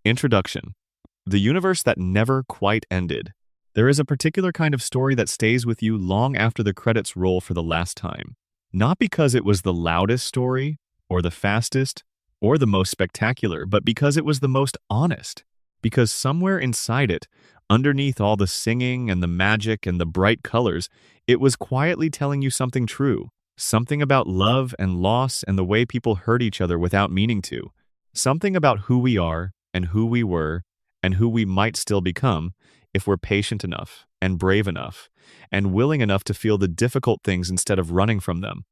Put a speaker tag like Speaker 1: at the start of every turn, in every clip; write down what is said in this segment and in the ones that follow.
Speaker 1: Introduction. The universe that never quite ended. There is a particular kind of story that stays with you long after the credits roll for the last time. Not because it was the loudest story, or the fastest, or the most spectacular, but because it was the most honest. Because somewhere inside it, underneath all the singing and the magic and the bright colors, it was quietly telling you something true. Something about love and loss and the way people hurt each other without meaning to. Something about who we are and who we were and who we might still become if we're patient enough and brave enough and willing enough to feel the difficult things instead of running from them.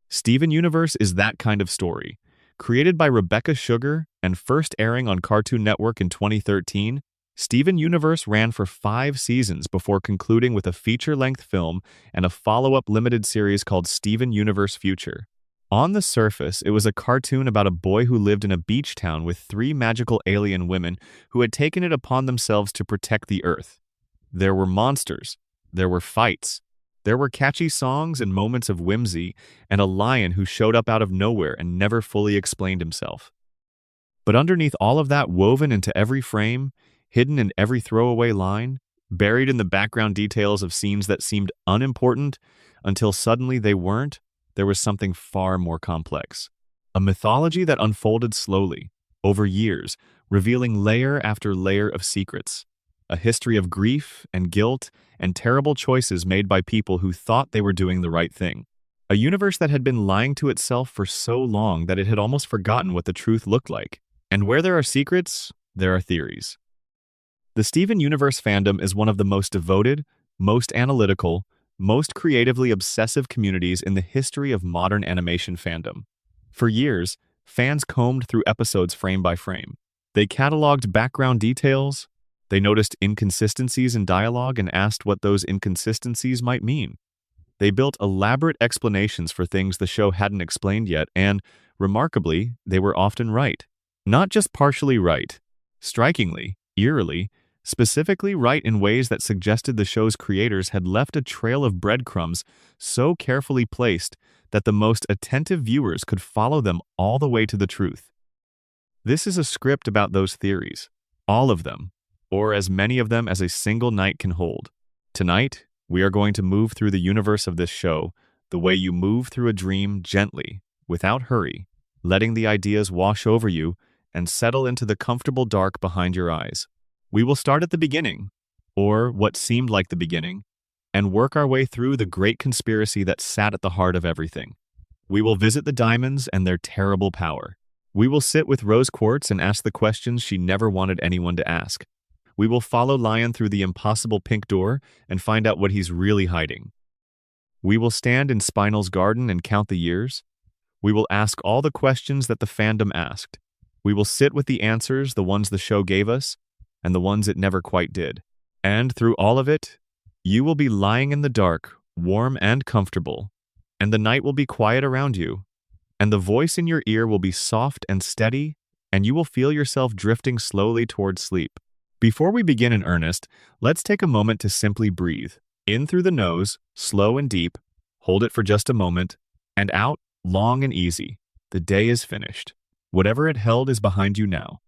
Speaker 1: Steven Universe is that kind of story. Created by Rebecca Sugar and first airing on Cartoon Network in 2013, Steven Universe ran for 5 seasons before concluding with a feature-length film and a follow-up limited series called Steven Universe Future. On the surface, it was a cartoon about a boy who lived in a beach town with 3 magical alien women who had taken it upon themselves to protect the Earth. There were monsters, there were fights, there were catchy songs and moments of whimsy, and a lion who showed up out of nowhere and never fully explained himself. But underneath all of that, woven into every frame, hidden in every throwaway line, buried in the background details of scenes that seemed unimportant until suddenly they weren't, there was something far more complex. A mythology that unfolded slowly, over years, revealing layer after layer of secrets. A history of grief and guilt and terrible choices made by people who thought they were doing the right thing. A universe that had been lying to itself for so long that it had almost forgotten what the truth looked like. And where there are secrets, there are theories. The Steven Universe fandom is one of the most devoted, most analytical, most creatively obsessive communities in the history of modern animation fandom. For years, fans combed through episodes frame by frame. They cataloged background details, they noticed inconsistencies in dialogue and asked what those inconsistencies might mean. They built elaborate explanations for things the show hadn't explained yet, and, remarkably, they were often right. Not just partially right. Strikingly, eerily, specifically right in ways that suggested the show's creators had left a trail of breadcrumbs so carefully placed that the most attentive viewers could follow them all the way to the truth. This is a script about those theories, all of them, or as many of them as a single night can hold. Tonight, we are going to move through the universe of this show the way you move through a dream, gently, without hurry, letting the ideas wash over you and settle into the comfortable dark behind your eyes. We will start at the beginning, or what seemed like the beginning, and work our way through the great conspiracy that sat at the heart of everything. We will visit the diamonds and their terrible power. We will sit with Rose Quartz and ask the questions she never wanted anyone to ask. We will follow Lion through the impossible pink door and find out what he's really hiding. We will stand in Spinal's garden and count the years. We will ask all the questions that the fandom asked. We will sit with the answers, the ones the show gave us, and the ones it never quite did. And through all of it, you will be lying in the dark, warm and comfortable, and the night will be quiet around you, and the voice in your ear will be soft and steady, and you will feel yourself drifting slowly towards sleep. Before we begin in earnest, let's take a moment to simply breathe. In through the nose, slow and deep, hold it for just a moment, and out, long and easy. The day is finished. Whatever it held is behind you now.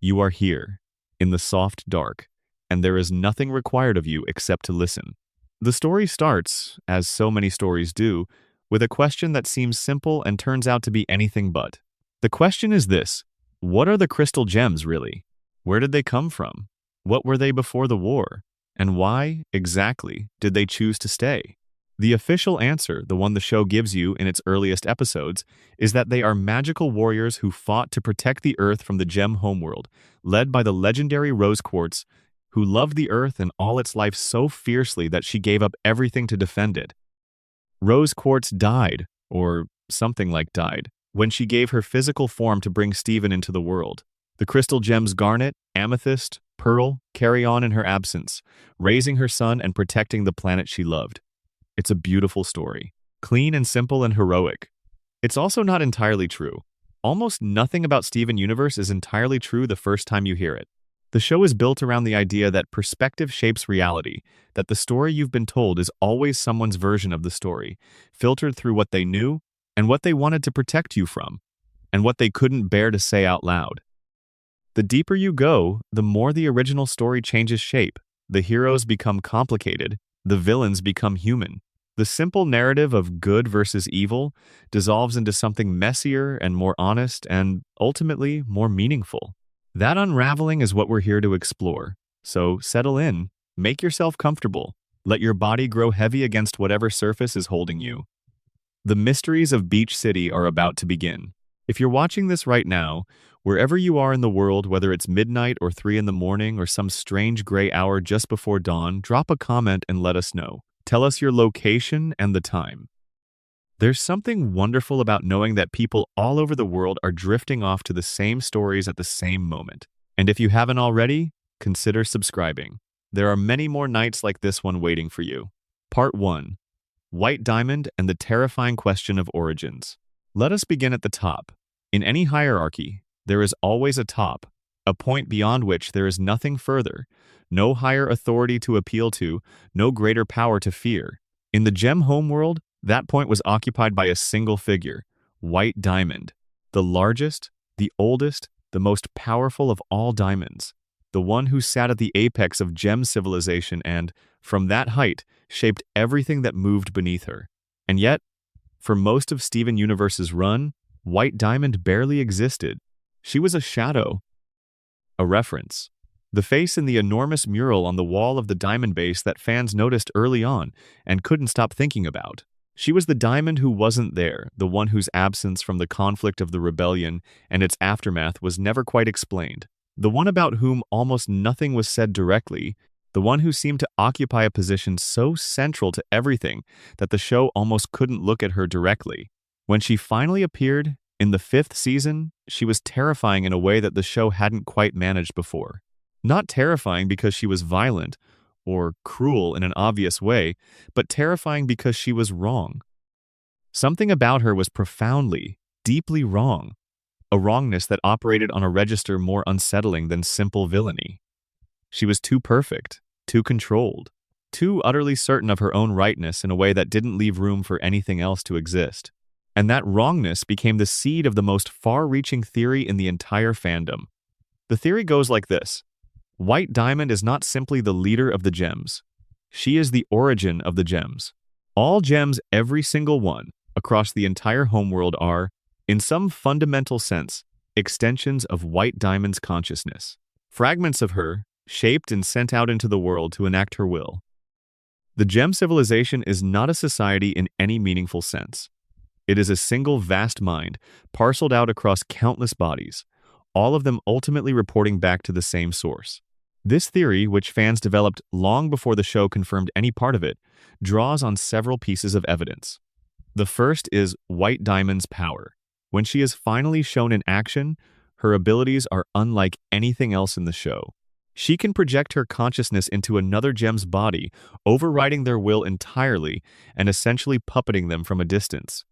Speaker 1: You are here, in the soft dark, and there is nothing required of you except to listen. The story starts, as so many stories do, with a question that seems simple and turns out to be anything but. The question is this: what are the crystal gems really? Where did they come from? What were they before the war? And why, exactly, did they choose to stay? The official answer, the one the show gives you in its earliest episodes, is that they are magical warriors who fought to protect the Earth from the gem homeworld, led by the legendary Rose Quartz, who loved the Earth and all its life so fiercely that she gave up everything to defend it. Rose Quartz died, or something like died, when she gave her physical form to bring Steven into the world. The crystal gems Garnet, Amethyst, Pearl carry on in her absence, raising her son and protecting the planet she loved. It's a beautiful story, clean and simple and heroic. It's also not entirely true. Almost nothing about Steven Universe is entirely true the first time you hear it. The show is built around the idea that perspective shapes reality, that the story you've been told is always someone's version of the story, filtered through what they knew and what they wanted to protect you from, and what they couldn't bear to say out loud. The deeper you go, the more the original story changes shape. The heroes become complicated, the villains become human. The simple narrative of good versus evil dissolves into something messier and more honest and, ultimately, more meaningful. That unraveling is what we're here to explore. So settle in, make yourself comfortable, let your body grow heavy against whatever surface is holding you. The mysteries of Beach City are about to begin. If you're watching this right now, wherever you are in the world, whether it's midnight or 3 in the morning or some strange gray hour just before dawn, drop a comment and let us know. Tell us your location and the time. There's something wonderful about knowing that people all over the world are drifting off to the same stories at the same moment. And if you haven't already, consider subscribing. There are many more nights like this one waiting for you. Part 1. White Diamond and the Terrifying Question of Origins. Let us begin at the top. In any hierarchy, there is always a top, a point beyond which there is nothing further, no higher authority to appeal to, no greater power to fear. In the gem homeworld, that point was occupied by a single figure, White Diamond, the largest, the oldest, the most powerful of all diamonds, the one who sat at the apex of gem civilization and, from that height, shaped everything that moved beneath her. And yet, for most of Steven Universe's run, White Diamond barely existed. She was a shadow, a reference. The face in the enormous mural on the wall of the diamond base that fans noticed early on and couldn't stop thinking about. She was the diamond who wasn't there, the one whose absence from the conflict of the rebellion and its aftermath was never quite explained. The one about whom almost nothing was said directly, the one who seemed to occupy a position so central to everything that the show almost couldn't look at her directly. When she finally appeared, in the 5th season, she was terrifying in a way that the show hadn't quite managed before. Not terrifying because she was violent or cruel in an obvious way, but terrifying because she was wrong. Something about her was profoundly, deeply wrong, a wrongness that operated on a register more unsettling than simple villainy. She was too perfect, too controlled, too utterly certain of her own rightness in a way that didn't leave room for anything else to exist. And that wrongness became the seed of the most far-reaching theory in the entire fandom. The theory goes like this. White Diamond is not simply the leader of the gems. She is the origin of the gems. All gems, every single one, across the entire homeworld are, in some fundamental sense, extensions of White Diamond's consciousness. Fragments of her, shaped and sent out into the world to enact her will. The gem civilization is not a society in any meaningful sense. It is a single vast mind, parceled out across countless bodies, all of them ultimately reporting back to the same source. This theory, which fans developed long before the show confirmed any part of it, draws on several pieces of evidence. The first is White Diamond's power. When she is finally shown in action, her abilities are unlike anything else in the show. She can project her consciousness into another gem's body, overriding their will entirely and essentially puppeting them from a distance.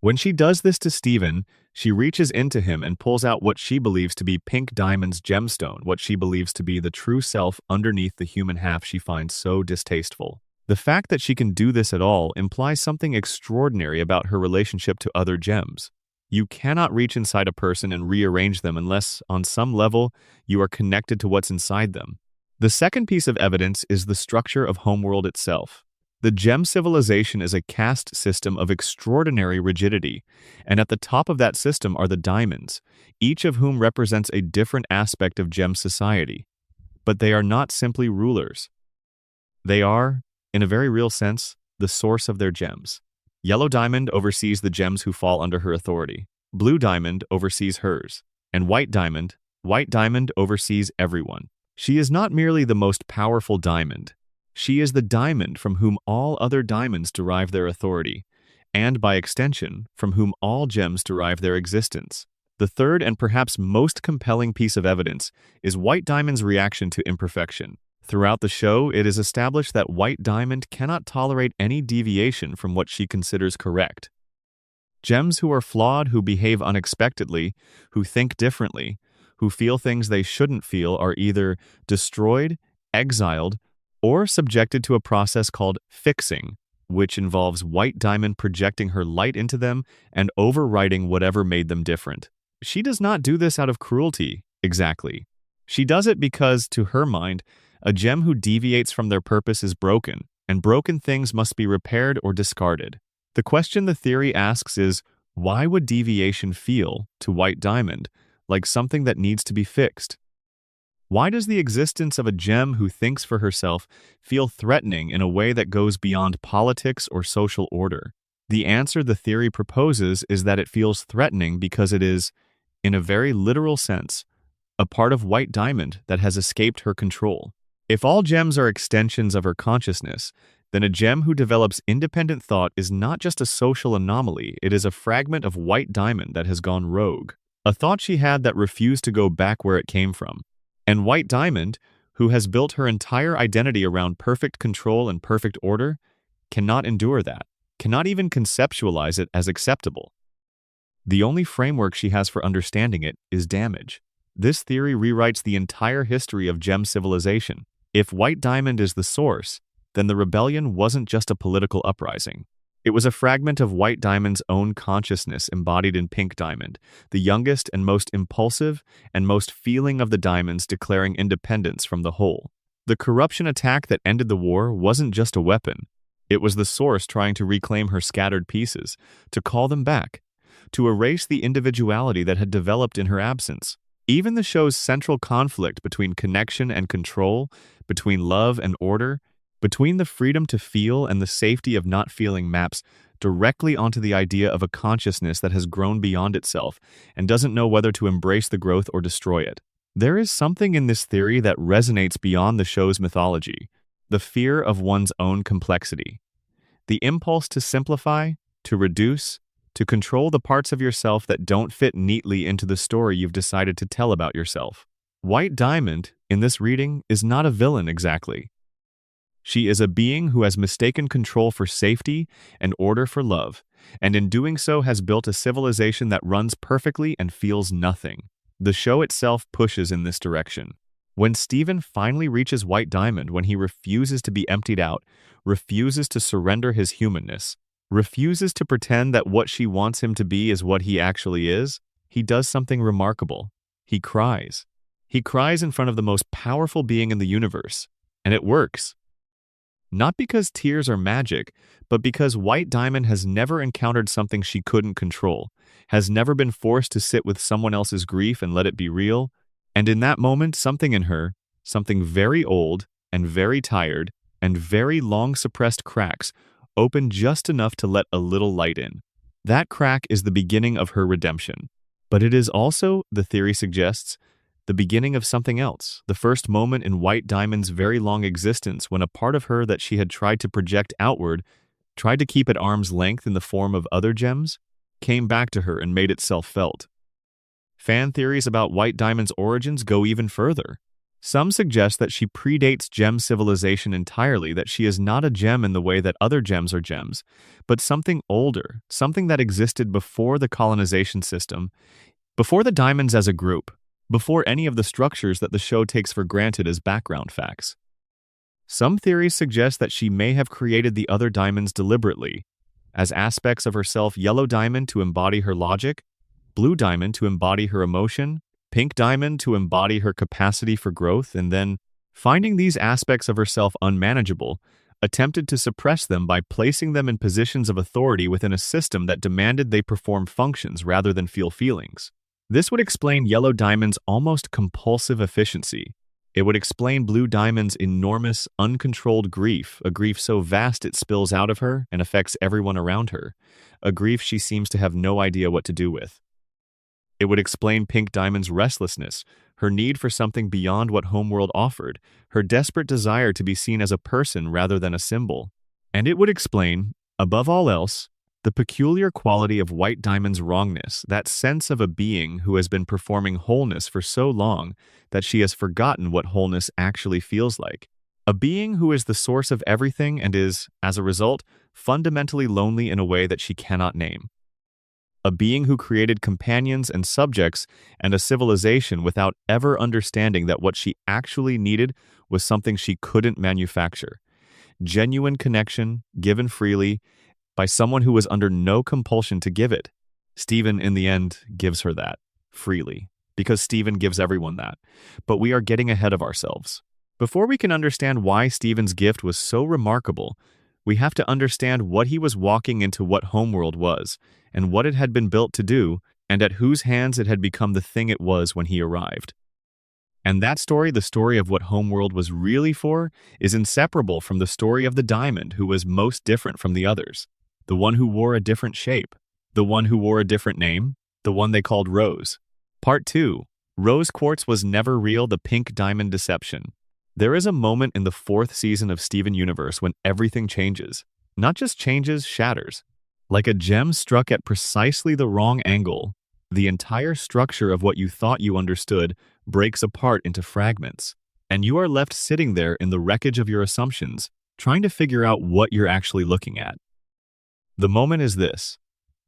Speaker 1: When she does this to Steven, she reaches into him and pulls out what she believes to be Pink Diamond's gemstone, what she believes to be the true self underneath the human half she finds so distasteful. The fact that she can do this at all implies something extraordinary about her relationship to other gems. You cannot reach inside a person and rearrange them unless, on some level, you are connected to what's inside them. The second piece of evidence is the structure of Homeworld itself. The gem civilization is a caste system of extraordinary rigidity, and at the top of that system are the diamonds, each of whom represents a different aspect of gem society. But they are not simply rulers. They are, in a very real sense, the source of their gems. Yellow Diamond oversees the gems who fall under her authority. Blue Diamond oversees hers. And White Diamond oversees everyone. She is not merely the most powerful diamond. She is the diamond from whom all other diamonds derive their authority, and by extension, from whom all gems derive their existence. The third and perhaps most compelling piece of evidence is White Diamond's reaction to imperfection. Throughout the show, it is established that White Diamond cannot tolerate any deviation from what she considers correct. Gems who are flawed, who behave unexpectedly, who think differently, who feel things they shouldn't feel are either destroyed, exiled, or subjected to a process called fixing, which involves White Diamond projecting her light into them and overriding whatever made them different. She does not do this out of cruelty, Exactly. She does it because, to her mind, a gem who deviates from their purpose is broken, and broken things must be repaired or discarded. The question the theory asks is, why would deviation feel, to White Diamond, like something that needs to be fixed? Why does the existence of a gem who thinks for herself feel threatening in a way that goes beyond politics or social order? The answer the theory proposes is that it feels threatening because it is, in a very literal sense, a part of White Diamond that has escaped her control. If all gems are extensions of her consciousness, then a gem who develops independent thought is not just a social anomaly, it is a fragment of White Diamond that has gone rogue. A thought she had that refused to go back where it came from. And White Diamond, who has built her entire identity around perfect control and perfect order, cannot endure that, cannot even conceptualize it as acceptable. The only framework she has for understanding it is damage. This theory rewrites the entire history of gem civilization. If White Diamond is the source, then the rebellion wasn't just a political uprising. It was a fragment of White Diamond's own consciousness embodied in Pink Diamond, the youngest and most impulsive and most feeling of the diamonds declaring independence from the whole. The corruption attack that ended the war wasn't just a weapon. It was the source trying to reclaim her scattered pieces, to call them back, to erase the individuality that had developed in her absence. Even the show's central conflict between connection and control, between love and order, between the freedom to feel and the safety of not feeling maps directly onto the idea of a consciousness that has grown beyond itself and doesn't know whether to embrace the growth or destroy it. There is something in this theory that resonates beyond the show's mythology, the fear of one's own complexity, the impulse to simplify, to reduce, to control the parts of yourself that don't fit neatly into the story you've decided to tell about yourself. White Diamond, in this reading, is not a villain exactly. She is a being who has mistaken control for safety and order for love, and in doing so has built a civilization that runs perfectly and feels nothing. The show itself pushes in this direction. When Steven finally reaches White Diamond, when he refuses to be emptied out, refuses to surrender his humanness, refuses to pretend that what she wants him to be is what he actually is, he does something remarkable. He cries. He cries in front of the most powerful being in the universe, and it works. Not because tears are magic, but because White Diamond has never encountered something she couldn't control, has never been forced to sit with someone else's grief and let it be real, and in that moment something in her, something very old and very tired and very long suppressed cracks, open just enough to let a little light in. That crack is the beginning of her redemption. But it is also, the theory suggests, the beginning of something else, the first moment in White Diamond's very long existence when a part of her that she had tried to project outward, tried to keep at arm's length in the form of other gems, came back to her and made itself felt. Fan theories about White Diamond's origins go even further. Some suggest that she predates gem civilization entirely, that she is not a gem in the way that other gems are gems, but something older, something that existed before the colonization system, before the diamonds as a group, before any of the structures that the show takes for granted as background facts. Some theories suggest that she may have created the other diamonds deliberately, as aspects of herself: Yellow Diamond to embody her logic, Blue Diamond to embody her emotion, Pink Diamond to embody her capacity for growth, and then, finding these aspects of herself unmanageable, attempted to suppress them by placing them in positions of authority within a system that demanded they perform functions rather than feel feelings. This would explain Yellow Diamond's almost compulsive efficiency. It would explain Blue Diamond's enormous, uncontrolled grief, a grief so vast it spills out of her and affects everyone around her, a grief she seems to have no idea what to do with. It would explain Pink Diamond's restlessness, her need for something beyond what Homeworld offered, her desperate desire to be seen as a person rather than a symbol. And it would explain, above all else, the peculiar quality of White Diamond's wrongness, that sense of a being who has been performing wholeness for so long that she has forgotten what wholeness actually feels like. A being who is the source of everything and is, as a result, fundamentally lonely in a way that she cannot name. A being who created companions and subjects and a civilization without ever understanding that what she actually needed was something she couldn't manufacture. Genuine connection, given freely, by someone who was under no compulsion to give it. Steven, in the end, gives her that, freely. because Stephen gives everyone that. But we are getting ahead of ourselves. Before we can understand why Stephen's gift was so remarkable, we have to understand what he was walking into, what Homeworld was, and what it had been built to do, and at whose hands it had become the thing it was when he arrived. And that story, the story of what Homeworld was really for, is inseparable from the story of the diamond who was most different from the others, the one who wore a different shape, the one who wore a different name, the one they called Rose. Part 2. Rose Quartz was never real, the pink diamond deception. There is a moment in the 4th season of Steven Universe when everything changes. Not just changes, shatters. Like a gem struck at precisely the wrong angle, the entire structure of what you thought you understood breaks apart into fragments, and you are left sitting there in the wreckage of your assumptions, trying to figure out what you're actually looking at. The moment is this.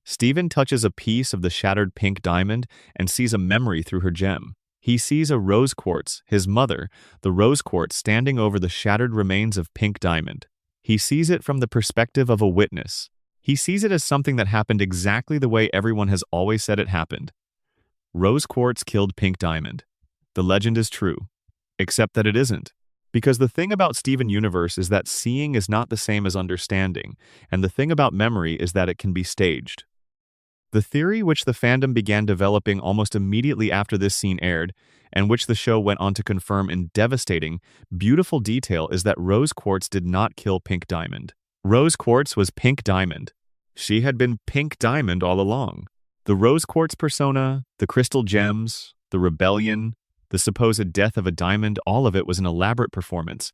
Speaker 1: Steven touches a piece of the shattered pink diamond and sees a memory through her gem. He sees a rose quartz, his mother, the rose quartz standing over the shattered remains of pink diamond. He sees it from the perspective of a witness. He sees it as something that happened exactly the way everyone has always said it happened. Rose quartz killed pink diamond. The legend is true, except that it isn't. Because the thing about Steven Universe is that seeing is not the same as understanding, and the thing about memory is that it can be staged. The theory which the fandom began developing almost immediately after this scene aired, and which the show went on to confirm in devastating, beautiful detail, is that Rose Quartz did not kill Pink Diamond. Rose Quartz was Pink Diamond. She had been Pink Diamond all along. The Rose Quartz persona, the crystal gems, the rebellion, the supposed death of a diamond, all of it was an elaborate performance,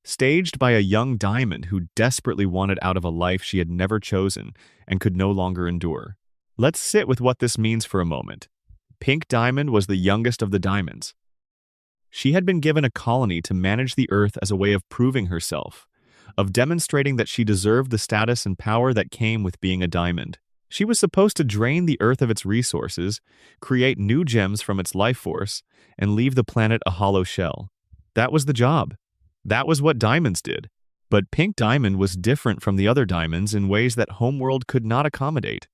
Speaker 1: staged by a young diamond who desperately wanted out of a life she had never chosen and could no longer endure. Let's sit with what this means for a moment. Pink Diamond was the youngest of the diamonds. She had been given a colony to manage the earth as a way of proving herself, of demonstrating that she deserved the status and power that came with being a diamond. She was supposed to drain the earth of its resources, create new gems from its life force, and leave the planet a hollow shell. That was the job. That was what diamonds did. But Pink Diamond was different from the other diamonds in ways that Homeworld could not accommodate.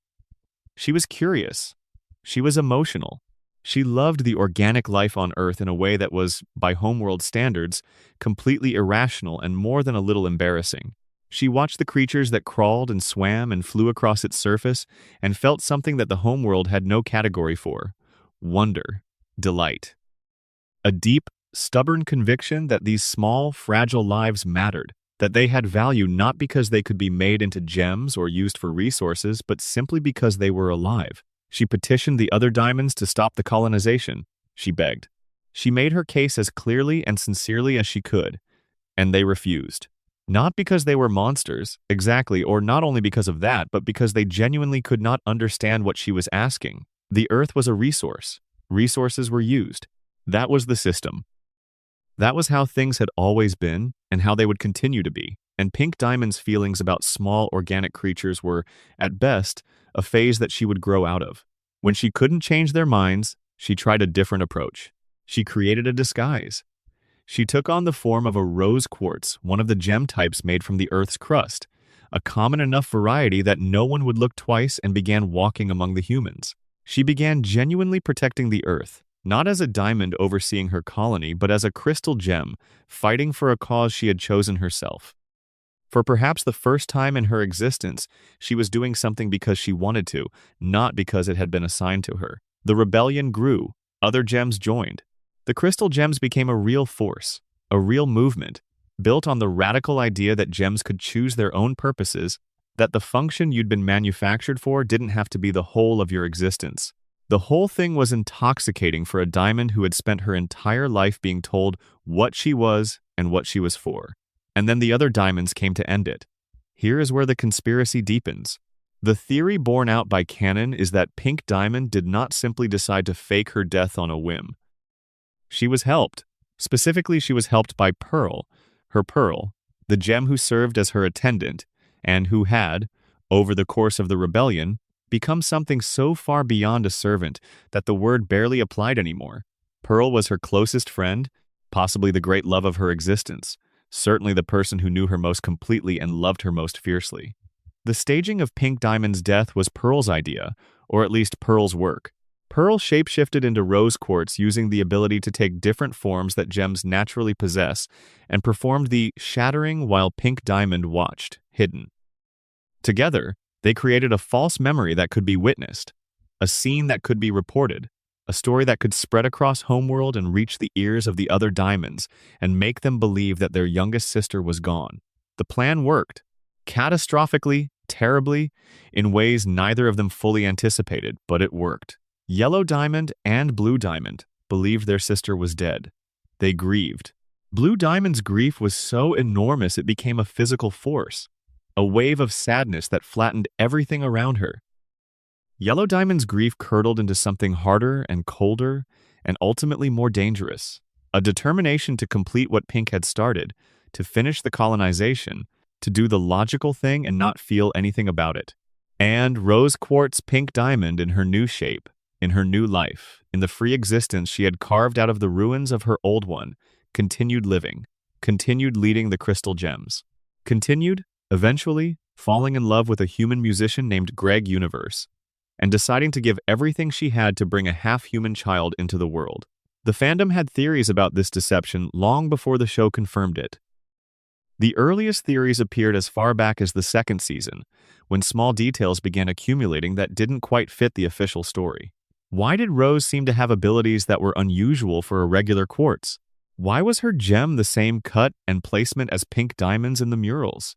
Speaker 1: She was curious. She was emotional. She loved the organic life on Earth in a way that was, by Homeworld standards, completely irrational and more than a little embarrassing. She watched the creatures that crawled and swam and flew across its surface and felt something that the Homeworld had no category for: wonder, delight. A deep, stubborn conviction that these small, fragile lives mattered, that they had value not because they could be made into gems or used for resources, but simply because they were alive. She petitioned the other diamonds to stop the colonization. She begged. She made her case as clearly and sincerely as she could, and they refused. Not because they were monsters, exactly, or not only because of that, but because they genuinely could not understand what she was asking. The Earth was a resource. Resources were used. That was the system. That was how things had always been, and how they would continue to be. And Pink Diamond's feelings about small organic creatures were, at best, a phase that she would grow out of. When she couldn't change their minds, she tried a different approach. She created a disguise. She took on the form of a rose quartz, one of the gem types made from the Earth's crust, a common enough variety that no one would look twice, and began walking among the humans. She began genuinely protecting the Earth, not as a diamond overseeing her colony, but as a crystal gem, fighting for a cause she had chosen herself. For perhaps the first time in her existence, she was doing something because she wanted to, not because it had been assigned to her. The rebellion grew. Other gems joined. The crystal gems became a real force, a real movement, built on the radical idea that gems could choose their own purposes, that the function you'd been manufactured for didn't have to be the whole of your existence. The whole thing was intoxicating for a diamond who had spent her entire life being told what she was and what she was for. And then the other diamonds came to end it. Here is where the conspiracy deepens. The theory borne out by canon is that Pink Diamond did not simply decide to fake her death on a whim. She was helped. Specifically, she was helped by Pearl, her Pearl, the gem who served as her attendant, and who had, over the course of the rebellion, become something so far beyond a servant that the word barely applied anymore. Pearl was her closest friend, possibly the great love of her existence, certainly the person who knew her most completely and loved her most fiercely. The staging of Pink Diamond's death was Pearl's idea, or at least Pearl's work. Pearl shapeshifted into rose quartz using the ability to take different forms that gems naturally possess and performed the shattering while Pink Diamond watched, hidden. Together, they created a false memory that could be witnessed, a scene that could be reported, a story that could spread across Homeworld and reach the ears of the other diamonds and make them believe that their youngest sister was gone. The plan worked, catastrophically, terribly, in ways neither of them fully anticipated, but it worked. Yellow Diamond and Blue Diamond believed their sister was dead. They grieved. Blue Diamond's grief was so enormous it became a physical force, a wave of sadness that flattened everything around her. Yellow Diamond's grief curdled into something harder and colder and ultimately more dangerous, a determination to complete what Pink had started, to finish the colonization, to do the logical thing and not feel anything about it. And Rose Quartz Pink Diamond in her new shape, in her new life, in the free existence she had carved out of the ruins of her old one, continued living, continued leading the crystal gems, continued, eventually, falling in love with a human musician named Greg Universe, and deciding to give everything she had to bring a half-human child into the world. The fandom had theories about this deception long before the show confirmed it. The earliest theories appeared as far back as the second season, when small details began accumulating that didn't quite fit the official story. Why did Rose seem to have abilities that were unusual for a regular quartz? Why was her gem the same cut and placement as Pink Diamond's in the murals?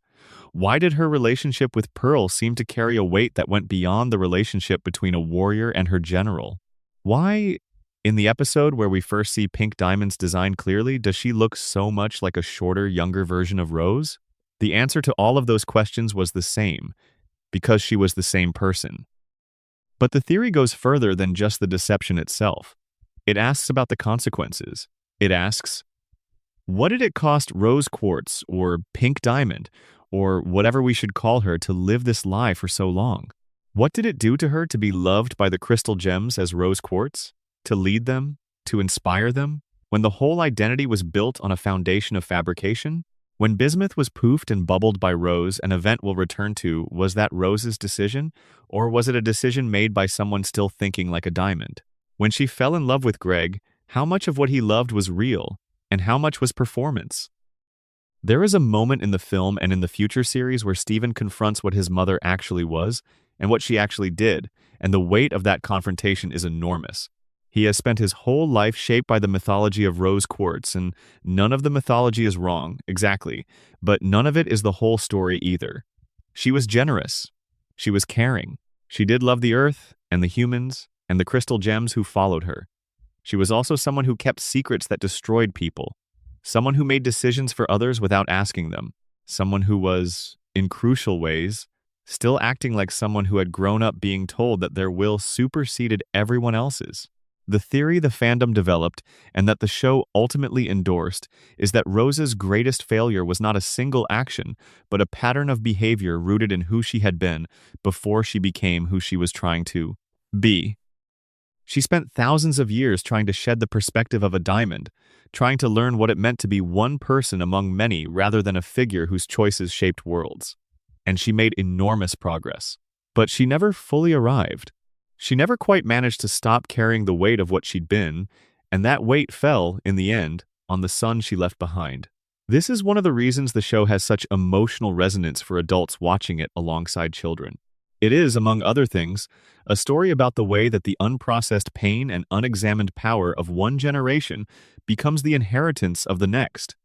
Speaker 1: Why did her relationship with Pearl seem to carry a weight that went beyond the relationship between a warrior and her general? Why, in the episode where we first see Pink Diamond's design clearly, does she look so much like a shorter, younger version of Rose? The answer to all of those questions was the same, because she was the same person. But the theory goes further than just the deception itself. It asks about the consequences. It asks, what did it cost Rose Quartz, or Pink Diamond, or whatever we should call her, to live this lie for so long? What did it do to her to be loved by the crystal gems as Rose Quartz? To lead them? To inspire them? When the whole identity was built on a foundation of fabrication? When bismuth was poofed and bubbled by Rose, an event we'll return to, was that Rose's decision? Or was it a decision made by someone still thinking like a diamond? When she fell in love with Greg, how much of what he loved was real, and how much was performance? There is a moment in the film and in the future series where Steven confronts what his mother actually was and what she actually did, and the weight of that confrontation is enormous. He has spent his whole life shaped by the mythology of Rose Quartz, and none of the mythology is wrong, exactly, but none of it is the whole story either. She was generous. She was caring. She did love the earth, and the humans, and the crystal gems who followed her. She was also someone who kept secrets that destroyed people. Someone who made decisions for others without asking them. Someone who was, in crucial ways, still acting like someone who had grown up being told that their will superseded everyone else's. The theory the fandom developed, and that the show ultimately endorsed, is that Rose's greatest failure was not a single action, but a pattern of behavior rooted in who she had been before she became who she was trying to be. She spent thousands of years trying to shed the perspective of a diamond, trying to learn what it meant to be one person among many rather than a figure whose choices shaped worlds. And she made enormous progress. But she never fully arrived. She never quite managed to stop carrying the weight of what she'd been, and that weight fell, in the end, on the son she left behind. This is one of the reasons the show has such emotional resonance for adults watching it alongside children. It is, among other things, a story about the way that the unprocessed pain and unexamined power of one generation becomes the inheritance of the next.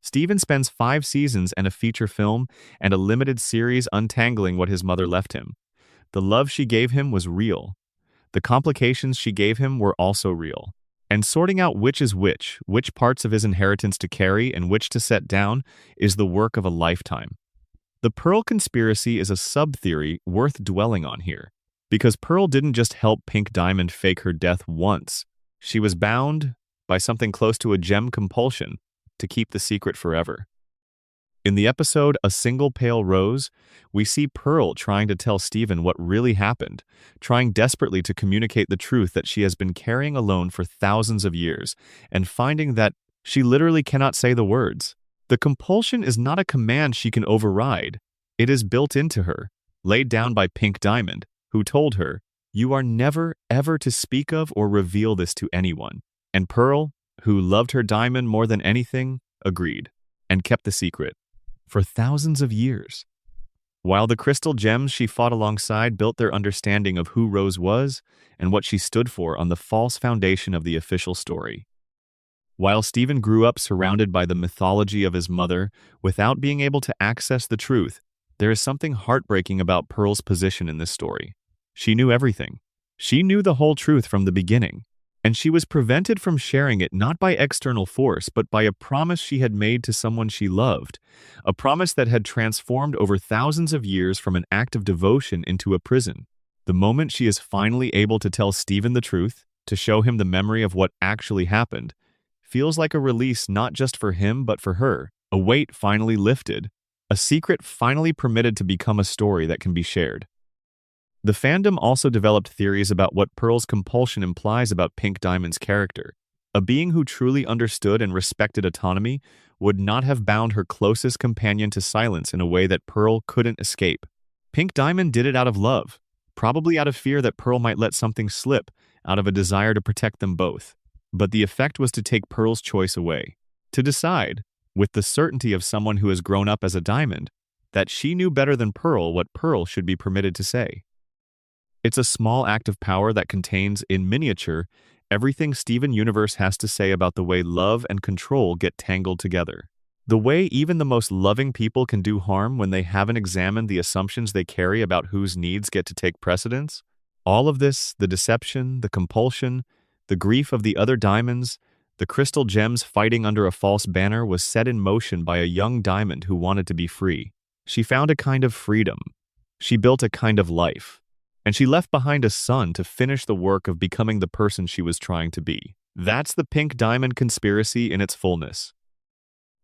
Speaker 1: Steven spends 5 seasons and a feature film and a limited series untangling what his mother left him. The love she gave him was real. The complications she gave him were also real. And sorting out which is which parts of his inheritance to carry and which to set down, is the work of a lifetime. The Pearl conspiracy is a sub-theory worth dwelling on here, because Pearl didn't just help Pink Diamond fake her death once. She was bound, by something close to a gem compulsion, to keep the secret forever. In the episode A Single Pale Rose, we see Pearl trying to tell Steven what really happened, trying desperately to communicate the truth that she has been carrying alone for thousands of years, and finding that she literally cannot say the words. The compulsion is not a command she can override. It is built into her, laid down by Pink Diamond, who told her, You are never, ever to speak of or reveal this to anyone. And Pearl, who loved her diamond more than anything, agreed, and kept the secret for thousands of years. While the crystal gems she fought alongside built their understanding of who Rose was and what she stood for on the false foundation of the official story. While Stephen grew up surrounded by the mythology of his mother without being able to access the truth, there is something heartbreaking about Pearl's position in this story. She knew everything. She knew the whole truth from the beginning, and she was prevented from sharing it not by external force but by a promise she had made to someone she loved, a promise that had transformed over thousands of years from an act of devotion into a prison. The moment she is finally able to tell Stephen the truth, to show him the memory of what actually happened, feels like a release not just for him but for her, a weight finally lifted, a secret finally permitted to become a story that can be shared. The fandom also developed theories about what Pearl's compulsion implies about Pink Diamond's character. A being who truly understood and respected autonomy would not have bound her closest companion to silence in a way that Pearl couldn't escape. Pink Diamond did it out of love, probably out of fear that Pearl might let something slip, out of a desire to protect them both. But the effect was to take Pearl's choice away, to decide, with the certainty of someone who has grown up as a diamond, that she knew better than Pearl what Pearl should be permitted to say. It's a small act of power that contains, in miniature, everything Steven Universe has to say about the way love and control get tangled together. The way even the most loving people can do harm when they haven't examined the assumptions they carry about whose needs get to take precedence. All of this, the deception, the compulsion, the grief of the other diamonds, the crystal gems fighting under a false banner, was set in motion by a young diamond who wanted to be free. She found a kind of freedom. She built a kind of life. And she left behind a son to finish the work of becoming the person she was trying to be. That's the Pink Diamond conspiracy in its fullness.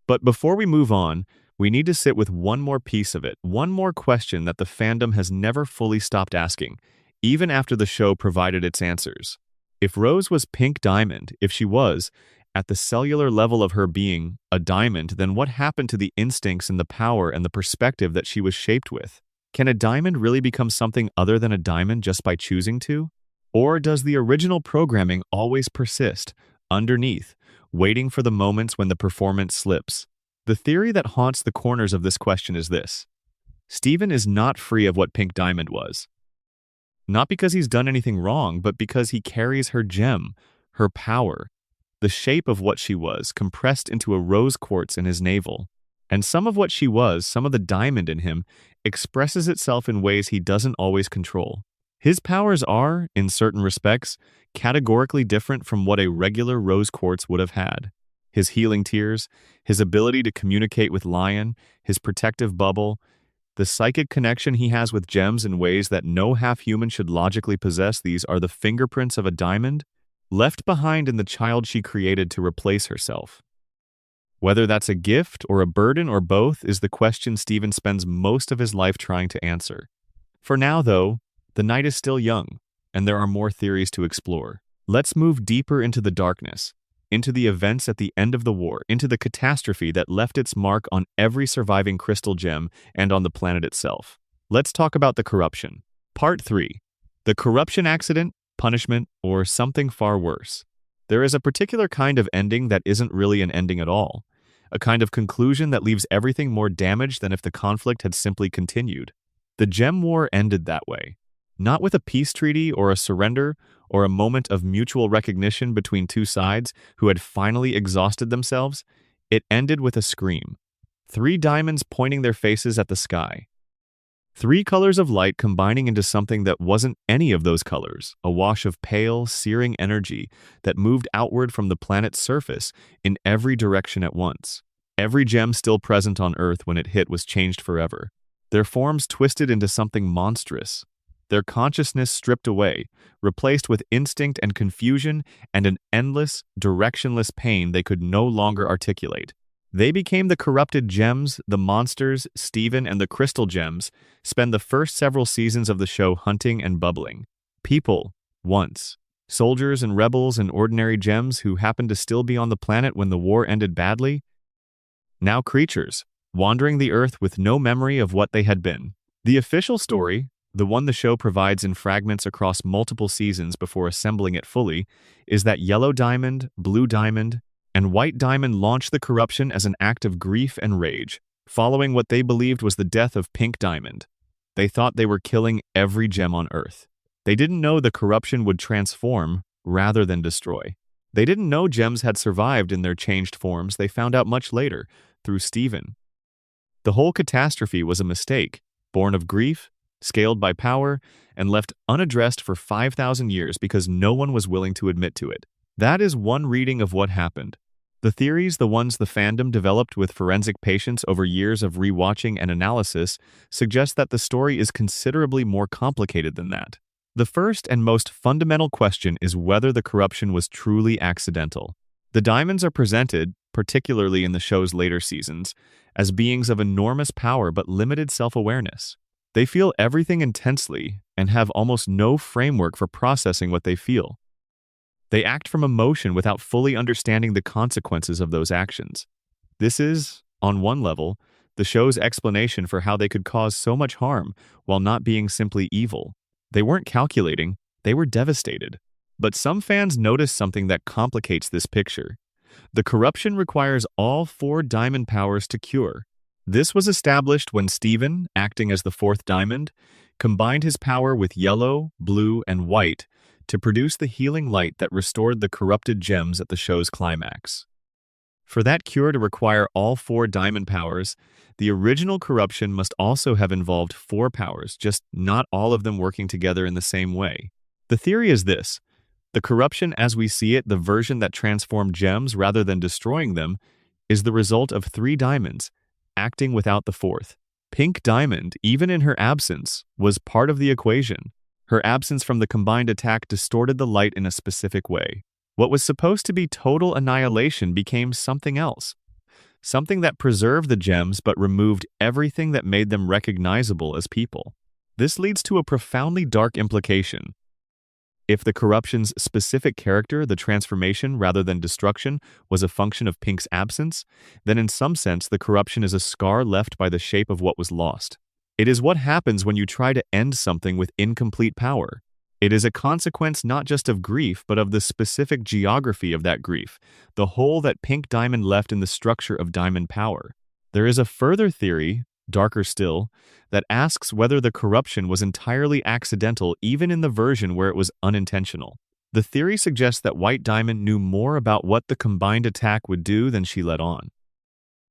Speaker 1: But before we move on, we need to sit with one more piece of it, one more question that the fandom has never fully stopped asking, even after the show provided its answers. If Rose was Pink Diamond, if she was, at the cellular level of her being, a diamond, then what happened to the instincts and the power and the perspective that she was shaped with? Can a diamond really become something other than a diamond just by choosing to? Or does the original programming always persist, underneath, waiting for the moments when the performance slips? The theory that haunts the corners of this question is this: Steven is not free of what Pink Diamond was. Not because he's done anything wrong, but because he carries her gem, her power, the shape of what she was, compressed into a rose quartz in his navel. And some of what she was, some of the diamond in him, expresses itself in ways he doesn't always control. His powers are, in certain respects, categorically different from what a regular rose quartz would have had. His healing tears, his ability to communicate with Lion, his protective bubble, the psychic connection he has with gems in ways that no half-human should logically possess, these are the fingerprints of a diamond, left behind in the child she created to replace herself. Whether that's a gift or a burden or both is the question Steven spends most of his life trying to answer. For now, though, the night is still young, and there are more theories to explore. Let's move deeper into the darkness, into the events at the end of the war, into the catastrophe that left its mark on every surviving crystal gem and on the planet itself. Let's talk about the corruption. Part 3. The corruption accident, punishment, or something far worse. There is a particular kind of ending that isn't really an ending at all. A kind of conclusion that leaves everything more damaged than if the conflict had simply continued. The Gem War ended that way. Not with a peace treaty or a surrender or a moment of mutual recognition between two sides who had finally exhausted themselves. It ended with a scream. 3 diamonds pointing their faces at the sky. 3 colors of light combining into something that wasn't any of those colors, a wash of pale, searing energy that moved outward from the planet's surface in every direction at once. Every gem still present on Earth when it hit was changed forever. Their forms twisted into something monstrous. Their consciousness stripped away, replaced with instinct and confusion and an endless, directionless pain they could no longer articulate. They became the corrupted gems. The monsters, Steven and the crystal gems, spend the first several seasons of the show hunting and bubbling. People, once. Soldiers and rebels and ordinary gems who happened to still be on the planet when the war ended badly. Now creatures, wandering the Earth with no memory of what they had been. The official story, the one the show provides in fragments across multiple seasons before assembling it fully, is that yellow diamond, blue diamond, and white diamond launched the corruption as an act of grief and rage, following what they believed was the death of pink diamond. They thought they were killing every gem on Earth. They didn't know the corruption would transform rather than destroy. They didn't know gems had survived in their changed forms. They found out much later, through Steven. The whole catastrophe was a mistake, born of grief, scaled by power, and left unaddressed for 5,000 years because no one was willing to admit to it. That is one reading of what happened. The theories, the ones the fandom developed with forensic patience over years of rewatching and analysis, suggest that the story is considerably more complicated than that. The first and most fundamental question is whether the corruption was truly accidental. The diamonds are presented, particularly in the show's later seasons, as beings of enormous power but limited self-awareness. They feel everything intensely and have almost no framework for processing what they feel. They act from emotion without fully understanding the consequences of those actions. This is, on one level, the show's explanation for how they could cause so much harm while not being simply evil. They weren't calculating, they were devastated. But some fans notice something that complicates this picture. The corruption requires all 4 diamond powers to cure. This was established when Steven, acting as the 4th diamond, combined his power with yellow, blue, and white to produce the healing light that restored the corrupted gems at the show's climax. For that cure to require all 4 diamond powers, the original corruption must also have involved 4 powers, just not all of them working together in the same way. The theory is this: the corruption as we see it, the version that transformed gems rather than destroying them, is the result of 3 diamonds, acting without the 4th. Pink diamond, even in her absence, was part of the equation. Her absence from the combined attack distorted the light in a specific way. What was supposed to be total annihilation became something else. Something that preserved the gems but removed everything that made them recognizable as people. This leads to a profoundly dark implication. If the corruption's specific character, the transformation rather than destruction, was a function of Pink's absence, then in some sense the corruption is a scar left by the shape of what was lost. It is what happens when you try to end something with incomplete power. It is a consequence not just of grief, but of the specific geography of that grief, the hole that Pink Diamond left in the structure of diamond power. There is a further theory, darker still, that asks whether the corruption was entirely accidental even in the version where it was unintentional. The theory suggests that White Diamond knew more about what the combined attack would do than she let on.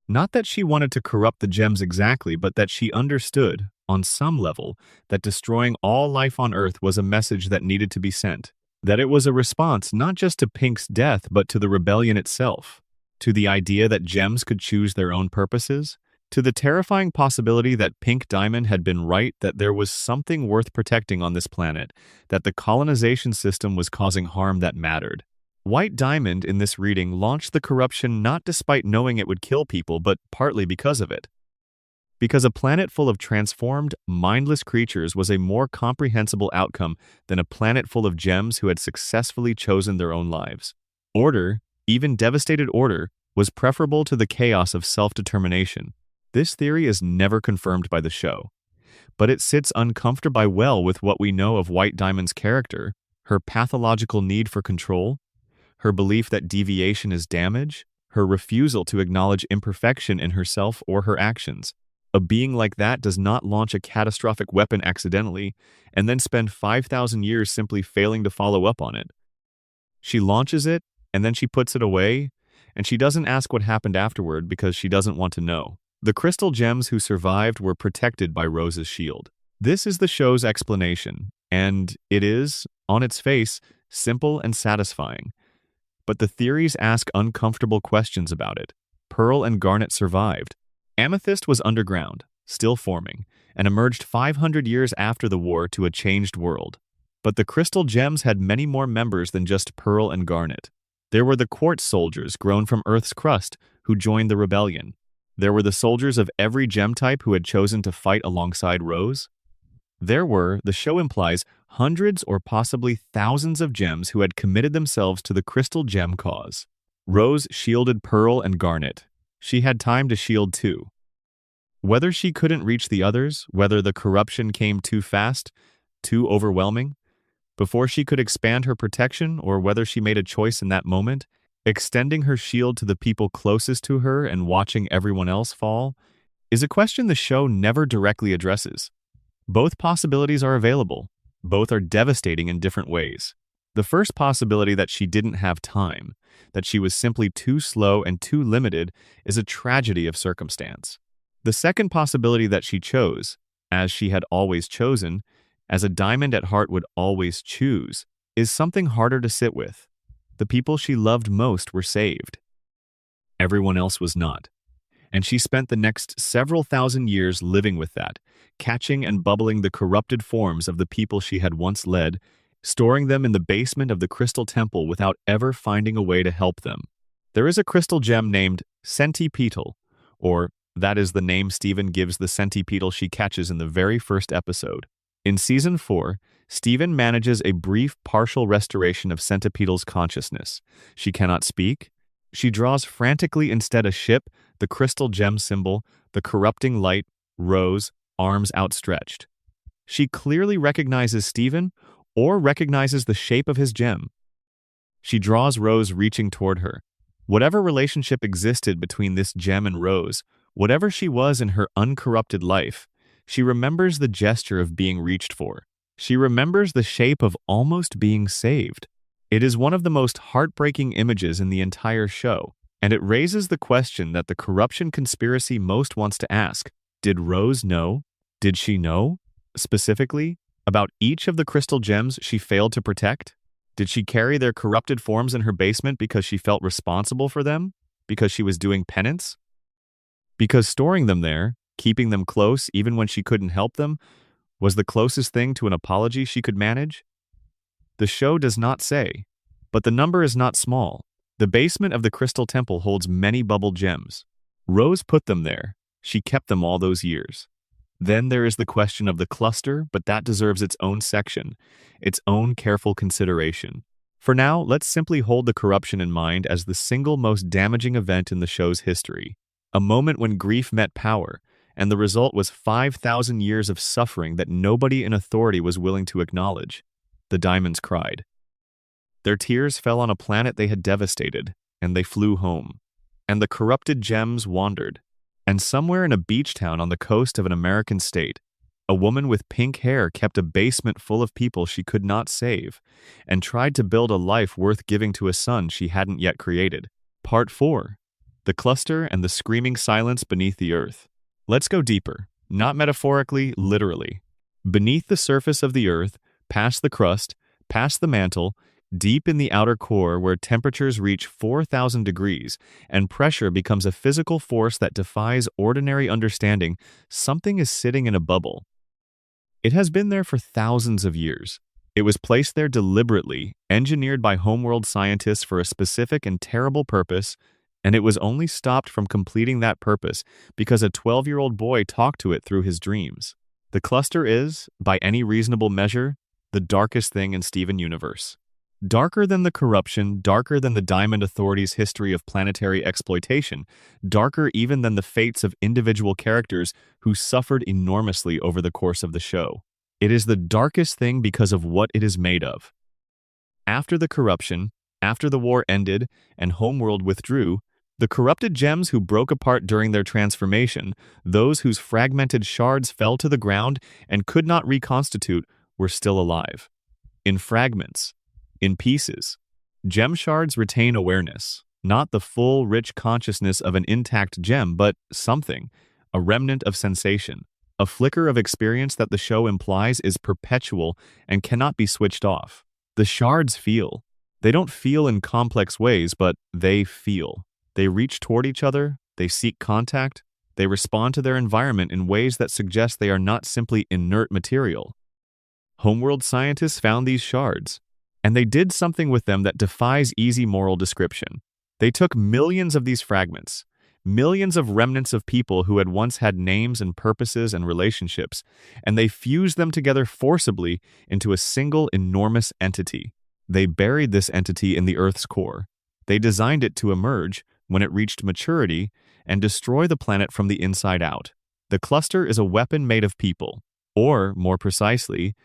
Speaker 1: Not that she wanted to corrupt the gems exactly, but that she understood, on some level, that destroying all life on Earth was a message that needed to be sent. That it was a response not just to Pink's death, but to the rebellion itself, to the idea that gems could choose their own purposes, to the terrifying possibility that Pink Diamond had been right, that there was something worth protecting on this planet, that the colonization system was causing harm that mattered. White Diamond, in this reading, launched the corruption not despite knowing it would kill people, but partly because of it. Because a planet full of transformed, mindless creatures was a more comprehensible outcome than a planet full of gems who had successfully chosen their own lives. Order, even devastated order, was preferable to the chaos of self-determination. This theory is never confirmed by the show, but it sits uncomfortably well with what we know of White Diamond's character, her pathological need for control, her belief that deviation is damage, her refusal to acknowledge imperfection in herself or her actions. A being like that does not launch a catastrophic weapon accidentally and then spend 5,000 years simply failing to follow up on it. She launches it, and then she puts it away, and she doesn't ask what happened afterward because she doesn't want to know. The crystal gems who survived were protected by Rose's shield. This is the show's explanation, and it is, on its face, simple and satisfying. But the theories ask uncomfortable questions about it. Pearl and Garnet survived. Amethyst was underground, still forming, and emerged 500 years after the war to a changed world. But the crystal gems had many more members than just Pearl and Garnet. There were the quartz soldiers grown from Earth's crust who joined the rebellion. There were the soldiers of every gem type who had chosen to fight alongside Rose. There were, the show implies, hundreds or possibly thousands of gems who had committed themselves to the crystal gem cause. Rose shielded Pearl and Garnet. She had time to shield too. Whether she couldn't reach the others, whether the corruption came too fast, too overwhelming, before she could expand her protection, or whether she made a choice in that moment, extending her shield to the people closest to her and watching everyone else fall, is a question the show never directly addresses. Both possibilities are available. Both are devastating in different ways. The first possibility, that she didn't have time, that she was simply too slow and too limited, is a tragedy of circumstance. The second possibility, that she chose, as she had always chosen, as a diamond at heart would always choose, is something harder to sit with. The people she loved most were saved. Everyone else was not. And she spent the next several thousand years living with that, catching and bubbling the corrupted forms of the people she had once led, storing them in the basement of the Crystal Temple without ever finding a way to help them. There is a crystal gem named Sentipetal, or that is the name Steven gives the Sentipetal she catches in the very first episode. In Season 4, Steven manages a brief partial restoration of Sentipetal's consciousness. She cannot speak. She draws frantically instead a ship, the crystal gem symbol, the corrupting light, Rose, arms outstretched. She clearly recognizes Steven, or recognizes the shape of his gem. She draws Rose reaching toward her. Whatever relationship existed between this gem and Rose, whatever she was in her uncorrupted life, she remembers the gesture of being reached for. She remembers the shape of almost being saved. It is one of the most heartbreaking images in the entire show, and it raises the question that the corruption conspiracy most wants to ask. Did Rose know? Did she know, specifically, about each of the crystal gems she failed to protect? Did she carry their corrupted forms in her basement because she felt responsible for them? Because she was doing penance? Because storing them there, keeping them close even when she couldn't help them, was the closest thing to an apology she could manage? The show does not say, but the number is not small. The basement of the Crystal Temple holds many bubble gems. Rose put them there. She kept them all those years. Then there is the question of the cluster, but that deserves its own section, its own careful consideration. For now, let's simply hold the corruption in mind as the single most damaging event in the show's history. A moment when grief met power, and the result was 5,000 years of suffering that nobody in authority was willing to acknowledge. The diamonds cried. Their tears fell on a planet they had devastated, and they flew home. And the corrupted gems wandered. And somewhere in a beach town on the coast of an American state, a woman with pink hair kept a basement full of people she could not save, and tried to build a life worth giving to a son she hadn't yet created. Part 4. The cluster and the screaming silence beneath the earth. Let's go deeper, not metaphorically, literally. Beneath the surface of the earth, past the crust, past the mantle, deep in the outer core where temperatures reach 4,000 degrees and pressure becomes a physical force that defies ordinary understanding, something is sitting in a bubble. It has been there for thousands of years. It was placed there deliberately, engineered by homeworld scientists for a specific and terrible purpose, and it was only stopped from completing that purpose because a 12-year-old boy talked to it through his dreams. The cluster is, by any reasonable measure, the darkest thing in Steven Universe. Darker than the corruption, darker than the Diamond Authority's history of planetary exploitation, darker even than the fates of individual characters who suffered enormously over the course of the show. It is the darkest thing because of what it is made of. After the corruption, after the war ended and Homeworld withdrew, the corrupted gems who broke apart during their transformation, those whose fragmented shards fell to the ground and could not reconstitute, were still alive. In fragments. In pieces. Gem shards retain awareness, not the full, rich consciousness of an intact gem, but something, a remnant of sensation, a flicker of experience that the show implies is perpetual and cannot be switched off. The shards feel. They don't feel in complex ways, but they feel. They reach toward each other, they seek contact, they respond to their environment in ways that suggest they are not simply inert material. Homeworld scientists found these shards, and they did something with them that defies easy moral description. They took millions of these fragments, millions of remnants of people who had once had names and purposes and relationships, and they fused them together forcibly into a single enormous entity. They buried this entity in the Earth's core. They designed it to emerge, when it reached maturity, and destroy the planet from the inside out. The cluster is a weapon made of people. Or, more precisely,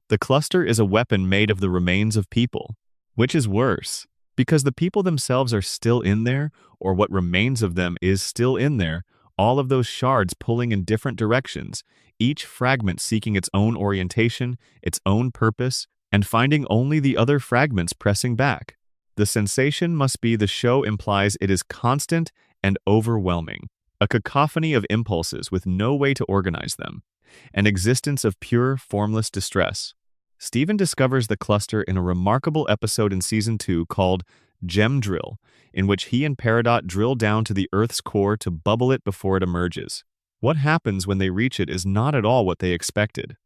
Speaker 1: the cluster is a weapon made of the remains of people. Which is worse, because the people themselves are still in there, or what remains of them is still in there, all of those shards pulling in different directions, each fragment seeking its own orientation, its own purpose, and finding only the other fragments pressing back. The sensation must be the show implies it is constant and overwhelming, a cacophony of impulses with no way to organize them, an existence of pure, formless distress. Steven discovers the cluster in a remarkable episode in Season 2 called Gem Drill, in which he and Peridot drill down to the Earth's core to bubble it before it emerges. What happens when they reach it is not at all what they expected.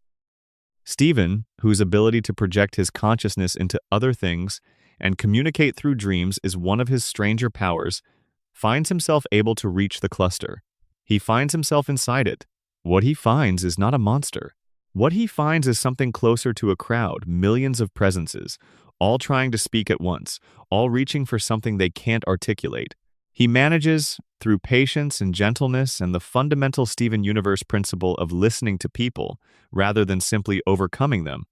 Speaker 1: Steven, whose ability to project his consciousness into other things and communicate through dreams is one of his stranger powers, finds himself able to reach the cluster. He finds himself inside it. What he finds is not a monster. What he finds is something closer to a crowd, millions of presences, all trying to speak at once, all reaching for something they can't articulate. He manages, through patience and gentleness and the fundamental Steven Universe principle of listening to people, rather than simply overcoming them,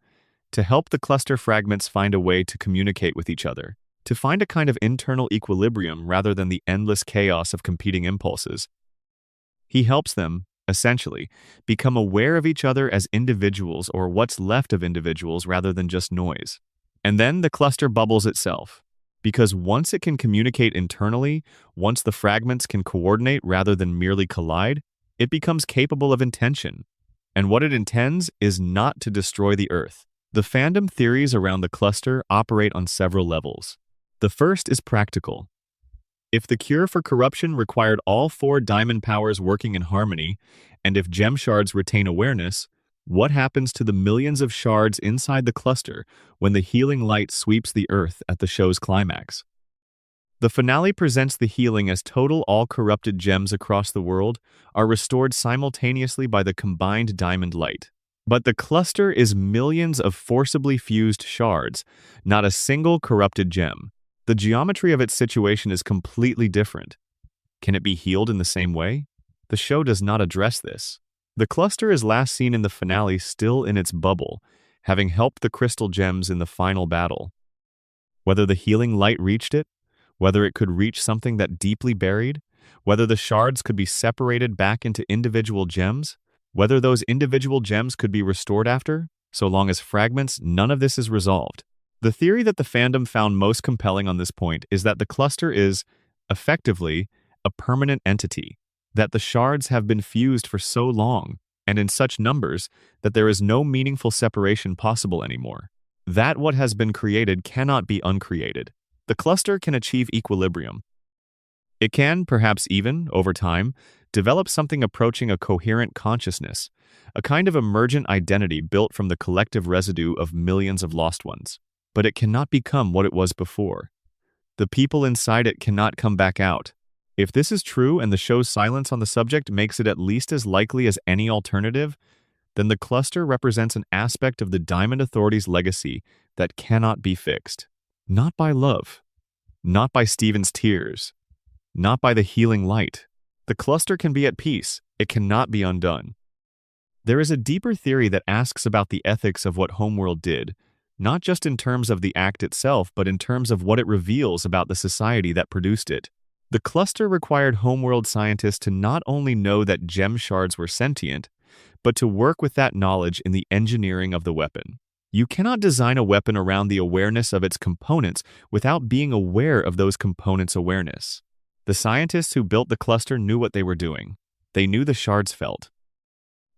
Speaker 1: to help the cluster fragments find a way to communicate with each other, to find a kind of internal equilibrium rather than the endless chaos of competing impulses. He helps them, essentially, become aware of each other as individuals or what's left of individuals rather than just noise. And then the cluster bubbles itself. Because once it can communicate internally, once the fragments can coordinate rather than merely collide, it becomes capable of intention. And what it intends is not to destroy the Earth. The fandom theories around the cluster operate on several levels. The first is practical. If the cure for corruption required all 4 diamond powers working in harmony, and if gem shards retain awareness, what happens to the millions of shards inside the cluster when the healing light sweeps the Earth at the show's climax? The finale presents the healing as total all corrupted gems across the world are restored simultaneously by the combined diamond light. But the cluster is millions of forcibly fused shards, not a single corrupted gem. The geometry of its situation is completely different. Can it be healed in the same way? The show does not address this. The cluster is last seen in the finale still in its bubble, having helped the crystal gems in the final battle. Whether the healing light reached it, whether it could reach something that deeply buried, whether the shards could be separated back into individual gems, whether those individual gems could be restored after, so long as fragments, none of this is resolved. The theory that the fandom found most compelling on this point is that the cluster is, effectively, a permanent entity, that the shards have been fused for so long, and in such numbers, that there is no meaningful separation possible anymore. That what has been created cannot be uncreated. The cluster can achieve equilibrium. It can, perhaps even, over time, develop something approaching a coherent consciousness, a kind of emergent identity built from the collective residue of millions of lost ones. But it cannot become what it was before. The people inside it cannot come back out. If this is true and the show's silence on the subject makes it at least as likely as any alternative, then the cluster represents an aspect of the Diamond Authority's legacy that cannot be fixed. Not by love. Not by Steven's tears. Not by the healing light. The cluster can be at peace. It cannot be undone. There is a deeper theory that asks about the ethics of what Homeworld did, not just in terms of the act itself, but in terms of what it reveals about the society that produced it. The cluster required Homeworld scientists to not only know that gem shards were sentient, but to work with that knowledge in the engineering of the weapon. You cannot design a weapon around the awareness of its components without being aware of those components' awareness. The scientists who built the cluster knew what they were doing. They knew the shards felt.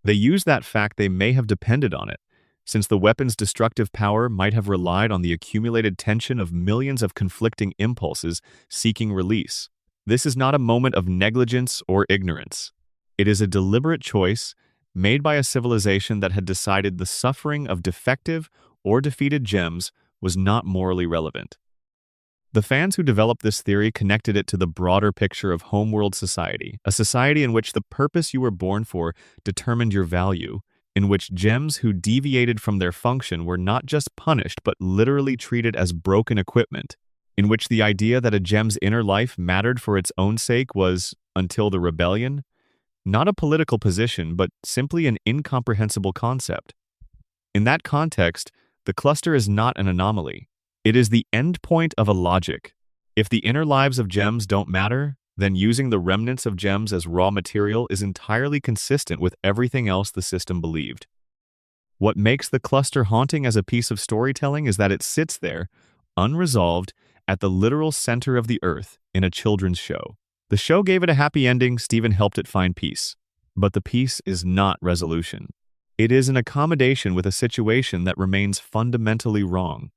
Speaker 1: They used that fact they may have depended on it, since the weapon's destructive power might have relied on the accumulated tension of millions of conflicting impulses seeking release. This is not a moment of negligence or ignorance. It is a deliberate choice made by a civilization that had decided the suffering of defective or defeated gems was not morally relevant. The fans who developed this theory connected it to the broader picture of Homeworld society, a society in which the purpose you were born for determined your value, in which gems who deviated from their function were not just punished but literally treated as broken equipment, in which the idea that a gem's inner life mattered for its own sake was, until the rebellion, Not a political position, but simply an incomprehensible concept. In that context, the cluster is not an anomaly. It is the endpoint of a logic. If the inner lives of gems don't matter, then using the remnants of gems as raw material is entirely consistent with everything else the system believed. What makes the cluster haunting as a piece of storytelling is that it sits there, unresolved, at the literal center of the earth in a children's show. The show gave it a happy ending, Stephen helped it find peace. But the peace is not resolution. It is an accommodation with a situation that remains fundamentally wrong.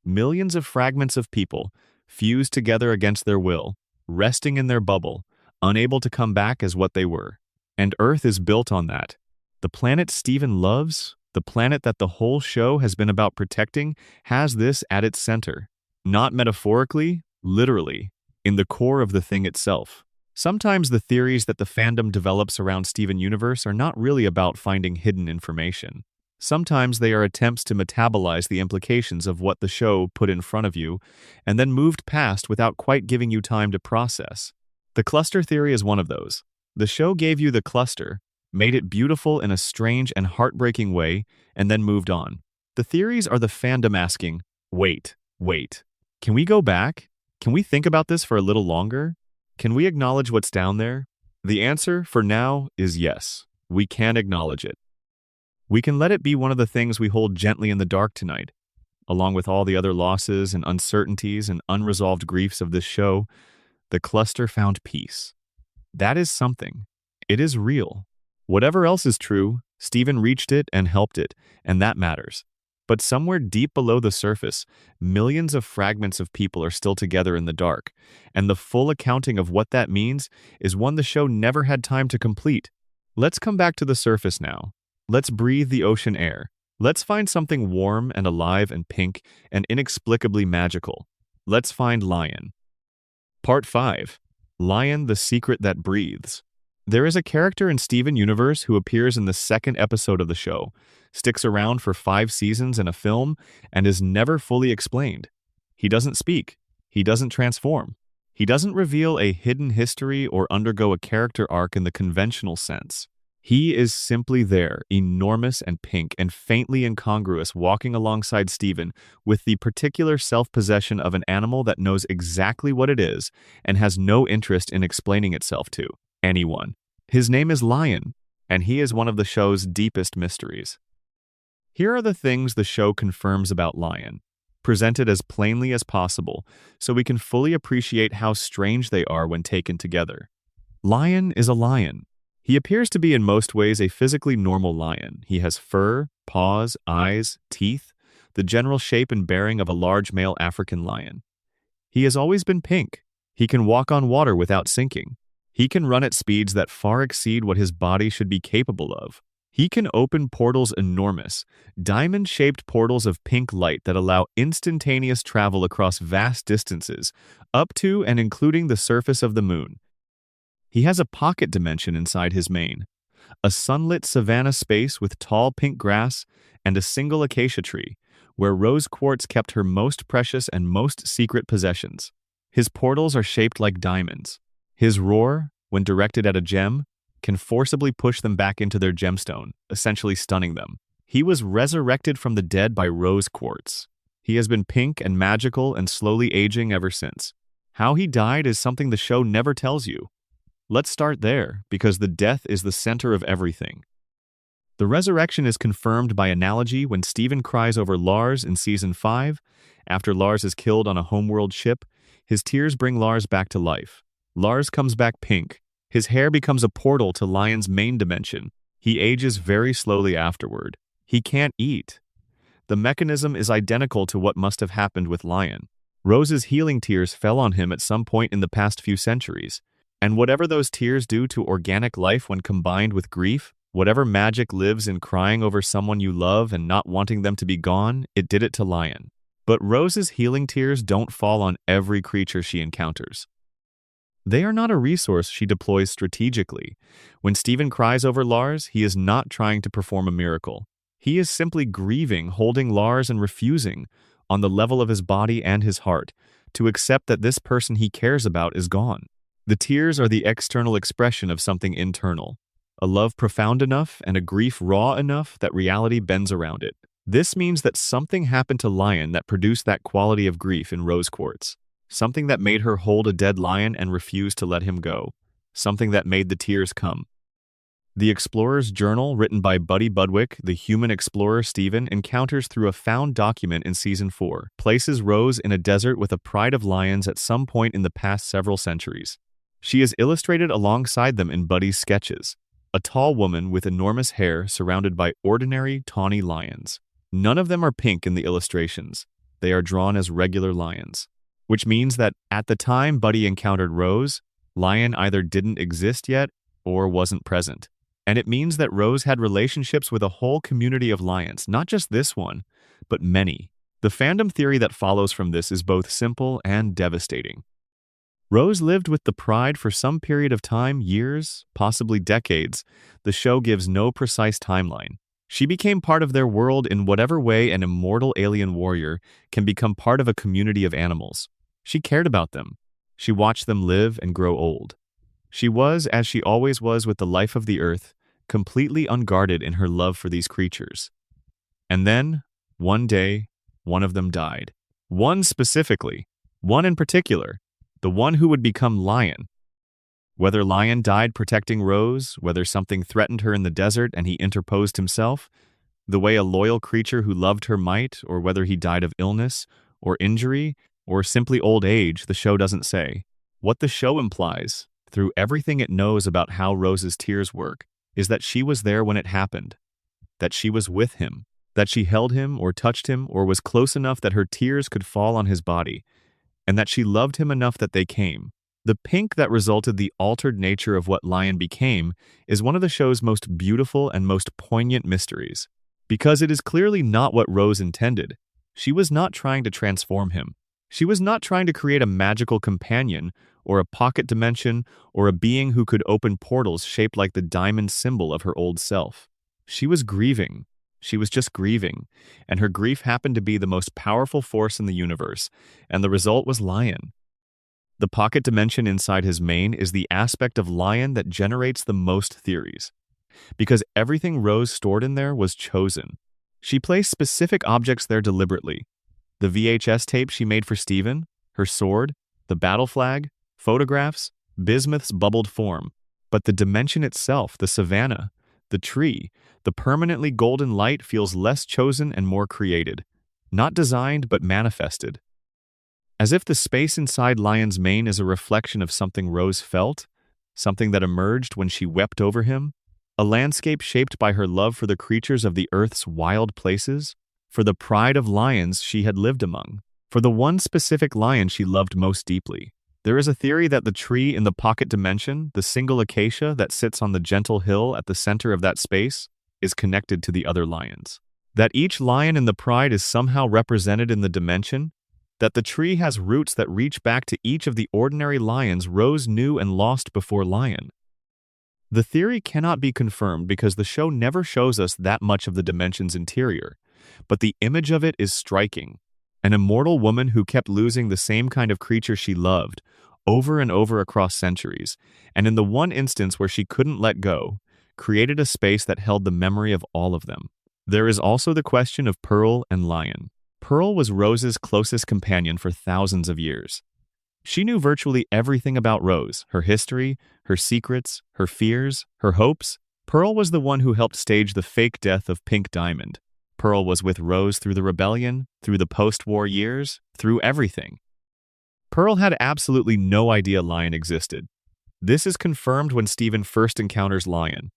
Speaker 1: Millions of fragments of people, fused together against their will, resting in their bubble, unable to come back as what they were. And Earth is built on that. The planet Stephen loves, the planet that the whole show has been about protecting, has this at its center. Not metaphorically, literally, in the core of the thing itself. Sometimes the theories that the fandom develops around Steven Universe are not really about finding hidden information. Sometimes they are attempts to metabolize the implications of what the show put in front of you and then moved past without quite giving you time to process. The cluster theory is one of those. The show gave you the cluster, made it beautiful in a strange and heartbreaking way, and then moved on. The theories are the fandom asking, wait, can we go back? Can we think about this for a little longer? Can we acknowledge what's down there? The answer, for now, is yes. We can acknowledge it. We can let it be one of the things we hold gently in the dark tonight. Along with all the other losses and uncertainties and unresolved griefs of this show, the cluster found peace. That is something. It is real. Whatever else is true, Stephen reached it and helped it, and that matters. But somewhere deep below the surface, millions of fragments of people are still together in the dark, and the full accounting of what that means is one the show never had time to complete. Let's come back to the surface now. Let's breathe the ocean air. Let's find something warm and alive and pink and inexplicably magical. Let's find Lion. Part 5. Lion, the Secret That Breathes. There is a character in Steven Universe who appears in the second episode of the show, sticks around for 5 seasons in a film, and is never fully explained. He doesn't speak. He doesn't transform. He doesn't reveal a hidden history or undergo a character arc in the conventional sense. He is simply there, enormous and pink and faintly incongruous, walking alongside Stephen with the particular self-possession of an animal that knows exactly what it is and has no interest in explaining itself to anyone. His name is Lion, and he is one of the show's deepest mysteries. Here are the things the show confirms about Lion, presented as plainly as possible so we can fully appreciate how strange they are when taken together. Lion is a lion. He appears to be in most ways a physically normal lion. He has fur, paws, eyes, teeth, the general shape and bearing of a large male African lion. He has always been pink. He can walk on water without sinking. He can run at speeds that far exceed what his body should be capable of. He can open portals enormous, diamond-shaped portals of pink light that allow instantaneous travel across vast distances, up to and including the surface of the moon. He has a pocket dimension inside his mane, a sunlit savanna space with tall pink grass and a single acacia tree, where rose quartz kept her most precious and most secret possessions. His portals are shaped like diamonds. His roar, when directed at a gem, can forcibly push them back into their gemstone, essentially stunning them. He was resurrected from the dead by rose quartz. He has been pink and magical and slowly aging ever since. How he died is something the show never tells you. Let's start there, because the death is the center of everything. The resurrection is confirmed by analogy when Stephen cries over Lars in Season 5. After Lars is killed on a homeworld ship, his tears bring Lars back to life. Lars comes back pink. His hair becomes a portal to Lion's main dimension. He ages very slowly afterward. He can't eat. The mechanism is identical to what must have happened with Lion. Rose's healing tears fell on him at some point in the past few centuries. And whatever those tears do to organic life when combined with grief, whatever magic lives in crying over someone you love and not wanting them to be gone, it did it to Lion. But Rose's healing tears don't fall on every creature she encounters. They are not a resource she deploys strategically. When Stephen cries over Lars, he is not trying to perform a miracle. He is simply grieving, holding Lars and refusing, on the level of his body and his heart, to accept that this person he cares about is gone. The tears are the external expression of something internal, a love profound enough and a grief raw enough that reality bends around it. This means that something happened to Lion that produced that quality of grief in Rose Quartz, something that made her hold a dead lion and refuse to let him go, something that made the tears come. The Explorer's Journal, written by Buddy Budwick, the human explorer Stephen encounters through a found document in Season 4, places Rose in a desert with a pride of lions at some point in the past several centuries. She is illustrated alongside them in Buddy's sketches, a tall woman with enormous hair surrounded by ordinary, tawny lions. None of them are pink in the illustrations. They are drawn as regular lions, which means that at the time Buddy encountered Rose, Lion either didn't exist yet or wasn't present. And it means that Rose had relationships with a whole community of lions, not just this one, but many. The fandom theory that follows from this is both simple and devastating. Rose lived with the pride for some period of time, years, possibly decades. The show gives no precise timeline. She became part of their world in whatever way an immortal alien warrior can become part of a community of animals. She cared about them. She watched them live and grow old. She was, as she always was with the life of the earth, completely unguarded in her love for these creatures. And then, one day, one of them died. One specifically, one in particular, the one who would become Lion. Whether Lion died protecting Rose, whether something threatened her in the desert and he interposed himself, the way a loyal creature who loved her might, or whether he died of illness, or injury, or simply old age, the show doesn't say. What the show implies, through everything it knows about how Rose's tears work, is that she was there when it happened, that she was with him, that she held him or touched him or was close enough that her tears could fall on his body, and that she loved him enough that they came. The pink that resulted the altered nature of what Lion became is one of the show's most beautiful and most poignant mysteries, because it is clearly not what Rose intended. She was not trying to transform him. She was not trying to create a magical companion or a pocket dimension or a being who could open portals shaped like the diamond symbol of her old self. She was grieving. She was just grieving, and her grief happened to be the most powerful force in the universe, and the result was Lion. The pocket dimension inside his mane is the aspect of Lion that generates the most theories, because everything Rose stored in there was chosen. She placed specific objects there deliberately. The VHS tape she made for Stephen, her sword, the battle flag, photographs, bismuth's bubbled form. But the dimension itself, the savannah, the tree, the permanently golden light feels less chosen and more created. Not designed, but manifested. As if the space inside Lion's mane is a reflection of something Rose felt, something that emerged when she wept over him, a landscape shaped by her love for the creatures of the earth's wild places, for the pride of lions she had lived among, for the one specific lion she loved most deeply. There is a theory that the tree in the pocket dimension, the single acacia that sits on the gentle hill at the center of that space, is connected to the other lions. That each lion in the pride is somehow represented in the dimension, that the tree has roots that reach back to each of the ordinary lions Rose knew and lost before Lion. The theory cannot be confirmed because the show never shows us that much of the dimension's interior, but the image of it is striking. An immortal woman who kept losing the same kind of creature she loved, over and over across centuries, and in the one instance where she couldn't let go, created a space that held the memory of all of them. There is also the question of Pearl and Lion. Pearl was Rose's closest companion for thousands of years. She knew virtually everything about Rose, her history, her secrets, her fears, her hopes. Pearl was the one who helped stage the fake death of Pink Diamond. Pearl was with Rose through the rebellion, through the post-war years, through everything. Pearl had absolutely no idea Lion existed. This is confirmed when Stephen first encounters Lion.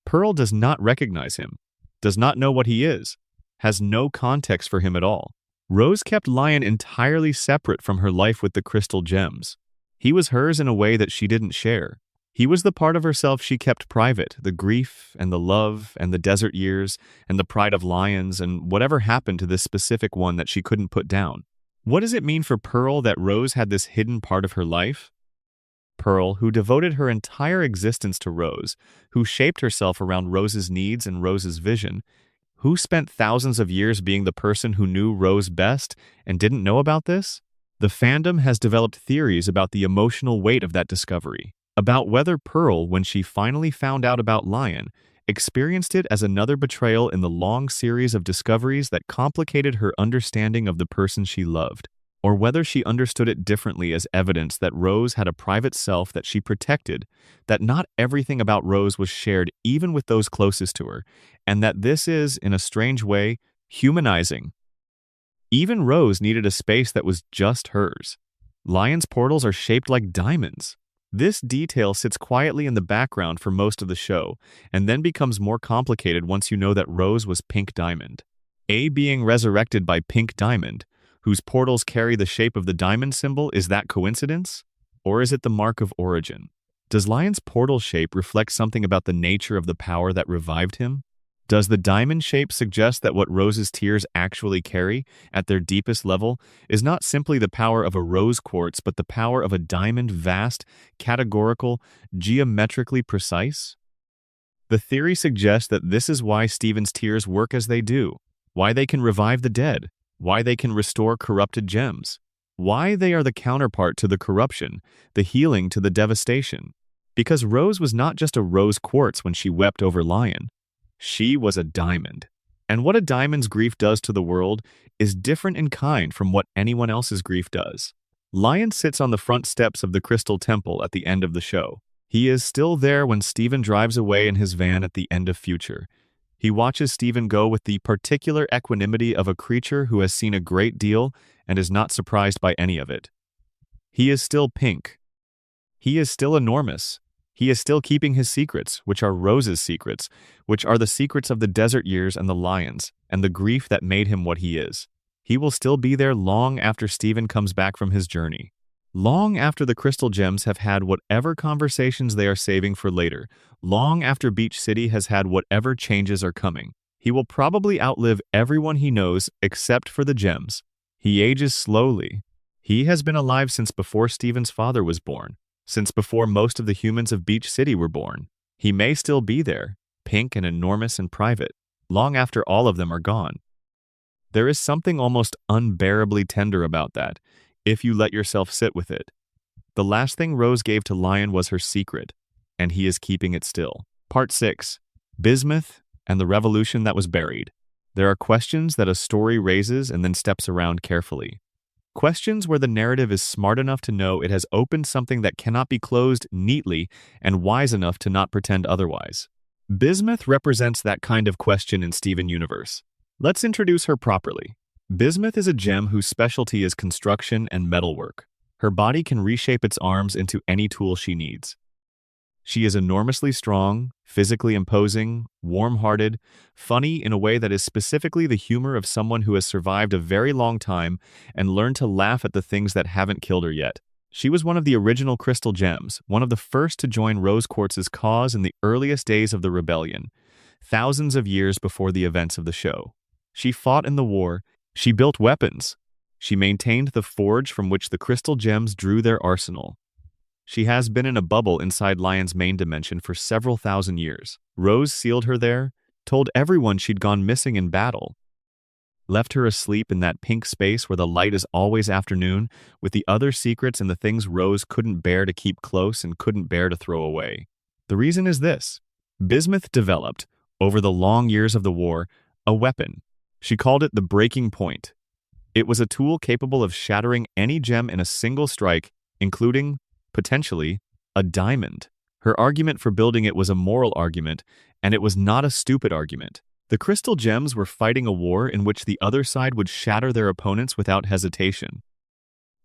Speaker 1: Pearl does not recognize him, does not know what he is, has no context for him at all. Rose kept Lion entirely separate from her life with the crystal gems. He was hers in a way that she didn't share. He was the part of herself she kept private, the grief and the love and the desert years and the pride of lions and whatever happened to this specific one that she couldn't put down. What does it mean for Pearl that Rose had this hidden part of her life? Pearl, who devoted her entire existence to Rose, who shaped herself around Rose's needs and Rose's vision, who spent thousands of years being the person who knew Rose best and didn't know about this? The fandom has developed theories about the emotional weight of that discovery, about whether Pearl, when she finally found out about Lion, experienced it as another betrayal in the long series of discoveries that complicated her understanding of the person she loved, or whether she understood it differently as evidence that Rose had a private self that she protected, that not everything about Rose was shared even with those closest to her, and that this is, in a strange way, humanizing. Even Rose needed a space that was just hers. Lion's portals are shaped like diamonds. This detail sits quietly in the background for most of the show, and then becomes more complicated once you know that Rose was Pink Diamond. A being resurrected by Pink Diamond, whose portals carry the shape of the diamond symbol, is that coincidence? Or is it the mark of origin? Does Lion's portal shape reflect something about the nature of the power that revived him? Does the diamond shape suggest that what Rose's tears actually carry, at their deepest level, is not simply the power of a rose quartz, but the power of a diamond, vast, categorical, geometrically precise? The theory suggests that this is why Steven's tears work as they do, why they can revive the dead, why they can restore corrupted gems, why they are the counterpart to the corruption, the healing to the devastation. Because Rose was not just a rose quartz when she wept over Lion. She was a diamond. And what a diamond's grief does to the world is different in kind from what anyone else's grief does. Lion sits on the front steps of the Crystal Temple at the end of the show. He is still there when Steven drives away in his van at the end of Future. He watches Steven go with the particular equanimity of a creature who has seen a great deal and is not surprised by any of it. He is still Pink. He is still enormous. He is still keeping his secrets, which are Rose's secrets, which are the secrets of the desert years and the lions, and the grief that made him what he is. He will still be there long after Steven comes back from his journey. Long after the Crystal Gems have had whatever conversations they are saving for later, long after Beach City has had whatever changes are coming. He will probably outlive everyone he knows except for the gems. He ages slowly. He has been alive since before Steven's father was born. Since before most of the humans of Beach City were born. He may still be there, pink and enormous and private, long after all of them are gone. There is something almost unbearably tender about that, if you let yourself sit with it. The last thing Rose gave to Lion was her secret, and he is keeping it still. Part 6. Bismuth and the Revolution That Was Buried. There are questions that a story raises and then steps around carefully. Questions where the narrative is smart enough to know it has opened something that cannot be closed neatly and wise enough to not pretend otherwise. Bismuth represents that kind of question in Steven Universe. Let's introduce her properly. Bismuth is a gem whose specialty is construction and metalwork. Her body can reshape its arms into any tool she needs. She is enormously strong, physically imposing, warm-hearted, funny in a way that is specifically the humor of someone who has survived a very long time and learned to laugh at the things that haven't killed her yet. She was one of the original Crystal Gems, one of the first to join Rose Quartz's cause in the earliest days of the rebellion, thousands of years before the events of the show. She fought in the war. She built weapons. She maintained the forge from which the Crystal Gems drew their arsenal. She has been in a bubble inside Lion's main dimension for several thousand years. Rose sealed her there, told everyone she'd gone missing in battle, left her asleep in that pink space where the light is always afternoon, with the other secrets and the things Rose couldn't bear to keep close and couldn't bear to throw away. The reason is this. Bismuth developed, over the long years of the war, a weapon. She called it the Breaking Point. It was a tool capable of shattering any gem in a single strike, including, potentially, a diamond. Her argument for building it was a moral argument, and it was not a stupid argument. The Crystal Gems were fighting a war in which the other side would shatter their opponents without hesitation.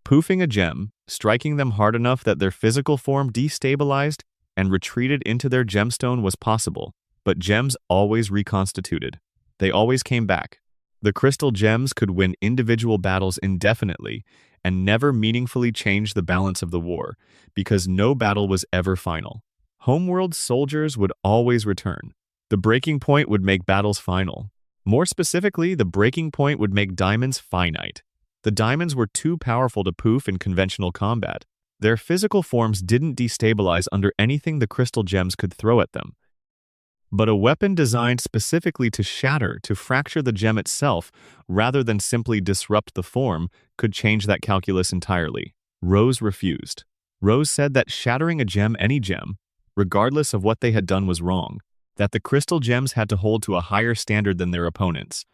Speaker 1: Poofing a gem, striking them hard enough that their physical form destabilized and retreated into their gemstone was possible, but gems always reconstituted. They always came back. The Crystal Gems could win individual battles indefinitely and never meaningfully change the balance of the war, because no battle was ever final. Homeworld soldiers would always return. The breaking point would make battles final. More specifically, the breaking point would make diamonds finite. The diamonds were too powerful to poof in conventional combat. Their physical forms didn't destabilize under anything the Crystal Gems could throw at them. But a weapon designed specifically to shatter, to fracture the gem itself, rather than simply disrupt the form, could change that calculus entirely. Rose refused. Rose said that shattering a gem, any gem, regardless of what they had done, was wrong, that the crystal gems had to hold to a higher standard than their opponents,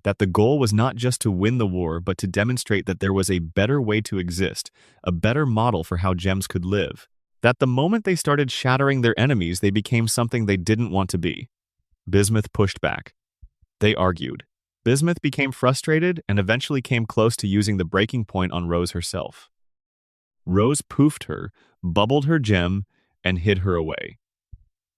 Speaker 1: that the goal was not just to win the war but to demonstrate that there was a better way to exist, a better model for how gems could live, that the moment they started shattering their enemies they became something they didn't want to be. Bismuth pushed back. They argued. Bismuth became frustrated and eventually came close to using the breaking point on Rose herself. Rose poofed her, bubbled her gem, and hid her away.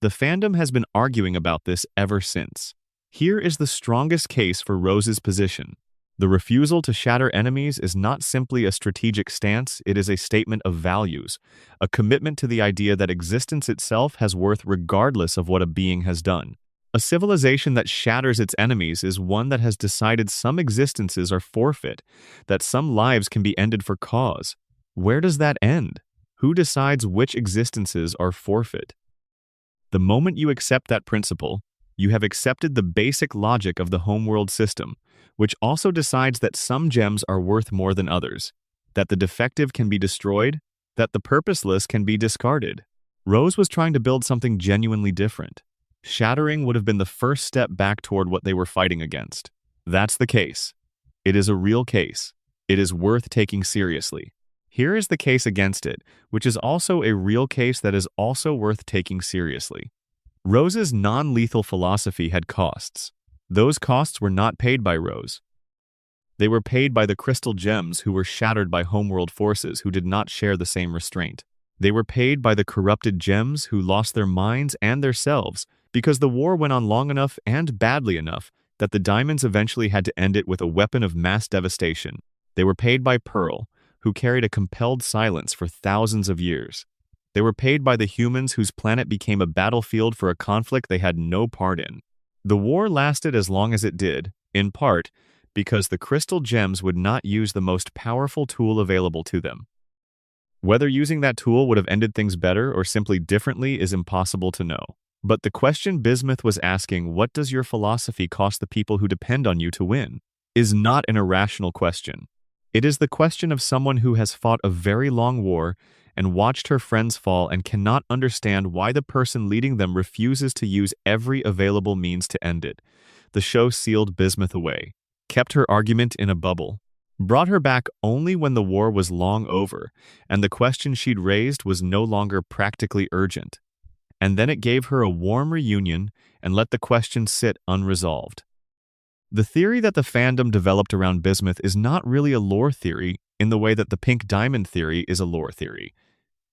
Speaker 1: The fandom has been arguing about this ever since. Here is the strongest case for Rose's position. The refusal to shatter enemies is not simply a strategic stance, it is a statement of values, a commitment to the idea that existence itself has worth regardless of what a being has done. A civilization that shatters its enemies is one that has decided some existences are forfeit, that some lives can be ended for cause. Where does that end? Who decides which existences are forfeit? The moment you accept that principle, you have accepted the basic logic of the homeworld system, which also decides that some gems are worth more than others, that the defective can be destroyed, that the purposeless can be discarded. Rose was trying to build something genuinely different. Shattering would have been the first step back toward what they were fighting against. That's the case. It is a real case. It is worth taking seriously. Here is the case against it, which is also a real case that is also worth taking seriously. Rose's non-lethal philosophy had costs. Those costs were not paid by Rose. They were paid by the crystal gems who were shattered by homeworld forces who did not share the same restraint. They were paid by the corrupted gems who lost their minds and their selves because the war went on long enough and badly enough that the diamonds eventually had to end it with a weapon of mass devastation. They were paid by Pearl, who carried a compelled silence for thousands of years. They were paid by the humans whose planet became a battlefield for a conflict they had no part in. The war lasted as long as it did, in part, because the crystal gems would not use the most powerful tool available to them. Whether using that tool would have ended things better or simply differently is impossible to know. But the question Bismuth was asking, what does your philosophy cost the people who depend on you to win, is not an irrational question. It is the question of someone who has fought a very long war and watched her friends fall and cannot understand why the person leading them refuses to use every available means to end it. The show sealed Bismuth away, kept her argument in a bubble, brought her back only when the war was long over and the question she'd raised was no longer practically urgent. And then it gave her a warm reunion and let the question sit unresolved. The theory that the fandom developed around Bismuth is not really a lore theory in the way that the pink diamond theory is a lore theory.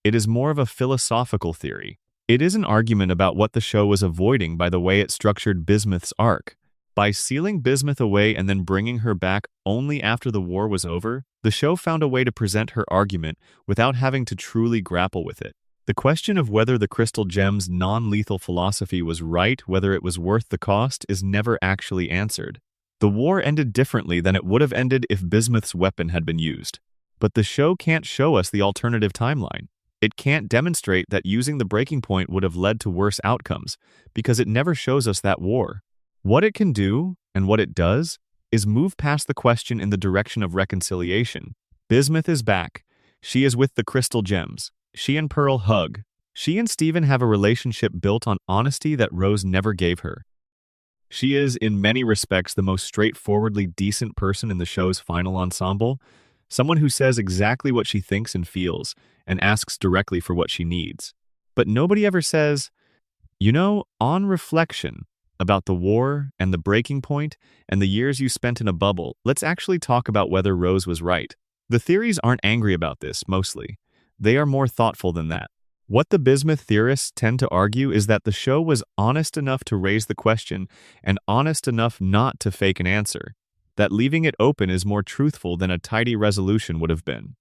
Speaker 1: It is more of a philosophical theory. It is an argument about what the show was avoiding by the way it structured Bismuth's arc. By sealing Bismuth away and then bringing her back only after the war was over, the show found a way to present her argument without having to truly grapple with it. The question of whether the crystal gem's non-lethal philosophy was right, whether it was worth the cost, is never actually answered. The war ended differently than it would have ended if Bismuth's weapon had been used. But the show can't show us the alternative timeline. It can't demonstrate that using the breaking point would have led to worse outcomes, because it never shows us that war. What it can do, and what it does, is move past the question in the direction of reconciliation. Bismuth is back. She is with the crystal gems. She and Pearl hug. She and Steven have a relationship built on honesty that Rose never gave her. She is, in many respects, the most straightforwardly decent person in the show's final ensemble, someone who says exactly what she thinks and feels, and asks directly for what she needs. But nobody ever says, you know, on reflection about the war and the breaking point and the years you spent in a bubble, let's actually talk about whether Rose was right. The theories aren't angry about this, mostly. They are more thoughtful than that. What the Bismuth theorists tend to argue is that the show was honest enough to raise the question and honest enough not to fake an answer, that leaving it open is more truthful than a tidy resolution would have been.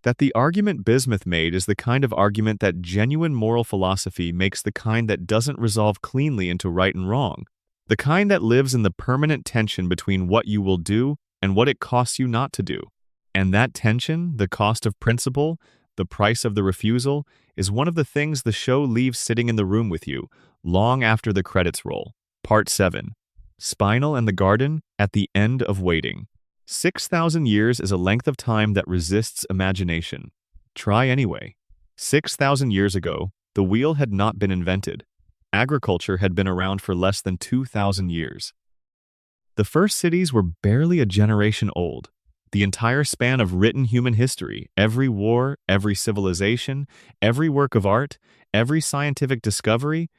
Speaker 1: That the argument Bismuth made is the kind of argument that genuine moral philosophy makes, the kind that doesn't resolve cleanly into right and wrong, the kind that lives in the permanent tension between what you will do and what it costs you not to do. And that tension, the cost of principle, the price of the refusal, is one of the things the show leaves sitting in the room with you long after the credits roll. Part 7. Spinel and the Garden at the End of Waiting. 6,000 years is a length of time that resists imagination. Try anyway. 6,000 years ago, the wheel had not been invented. Agriculture had been around for less than 2,000 years. The first cities were barely a generation old. The entire span of written human history, every war, every civilization, every work of art, every scientific discovery,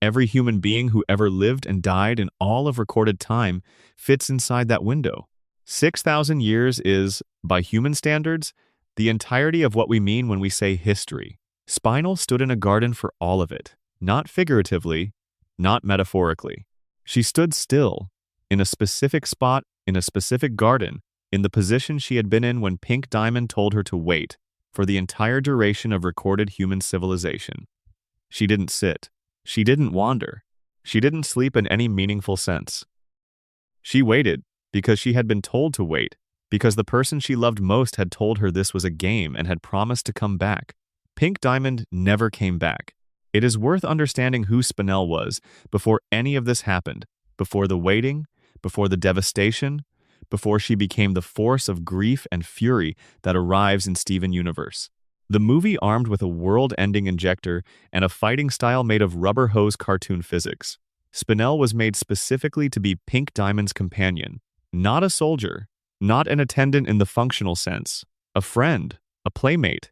Speaker 1: every human being who ever lived and died in all of recorded time fits inside that window. 6,000 years is, by human standards, the entirety of what we mean when we say history. Spinel stood in a garden for all of it, not figuratively, not metaphorically. She stood still, in a specific spot, in a specific garden, in the position she had been in when Pink Diamond told her to wait for the entire duration of recorded human civilization. She didn't sit. She didn't wander. She didn't sleep in any meaningful sense. She waited because she had been told to wait, because the person she loved most had told her this was a game and had promised to come back. Pink Diamond never came back. It is worth understanding who Spinel was before any of this happened, before the waiting, before the devastation, before she became the force of grief and fury that arrives in Steven Universe. The movie armed with a world-ending injector and a fighting style made of rubber hose cartoon physics. Spinel was made specifically to be Pink Diamond's companion, not a soldier, not an attendant in the functional sense, a friend, a playmate.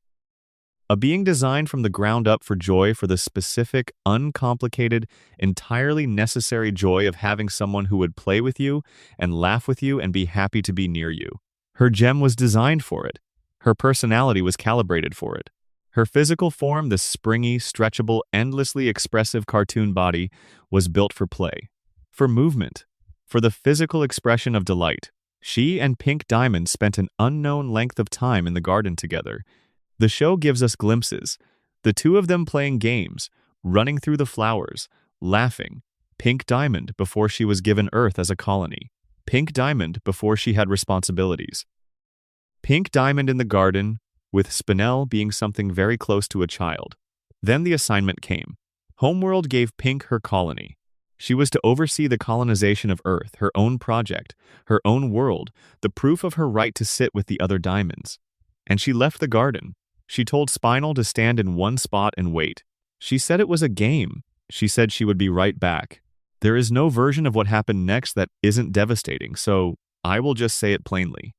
Speaker 1: A being designed from the ground up for joy, for the specific, uncomplicated, entirely necessary joy of having someone who would play with you and laugh with you and be happy to be near you. Her gem was designed for it. Her personality was calibrated for it. Her physical form, the springy, stretchable, endlessly expressive cartoon body, was built for play, for movement, for the physical expression of delight. She and Pink Diamond spent an unknown length of time in the garden together. The show gives us glimpses, the two of them playing games, running through the flowers, laughing. Pink Diamond before she was given Earth as a colony. Pink Diamond before she had responsibilities. Pink Diamond in the garden, with Spinel being something very close to a child. Then the assignment came. Homeworld gave Pink her colony. She was to oversee the colonization of Earth, her own project, her own world, the proof of her right to sit with the other diamonds. And she left the garden. She told Spinel to stand in one spot and wait. She said it was a game. She said she would be right back. There is no version of what happened next that isn't devastating, so I will just say it plainly.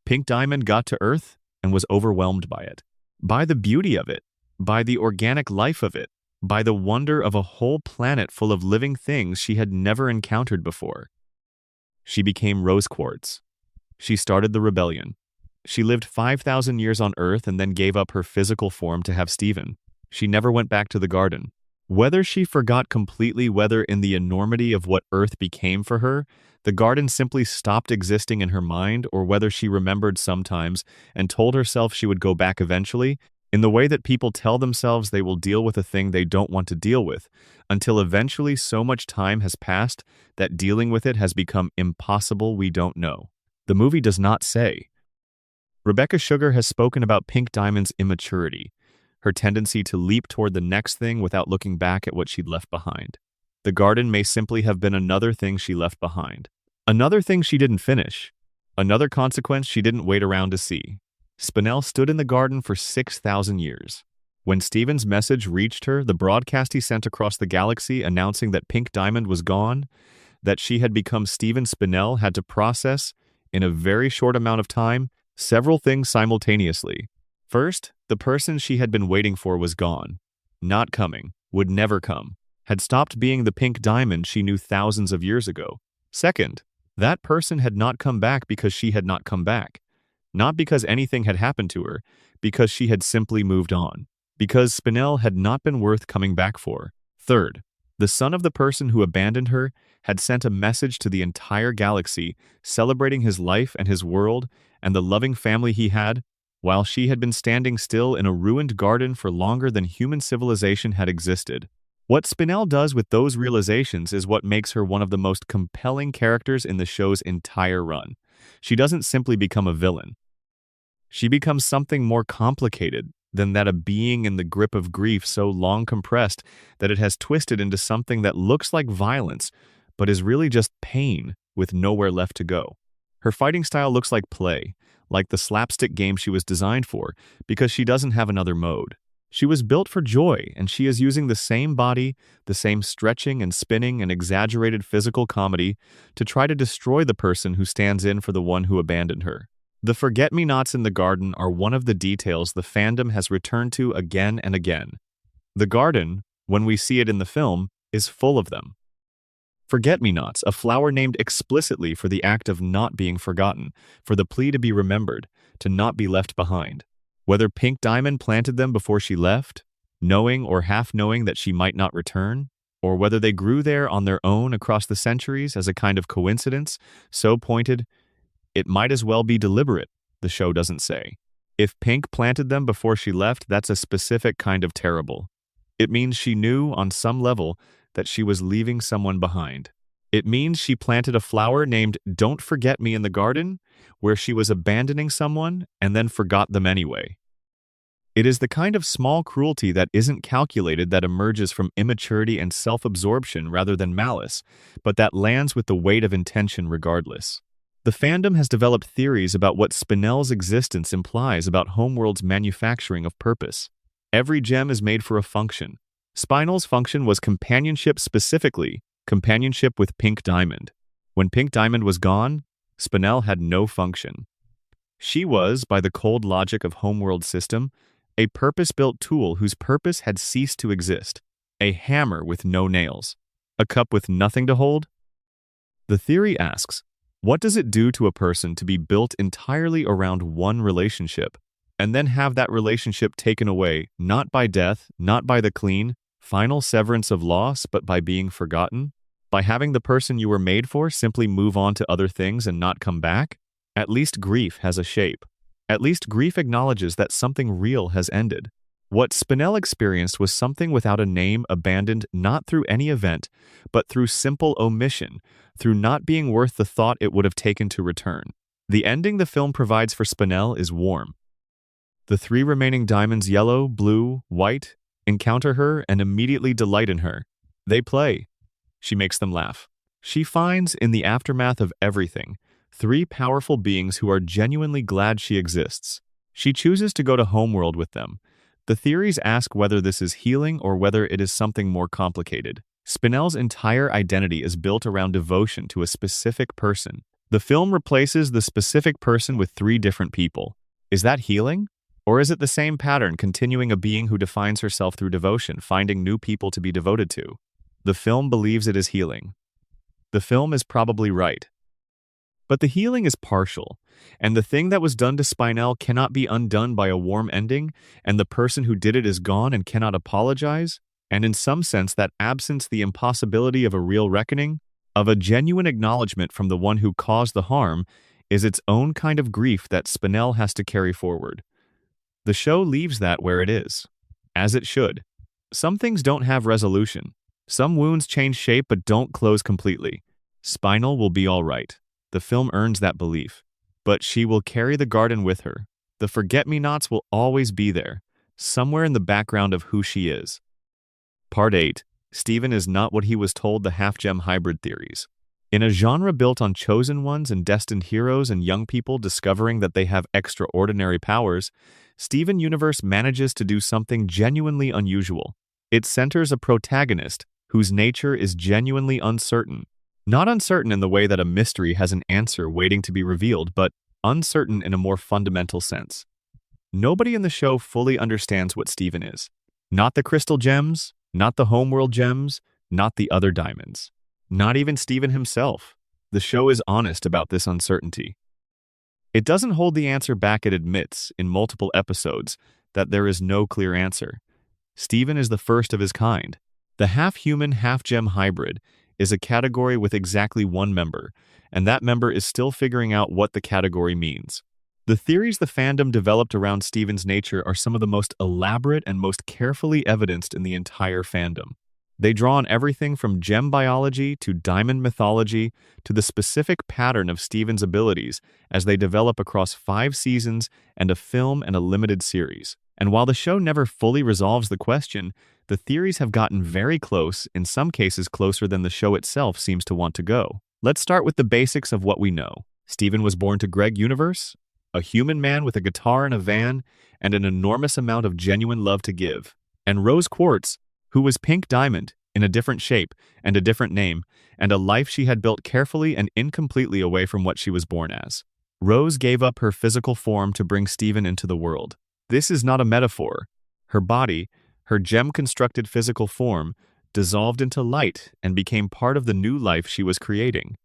Speaker 1: Pink Diamond got to Earth and was overwhelmed by it. By the beauty of it, by the organic life of it, by the wonder of a whole planet full of living things she had never encountered before. She became rose quartz. She started the rebellion. She lived 5,000 years on Earth and then gave up her physical form to have Steven. She never went back to the garden. Whether she forgot completely, whether in the enormity of what Earth became for her, the garden simply stopped existing in her mind, or whether she remembered sometimes and told herself she would go back eventually, in the way that people tell themselves they will deal with a thing they don't want to deal with, until eventually so much time has passed that dealing with it has become impossible. We don't know. The movie does not say. Rebecca Sugar has spoken about Pink Diamond's immaturity, her tendency to leap toward the next thing without looking back at what she'd left behind. The garden may simply have been another thing she left behind. Another thing she didn't finish. Another consequence she didn't wait around to see. Spinel stood in the garden for 6,000 years. When Steven's message reached her, the broadcast he sent across the galaxy announcing that Pink Diamond was gone, that she had become Steven Spinel, had to process, in a very short amount of time, several things simultaneously. First, the person she had been waiting for was gone. Not coming. Would never come. Had stopped being the Pink Diamond she knew thousands of years ago. Second, that person had not come back because she had not come back. Not because anything had happened to her, because she had simply moved on. Because Spinel had not been worth coming back for. Third, the son of the person who abandoned her had sent a message to the entire galaxy, celebrating his life and his world and the loving family he had, while she had been standing still in a ruined garden for longer than human civilization had existed. What Spinel does with those realizations is what makes her one of the most compelling characters in the show's entire run. She doesn't simply become a villain. She becomes something more complicated, than that a being in the grip of grief so long compressed that it has twisted into something that looks like violence, but is really just pain with nowhere left to go. Her fighting style looks like play, like the slapstick game she was designed for, because she doesn't have another mode. She was built for joy, and she is using the same body, the same stretching and spinning and exaggerated physical comedy to try to destroy the person who stands in for the one who abandoned her. The forget-me-nots in the garden are one of the details the fandom has returned to again and again. The garden, when we see it in the film, is full of them. Forget-me-nots, a flower named explicitly for the act of not being forgotten, for the plea to be remembered, to not be left behind. Whether Pink Diamond planted them before she left, knowing or half knowing that she might not return, or whether they grew there on their own across the centuries as a kind of coincidence, so pointed, it might as well be deliberate, the show doesn't say. If Pink planted them before she left, that's a specific kind of terrible. It means she knew, on some level, that she was leaving someone behind. It means she planted a flower named Don't Forget Me in the garden, where she was abandoning someone and then forgot them anyway. It is the kind of small cruelty that isn't calculated that emerges from immaturity and self-absorption rather than malice, but that lands with the weight of intention regardless. The fandom has developed theories about what Spinel's existence implies about Homeworld's manufacturing of purpose. Every gem is made for a function. Spinel's function was companionship, specifically companionship with Pink Diamond. When Pink Diamond was gone, Spinel had no function. She was, by the cold logic of Homeworld's system, a purpose-built tool whose purpose had ceased to exist, a hammer with no nails, a cup with nothing to hold. The theory asks, what does it do to a person to be built entirely around one relationship, and then have that relationship taken away, not by death, not by the clean, final severance of loss, but by being forgotten? By having the person you were made for simply move on to other things and not come back? At least grief has a shape. At least grief acknowledges that something real has ended. What Spinel experienced was something without a name, abandoned not through any event, but through simple omission, through not being worth the thought it would have taken to return. The ending the film provides for Spinel is warm. The three remaining diamonds, yellow, blue, white, encounter her and immediately delight in her. They play. She makes them laugh. She finds, in the aftermath of everything, three powerful beings who are genuinely glad she exists. She chooses to go to Homeworld with them. The theories ask whether this is healing or whether it is something more complicated. Spinel's entire identity is built around devotion to a specific person. The film replaces the specific person with three different people. Is that healing? Or is it the same pattern, continuing a being who defines herself through devotion, finding new people to be devoted to? The film believes it is healing. The film is probably right. But the healing is partial, and the thing that was done to Spinel cannot be undone by a warm ending, and the person who did it is gone and cannot apologize, and in some sense that absence the impossibility of a real reckoning, of a genuine acknowledgement from the one who caused the harm, is its own kind of grief that Spinel has to carry forward. The show leaves that where it is, as it should. Some things don't have resolution. Some wounds change shape but don't close completely. Spinel will be all right. The film earns that belief. But she will carry the garden with her. The forget-me-nots will always be there, somewhere in the background of who she is. Part 8. Steven is not what he was told. The half-gem hybrid theories. In a genre built on chosen ones and destined heroes and young people discovering that they have extraordinary powers, Steven Universe manages to do something genuinely unusual. It centers a protagonist whose nature is genuinely uncertain. Not uncertain in the way that a mystery has an answer waiting to be revealed, but uncertain in a more fundamental sense. Nobody in the show fully understands what Steven is. Not the crystal gems, not the Homeworld gems, not the other diamonds. Not even Steven himself. The show is honest about this uncertainty. It doesn't hold the answer back. It admits, in multiple episodes, that there is no clear answer. Steven is the first of his kind. The half-human, half-gem hybrid is a category with exactly one member, and that member is still figuring out what the category means. The theories the fandom developed around Steven's nature are some of the most elaborate and most carefully evidenced in the entire fandom. They draw on everything from gem biology to diamond mythology to the specific pattern of Steven's abilities as they develop across 5 seasons and a film and a limited series. And while the show never fully resolves the question, the theories have gotten very close, in some cases closer than the show itself seems to want to go. Let's start with the basics of what we know. Steven was born to Greg Universe, a human man with a guitar and a van, and an enormous amount of genuine love to give. And Rose Quartz, who was Pink Diamond, in a different shape and a different name, and a life she had built carefully and incompletely away from what she was born as. Rose gave up her physical form to bring Steven into the world. This is not a metaphor. Her body, her gem-constructed physical form, dissolved into light and became part of the new life she was creating.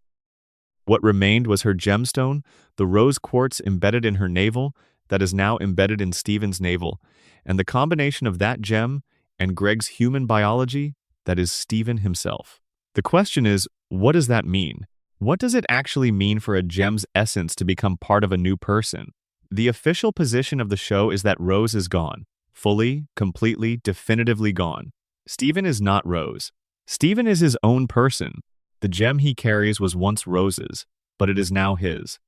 Speaker 1: What remained was her gemstone, the rose quartz embedded in her navel that is now embedded in Steven's navel, and the combination of that gem and Greg's human biology, that is Steven himself. The question is, what does that mean? What does it actually mean for a gem's essence to become part of a new person? The official position of the show is that Rose is gone. Fully, completely, definitively gone. Steven is not Rose. Steven is his own person. The gem he carries was once Rose's, but it is now his.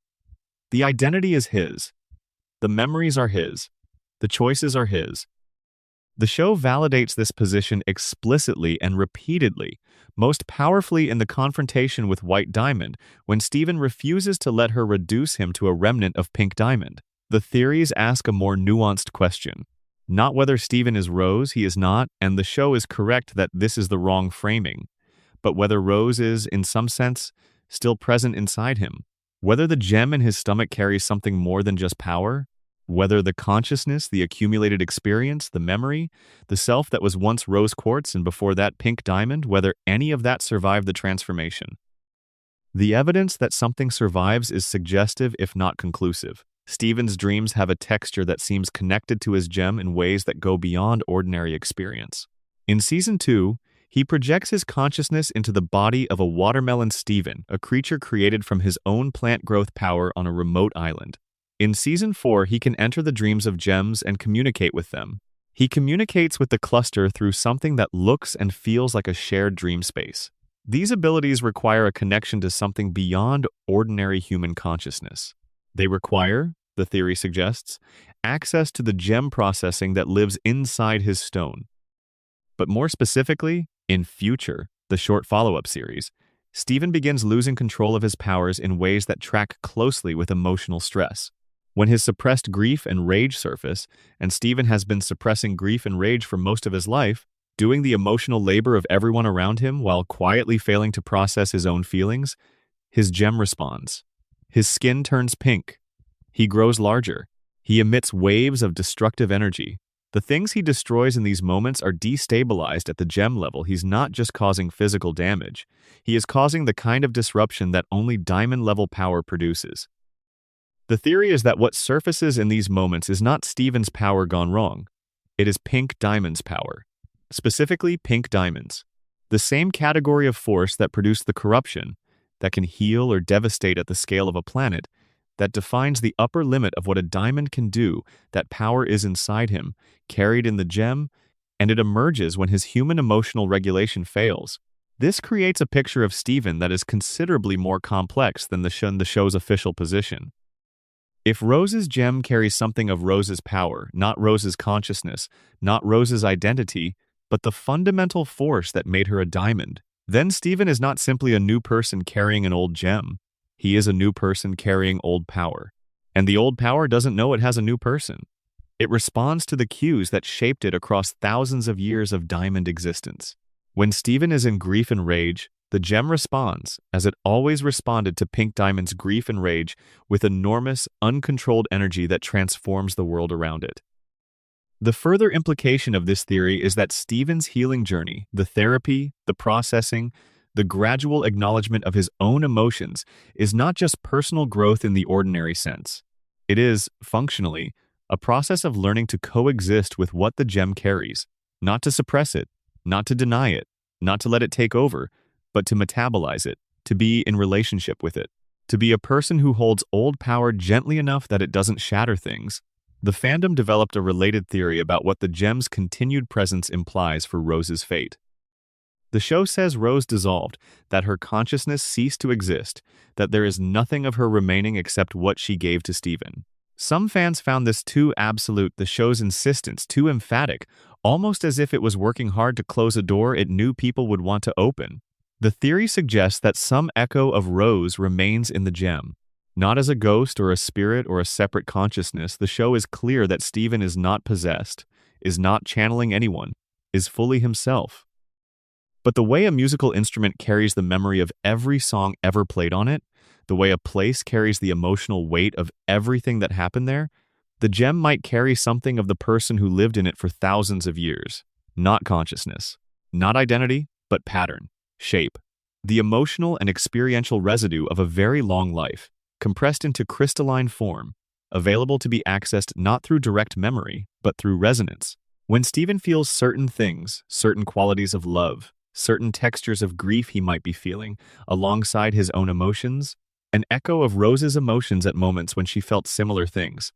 Speaker 1: The identity is his. The memories are his. The choices are his. The show validates this position explicitly and repeatedly, most powerfully in the confrontation with White Diamond, when Steven refuses to let her reduce him to a remnant of Pink Diamond. The theories ask a more nuanced question. Not whether Steven is Rose, he is not, and the show is correct that this is the wrong framing, but whether Rose is, in some sense, still present inside him. Whether the gem in his stomach carries something more than just power, whether the consciousness, the accumulated experience, the memory, the self that was once rose quartz and before that Pink Diamond, whether any of that survived the transformation. The evidence that something survives is suggestive if not conclusive. Steven's dreams have a texture that seems connected to his gem in ways that go beyond ordinary experience. In Season 2, he projects his consciousness into the body of a watermelon Steven, a creature created from his own plant growth power on a remote island. In Season 4, he can enter the dreams of gems and communicate with them. He communicates with the cluster through something that looks and feels like a shared dream space. These abilities require a connection to something beyond ordinary human consciousness. They require, the theory suggests, access to the gem processing that lives inside his stone. But more specifically, in Future, the short follow-up series, Steven begins losing control of his powers in ways that track closely with emotional stress. When his suppressed grief and rage surface, and Steven has been suppressing grief and rage for most of his life, doing the emotional labor of everyone around him while quietly failing to process his own feelings, his gem responds. His skin turns pink. He grows larger. He emits waves of destructive energy. The things he destroys in these moments are destabilized at the gem level. He's not just causing physical damage. He is causing the kind of disruption that only diamond-level power produces. The theory is that what surfaces in these moments is not Steven's power gone wrong. It is Pink Diamond's power. Specifically, Pink Diamonds. The same category of force that produced the corruption, that can heal or devastate at the scale of a planet, that defines the upper limit of what a diamond can do, that power is inside him, carried in the gem, and it emerges when his human emotional regulation fails. This creates a picture of Steven that is considerably more complex than the show's official position. If Rose's gem carries something of Rose's power, not Rose's consciousness, not Rose's identity, but the fundamental force that made her a diamond, then Steven is not simply a new person carrying an old gem. He is a new person carrying old power. And the old power doesn't know it has a new person. It responds to the cues that shaped it across thousands of years of diamond existence. When Steven is in grief and rage, the gem responds, as it always responded to Pink Diamond's grief and rage, with enormous, uncontrolled energy that transforms the world around it. The further implication of this theory is that Steven's healing journey, the therapy, the processing, the gradual acknowledgement of his own emotions, is not just personal growth in the ordinary sense. It is, functionally, a process of learning to coexist with what the gem carries, not to suppress it, not to deny it, not to let it take over, but to metabolize it, to be in relationship with it, to be a person who holds old power gently enough that it doesn't shatter things. The fandom developed a related theory about what the gem's continued presence implies for Rose's fate. The show says Rose dissolved, that her consciousness ceased to exist, that there is nothing of her remaining except what she gave to Steven. Some fans found this too absolute, the show's insistence too emphatic, almost as if it was working hard to close a door it knew people would want to open. The theory suggests that some echo of Rose remains in the gem. Not as a ghost or a spirit or a separate consciousness, the show is clear that Steven is not possessed, is not channeling anyone, is fully himself. But the way a musical instrument carries the memory of every song ever played on it, the way a place carries the emotional weight of everything that happened there, the gem might carry something of the person who lived in it for thousands of years. Not consciousness, not identity, but pattern, shape. The emotional and experiential residue of a very long life, compressed into crystalline form, available to be accessed not through direct memory, but through resonance. When Steven feels certain things, certain qualities of love, certain textures of grief he might be feeling, alongside his own emotions, an echo of Rose's emotions at moments when she felt similar things,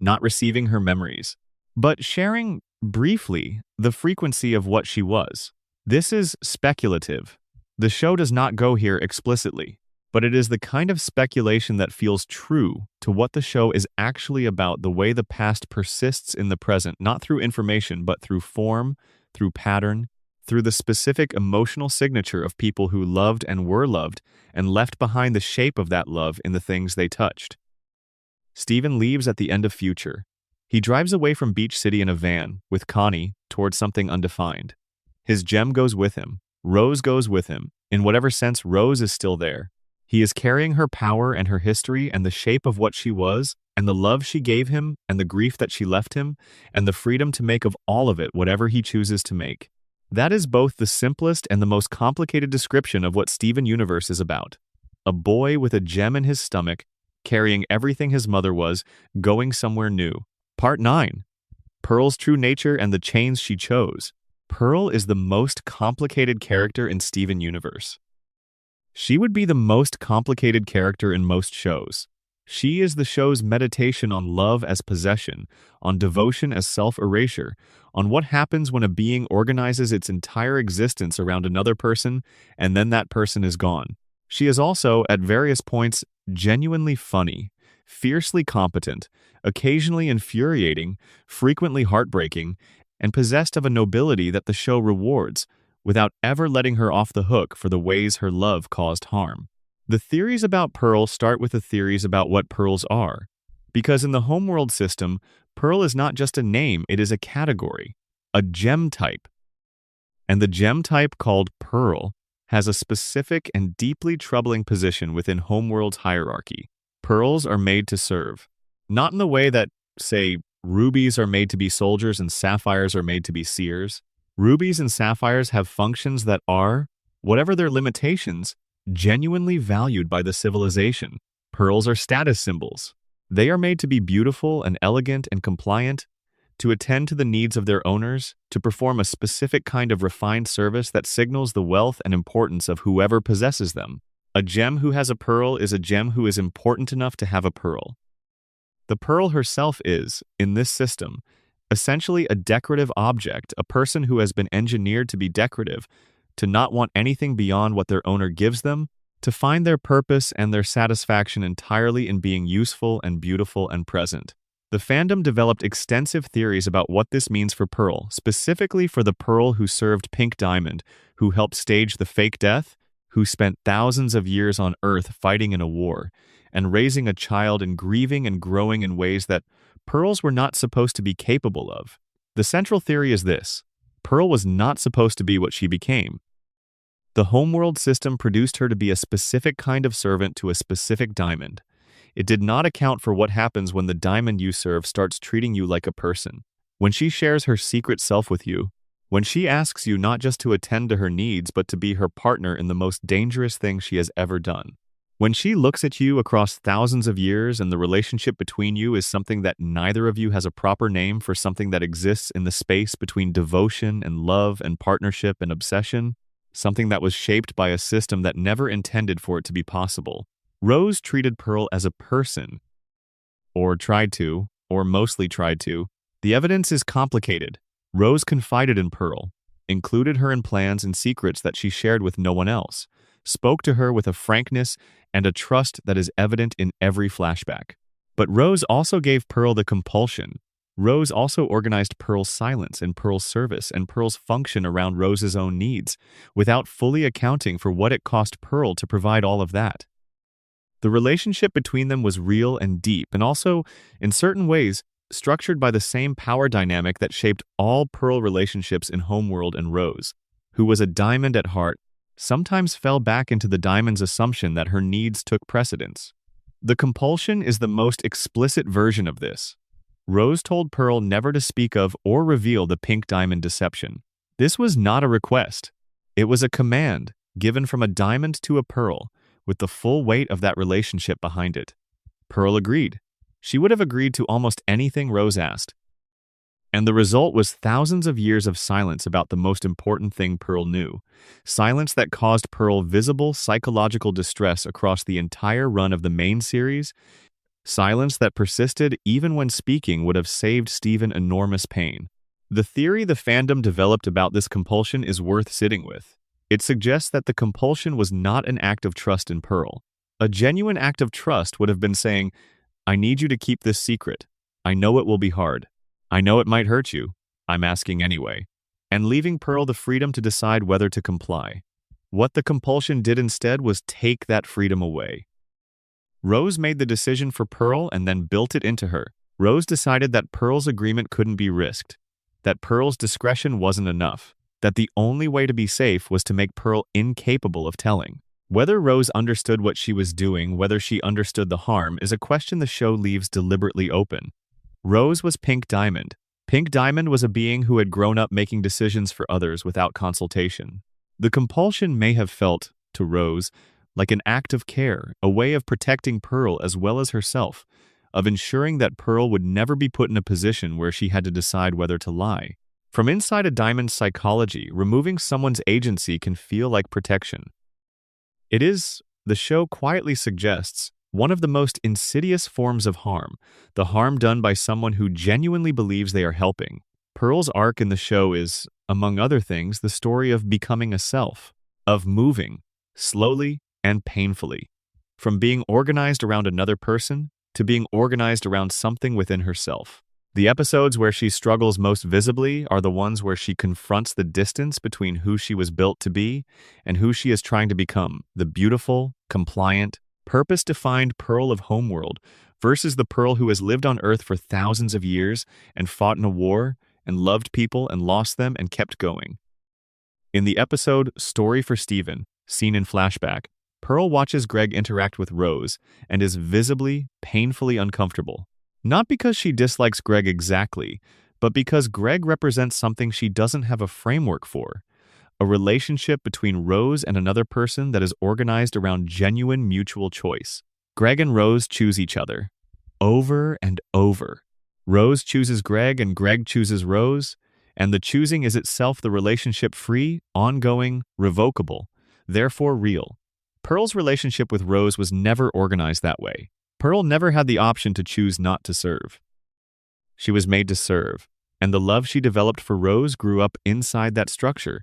Speaker 1: not receiving her memories, but sharing, briefly, the frequency of what she was. This is speculative. The show does not go here explicitly, but it is the kind of speculation that feels true to what the show is actually about, the way the past persists in the present, not through information, but through form, through pattern, through the specific emotional signature of people who loved and were loved and left behind the shape of that love in the things they touched. Steven leaves at the end of Future. He drives away from Beach City in a van, with Connie, towards something undefined. His gem goes with him. Rose goes with him. In whatever sense, Rose is still there. He is carrying her power and her history and the shape of what she was, and the love she gave him, and the grief that she left him, and the freedom to make of all of it whatever he chooses to make. That is both the simplest and the most complicated description of what Steven Universe is about. A boy with a gem in his stomach, carrying everything his mother was, going somewhere new. Part 9. Pearl's true nature and the chains she chose. Pearl is the most complicated character in Steven Universe. She would be the most complicated character in most shows. She is the show's meditation on love as possession, on devotion as self-erasure, on what happens when a being organizes its entire existence around another person and then that person is gone. She is also, at various points, genuinely funny, fiercely competent, occasionally infuriating, frequently heartbreaking, and possessed of a nobility that the show rewards, without ever letting her off the hook for the ways her love caused harm. The theories about Pearl start with the theories about what pearls are, because in the homeworld system, Pearl is not just a name, it is a category, a gem type. And the gem type called Pearl has a specific and deeply troubling position within homeworld's hierarchy. Pearls are made to serve, not in the way that, say, rubies are made to be soldiers and sapphires are made to be seers. Rubies and sapphires have functions that are, whatever their limitations, genuinely valued by the civilization. Pearls are status symbols. They are made to be beautiful and elegant and compliant, to attend to the needs of their owners, to perform a specific kind of refined service that signals the wealth and importance of whoever possesses them. A gem who has a pearl is a gem who is important enough to have a pearl. The pearl herself is, in this system, essentially a decorative object, a person who has been engineered to be decorative, to not want anything beyond what their owner gives them, to find their purpose and their satisfaction entirely in being useful and beautiful and present. The fandom developed extensive theories about what this means for Pearl, specifically for the Pearl who served Pink Diamond, who helped stage the fake death, who spent thousands of years on Earth fighting in a war, and raising a child and grieving and growing in ways that pearls were not supposed to be capable of. The central theory is this: Pearl was not supposed to be what she became. The homeworld system produced her to be a specific kind of servant to a specific diamond. It did not account for what happens when the diamond you serve starts treating you like a person. When she shares her secret self with you, when she asks you not just to attend to her needs but to be her partner in the most dangerous thing she has ever done. When she looks at you across thousands of years and the relationship between you is something that neither of you has a proper name for, something that exists in the space between devotion and love and partnership and obsession, something that was shaped by a system that never intended for it to be possible. Rose treated Pearl as a person, or tried to, or mostly tried to. The evidence is complicated. Rose confided in Pearl, included her in plans and secrets that she shared with no one else, spoke to her with a frankness and a trust that is evident in every flashback. But Rose also gave Pearl the compulsion. Rose also organized Pearl's silence and Pearl's service and Pearl's function around Rose's own needs, without fully accounting for what it cost Pearl to provide all of that. The relationship between them was real and deep, and also, in certain ways, structured by the same power dynamic that shaped all Pearl relationships in Homeworld, and Rose, who was a diamond at heart, sometimes fell back into the diamond's assumption that her needs took precedence. The compulsion is the most explicit version of this. Rose told Pearl never to speak of or reveal the pink diamond deception. This was not a request. It was a command given from a diamond to a pearl, with the full weight of that relationship behind it. Pearl agreed. She would have agreed to almost anything Rose asked. And the result was thousands of years of silence about the most important thing Pearl knew. Silence that caused Pearl visible psychological distress across the entire run of the main series. Silence that persisted even when speaking would have saved Steven enormous pain. The theory the fandom developed about this compulsion is worth sitting with. It suggests that the compulsion was not an act of trust in Pearl. A genuine act of trust would have been saying, "I need you to keep this secret. I know it will be hard. I know it might hurt you. I'm asking anyway." And leaving Pearl the freedom to decide whether to comply. What the compulsion did instead was take that freedom away. Rose made the decision for Pearl and then built it into her. Rose decided that Pearl's agreement couldn't be risked, that Pearl's discretion wasn't enough, that the only way to be safe was to make Pearl incapable of telling. Whether Rose understood what she was doing, whether she understood the harm, is a question the show leaves deliberately open. Rose was Pink Diamond. Pink Diamond was a being who had grown up making decisions for others without consultation. The compulsion may have felt, to Rose, like an act of care, a way of protecting Pearl as well as herself, of ensuring that Pearl would never be put in a position where she had to decide whether to lie. From inside a diamond's psychology, removing someone's agency can feel like protection. It is, the show quietly suggests, one of the most insidious forms of harm, the harm done by someone who genuinely believes they are helping. Pearl's arc in the show is, among other things, the story of becoming a self, of moving, slowly and painfully, from being organized around another person to being organized around something within herself. The episodes where she struggles most visibly are the ones where she confronts the distance between who she was built to be and who she is trying to become, the beautiful, compliant, purpose-defined Pearl of Homeworld versus the Pearl who has lived on Earth for thousands of years and fought in a war and loved people and lost them and kept going. In the episode Story for Steven, seen in flashback, Pearl watches Greg interact with Rose and is visibly, painfully uncomfortable. Not because she dislikes Greg exactly, but because Greg represents something she doesn't have a framework for. A relationship between Rose and another person that is organized around genuine mutual choice. Greg and Rose choose each other. Over and over. Rose chooses Greg and Greg chooses Rose, and the choosing is itself the relationship free, ongoing, revocable, therefore real. Pearl's relationship with Rose was never organized that way. Pearl never had the option to choose not to serve. She was made to serve, and the love she developed for Rose grew up inside that structure,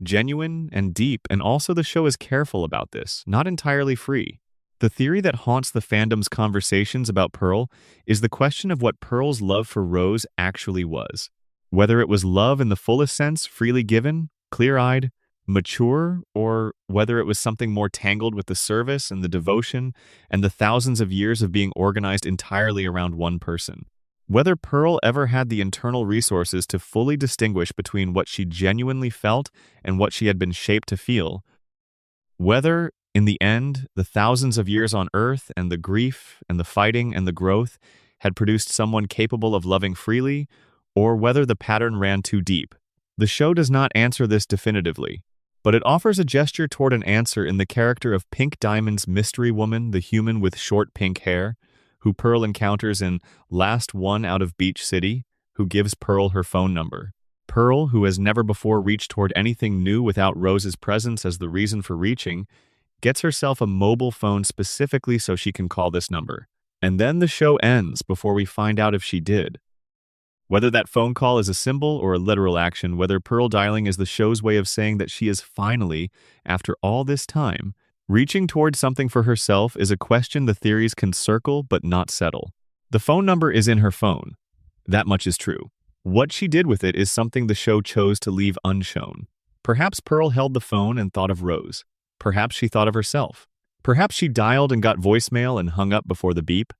Speaker 1: genuine and deep, and also the show is careful about this, not entirely free. The theory that haunts the fandom's conversations about Pearl is the question of what Pearl's love for Rose actually was. Whether it was love in the fullest sense, freely given, clear-eyed, mature, or whether it was something more tangled with the service and the devotion and the thousands of years of being organized entirely around one person. Whether Pearl ever had the internal resources to fully distinguish between what she genuinely felt and what she had been shaped to feel. Whether, in the end, the thousands of years on Earth and the grief and the fighting and the growth had produced someone capable of loving freely, or whether the pattern ran too deep. The show does not answer this definitively, but it offers a gesture toward an answer in the character of Pink Diamond's mystery woman, the human with short pink hair, who Pearl encounters in Last One Out of Beach City, who gives Pearl her phone number. Pearl, who has never before reached toward anything new without Rose's presence as the reason for reaching, gets herself a mobile phone specifically so she can call this number. And then the show ends before we find out if she did. Whether that phone call is a symbol or a literal action, whether Pearl dialing is the show's way of saying that she is finally, after all this time, reaching towards something for herself is a question the theories can circle but not settle. The phone number is in her phone. That much is true. What she did with it is something the show chose to leave unshown. Perhaps Pearl held the phone and thought of Rose. Perhaps she thought of herself. Perhaps she dialed and got voicemail and hung up before the beep.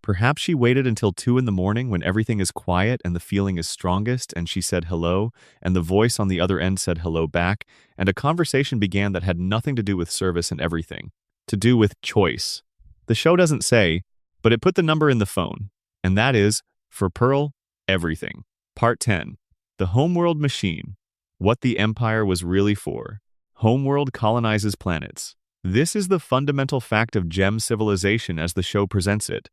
Speaker 1: Perhaps she waited until 2 in the morning when everything is quiet and the feeling is strongest, and she said hello, and the voice on the other end said hello back, and a conversation began that had nothing to do with service and everything to do with choice. The show doesn't say, but it put the number in the phone, and that is, for Pearl, everything. Part 10. The Homeworld Machine. What the Empire was really for. Homeworld colonizes planets. This is the fundamental fact of gem civilization as the show presents it.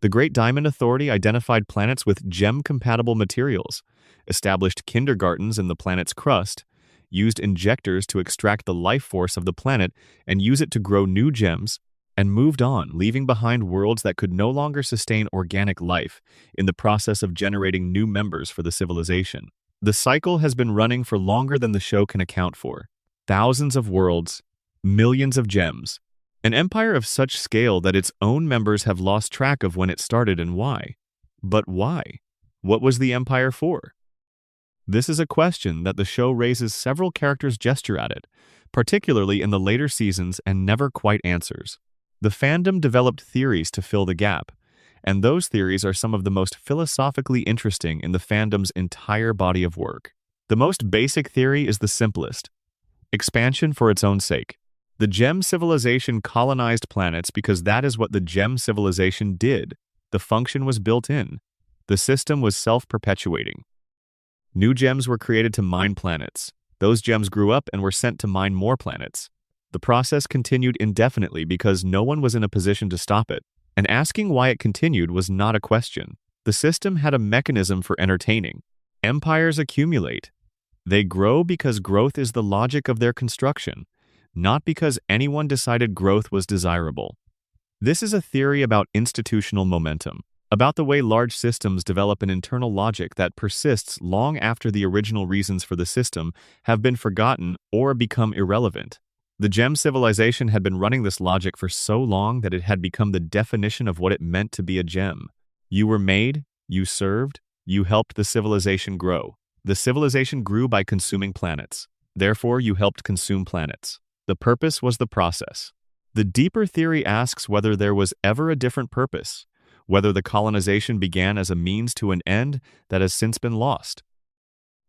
Speaker 1: The Great Diamond Authority identified planets with gem-compatible materials, established kindergartens in the planet's crust, used injectors to extract the life force of the planet and use it to grow new gems, and moved on, leaving behind worlds that could no longer sustain organic life in the process of generating new members for the civilization. The cycle has been running for longer than the show can account for. Thousands of worlds, millions of gems. An empire of such scale that its own members have lost track of when it started and why. But why? What was the empire for? This is a question that the show raises several characters gesture at it, particularly in the later seasons, and never quite answers. The fandom developed theories to fill the gap, and those theories are some of the most philosophically interesting in the fandom's entire body of work. The most basic theory is the simplest: expansion for its own sake. The gem civilization colonized planets because that is what the gem civilization did. The function was built in. The system was self-perpetuating. New gems were created to mine planets. Those gems grew up and were sent to mine more planets. The process continued indefinitely because no one was in a position to stop it, and asking why it continued was not a question. The system had a mechanism for entertaining. Empires accumulate. They grow because growth is the logic of their construction, not because anyone decided growth was desirable. This is a theory about institutional momentum, about the way large systems develop an internal logic that persists long after the original reasons for the system have been forgotten or become irrelevant. The gem civilization had been running this logic for so long that it had become the definition of what it meant to be a gem. You were made, you served, you helped the civilization grow. The civilization grew by consuming planets. Therefore, you helped consume planets. The purpose was the process. The deeper theory asks whether there was ever a different purpose, whether the colonization began as a means to an end that has since been lost.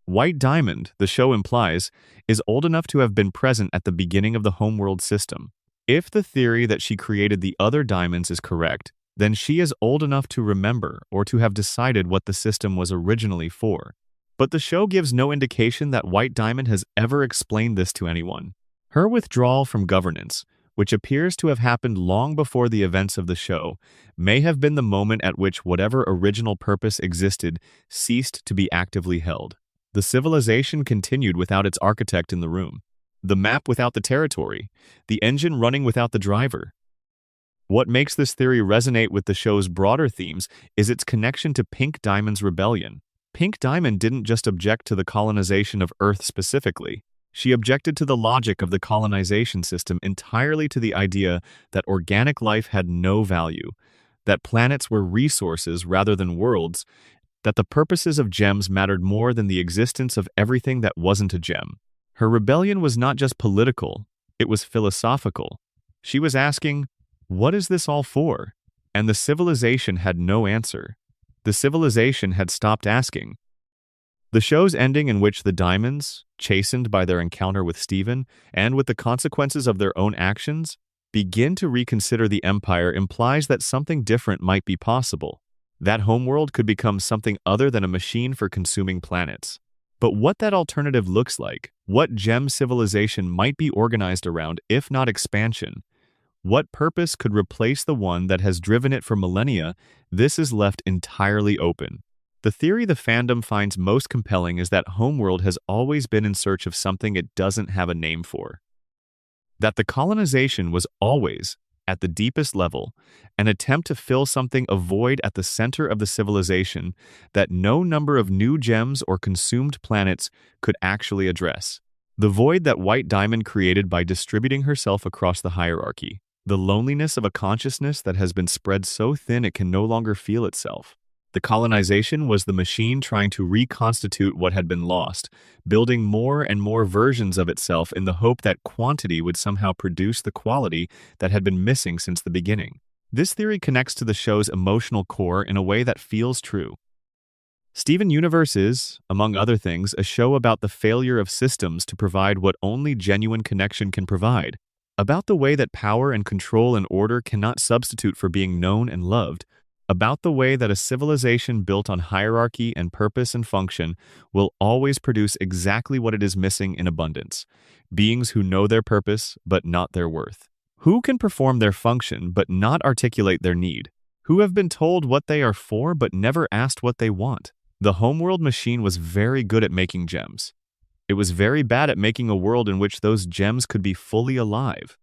Speaker 1: White Diamond, the show implies, is old enough to have been present at the beginning of the homeworld system. If the theory that she created the other diamonds is correct, then she is old enough to remember or to have decided what the system was originally for. But the show gives no indication that White Diamond has ever explained this to anyone. Her withdrawal from governance, which appears to have happened long before the events of the show, may have been the moment at which whatever original purpose existed ceased to be actively held. The civilization continued without its architect in the room, the map without the territory, the engine running without the driver. What makes this theory resonate with the show's broader themes is its connection to Pink Diamond's rebellion. Pink Diamond didn't just object to the colonization of Earth specifically. She objected to the logic of the colonization system entirely, to the idea that organic life had no value, that planets were resources rather than worlds, that the purposes of gems mattered more than the existence of everything that wasn't a gem. Her rebellion was not just political, it was philosophical. She was asking, what is this all for? And the civilization had no answer. The civilization had stopped asking. The show's ending, in which the diamonds, chastened by their encounter with Steven and with the consequences of their own actions, begin to reconsider the Empire, implies that something different might be possible. That homeworld could become something other than a machine for consuming planets. But what that alternative looks like, what gem civilization might be organized around, if not expansion, what purpose could replace the one that has driven it for millennia, this is left entirely open. The theory the fandom finds most compelling is that Homeworld has always been in search of something it doesn't have a name for. That the colonization was always, at the deepest level, an attempt to fill something, a void at the center of the civilization that no number of new gems or consumed planets could actually address. The void that White Diamond created by distributing herself across the hierarchy. The loneliness of a consciousness that has been spread so thin it can no longer feel itself. The colonization was the machine trying to reconstitute what had been lost, building more and more versions of itself in the hope that quantity would somehow produce the quality that had been missing since the beginning. This theory connects to the show's emotional core in a way that feels true. Steven Universe is, among other things, a show about the failure of systems to provide what only genuine connection can provide, about the way that power and control and order cannot substitute for being known and loved, about the way that a civilization built on hierarchy and purpose and function will always produce exactly what it is missing in abundance: beings who know their purpose but not their worth, who can perform their function but not articulate their need, who have been told what they are for but never asked what they want. The homeworld machine was very good at making gems. It was very bad at making a world in which those gems could be fully alive.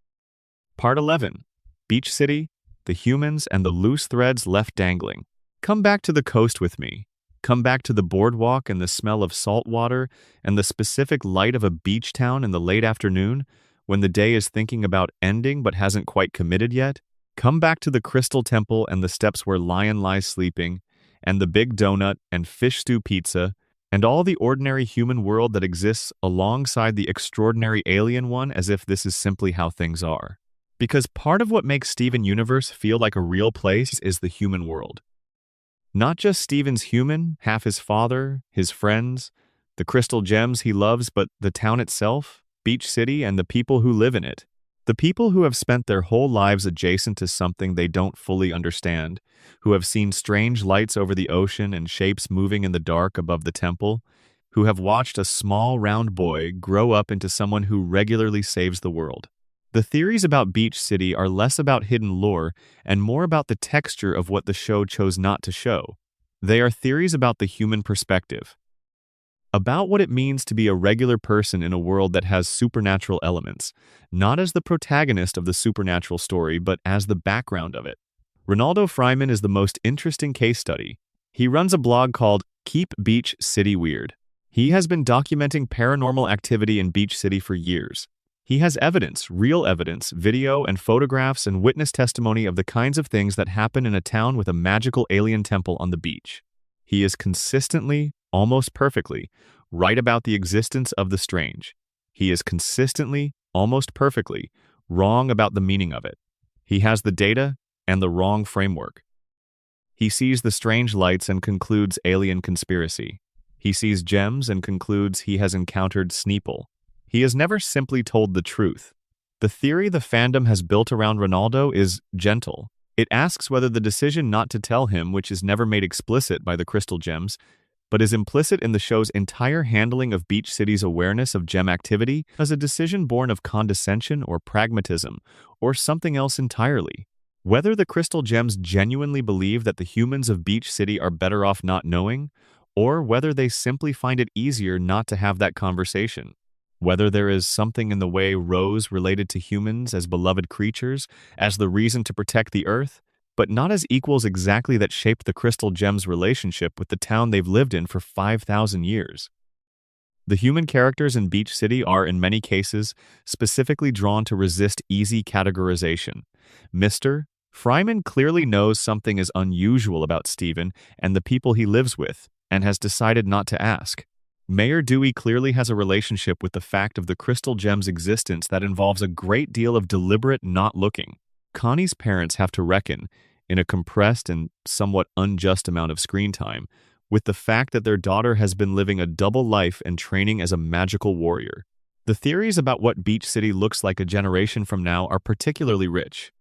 Speaker 1: Part 11. Beach City, the humans, and the loose threads left dangling. Come back to the coast with me. Come back to the boardwalk and the smell of salt water and the specific light of a beach town in the late afternoon, when the day is thinking about ending but hasn't quite committed yet. Come back to the Crystal Temple and the steps where Lion lies sleeping, and the Big Donut and Fish Stew Pizza, and all the ordinary human world that exists alongside the extraordinary alien one, as if this is simply how things are. Because part of what makes Steven Universe feel like a real place is the human world. Not just Steven's human, half his father, his friends, the crystal gems he loves, but the town itself, Beach City, and the people who live in it. The people who have spent their whole lives adjacent to something they don't fully understand, who have seen strange lights over the ocean and shapes moving in the dark above the temple, who have watched a small round boy grow up into someone who regularly saves the world. The theories about Beach City are less about hidden lore and more about the texture of what the show chose not to show. They are theories about the human perspective, about what it means to be a regular person in a world that has supernatural elements, not as the protagonist of the supernatural story, but as the background of it. Ronaldo Fryman is the most interesting case study. He runs a blog called Keep Beach City Weird. He has been documenting paranormal activity in Beach City for years. He has evidence, real evidence, video and photographs and witness testimony of the kinds of things that happen in a town with a magical alien temple on the beach. He is consistently, almost perfectly, right about the existence of the strange. He is consistently, almost perfectly, wrong about the meaning of it. He has the data and the wrong framework. He sees the strange lights and concludes alien conspiracy. He sees gems and concludes he has encountered Sneeple. He has never simply told the truth. The theory the fandom has built around Ronaldo is gentle. It asks whether the decision not to tell him, which is never made explicit by the crystal gems, but is implicit in the show's entire handling of Beach City's awareness of gem activity, as a decision born of condescension or pragmatism, or something else entirely. Whether the crystal gems genuinely believe that the humans of Beach City are better off not knowing, or whether they simply find it easier not to have that conversation. Whether there is something in the way Rose related to humans as beloved creatures, as the reason to protect the Earth, but not as equals exactly that shaped the crystal gems' relationship with the town they've lived in for 5,000 years. The human characters in Beach City are, in many cases, specifically drawn to resist easy categorization. Mr. Fryman clearly knows something is unusual about Steven and the people he lives with, and has decided not to ask. Mayor Dewey clearly has a relationship with the fact of the crystal gem's existence that involves a great deal of deliberate not looking. Connie's parents have to reckon, in a compressed and somewhat unjust amount of screen time, with the fact that their daughter has been living a double life and training as a magical warrior. The theories about what Beach City looks like a generation from now are particularly rich.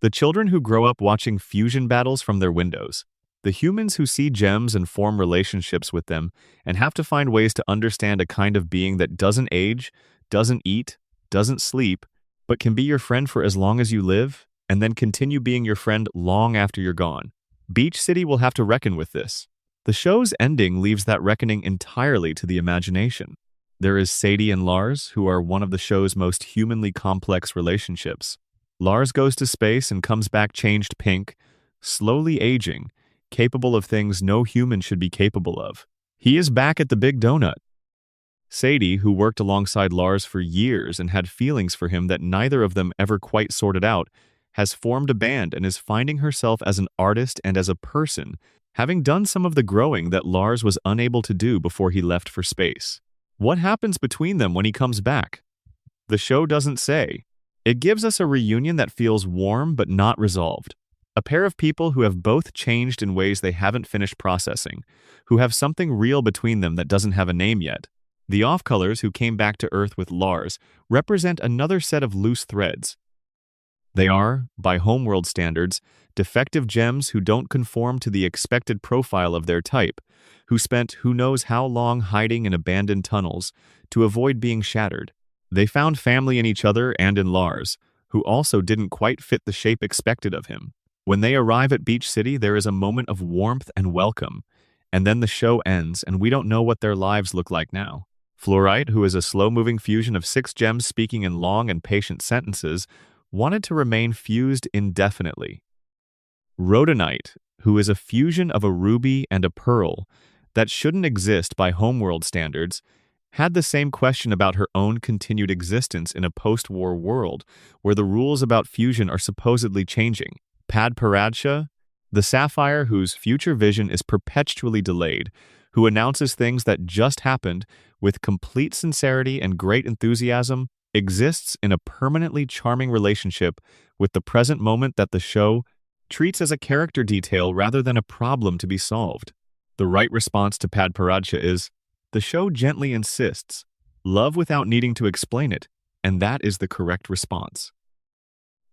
Speaker 1: The children who grow up watching fusion battles from their windows, the humans who see gems and form relationships with them and have to find ways to understand a kind of being that doesn't age, doesn't eat, doesn't sleep, but can be your friend for as long as you live, and then continue being your friend long after you're gone. Beach City will have to reckon with this. The show's ending leaves that reckoning entirely to the imagination. There is Sadie and Lars, who are one of the show's most humanly complex relationships. Lars goes to space and comes back changed pink, slowly aging, capable of things no human should be capable of. He is back at the Big Donut. Sadie, who worked alongside Lars for years and had feelings for him that neither of them ever quite sorted out, has formed a band and is finding herself as an artist and as a person, having done some of the growing that Lars was unable to do before he left for space. What happens between them when he comes back? The show doesn't say. It gives us a reunion that feels warm but not resolved. A pair of people who have both changed in ways they haven't finished processing, who have something real between them that doesn't have a name yet. The off-colors who came back to Earth with Lars represent another set of loose threads. They are, by homeworld standards, defective gems who don't conform to the expected profile of their type, who spent who knows how long hiding in abandoned tunnels to avoid being shattered. They found family in each other and in Lars, who also didn't quite fit the shape expected of him. When they arrive at Beach City, there is a moment of warmth and welcome, and then the show ends and we don't know what their lives look like now. Fluorite, who is a slow-moving fusion of 6 gems speaking in long and patient sentences, wanted to remain fused indefinitely. Rhodonite, who is a fusion of a ruby and a pearl that shouldn't exist by homeworld standards, had the same question about her own continued existence in a post-war world where the rules about fusion are supposedly changing. Padparadscha, the sapphire whose future vision is perpetually delayed, who announces things that just happened with complete sincerity and great enthusiasm, exists in a permanently charming relationship with the present moment that the show treats as a character detail rather than a problem to be solved. The right response to Padparadscha is, the show gently insists, love without needing to explain it, and that is the correct response.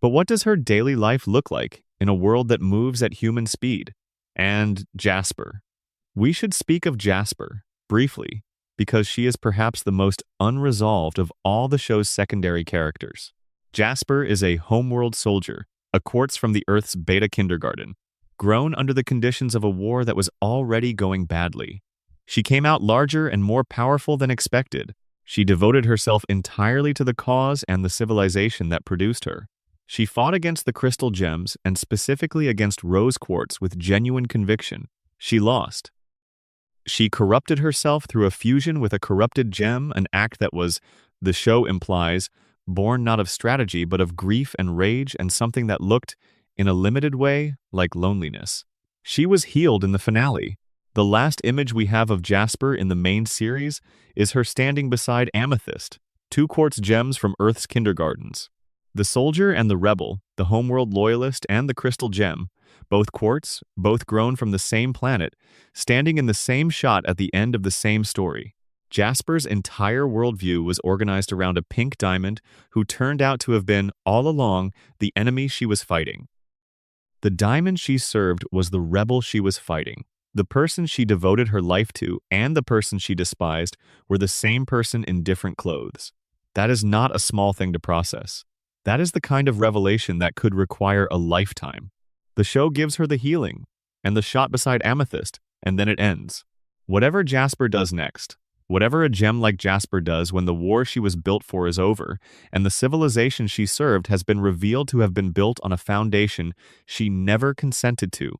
Speaker 1: But what does her daily life look like in a world that moves at human speed? And Jasper. We should speak of Jasper, briefly, because she is perhaps the most unresolved of all the show's secondary characters. Jasper is a homeworld soldier, a quartz from the Earth's beta kindergarten, grown under the conditions of a war that was already going badly. She came out larger and more powerful than expected. She devoted herself entirely to the cause and the civilization that produced her. She fought against the crystal gems and specifically against rose quartz with genuine conviction. She lost. She corrupted herself through a fusion with a corrupted gem, an act that was, the show implies, born not of strategy but of grief and rage and something that looked, in a limited way, like loneliness. She was healed in the finale. The last image we have of Jasper in the main series is her standing beside Amethyst, 2 quartz gems from Earth's kindergartens. The soldier and the rebel, the homeworld loyalist and the crystal gem, both quartz, both grown from the same planet, standing in the same shot at the end of the same story. Jasper's entire worldview was organized around a pink diamond who turned out to have been, all along, the enemy she was fighting. The diamond she served was the rebel she was fighting. The person she devoted her life to and the person she despised were the same person in different clothes. That is not a small thing to process. That is the kind of revelation that could require a lifetime. The show gives her the healing, and the shot beside Amethyst, and then it ends. Whatever Jasper does next, whatever a gem like Jasper does when the war she was built for is over, and the civilization she served has been revealed to have been built on a foundation she never consented to,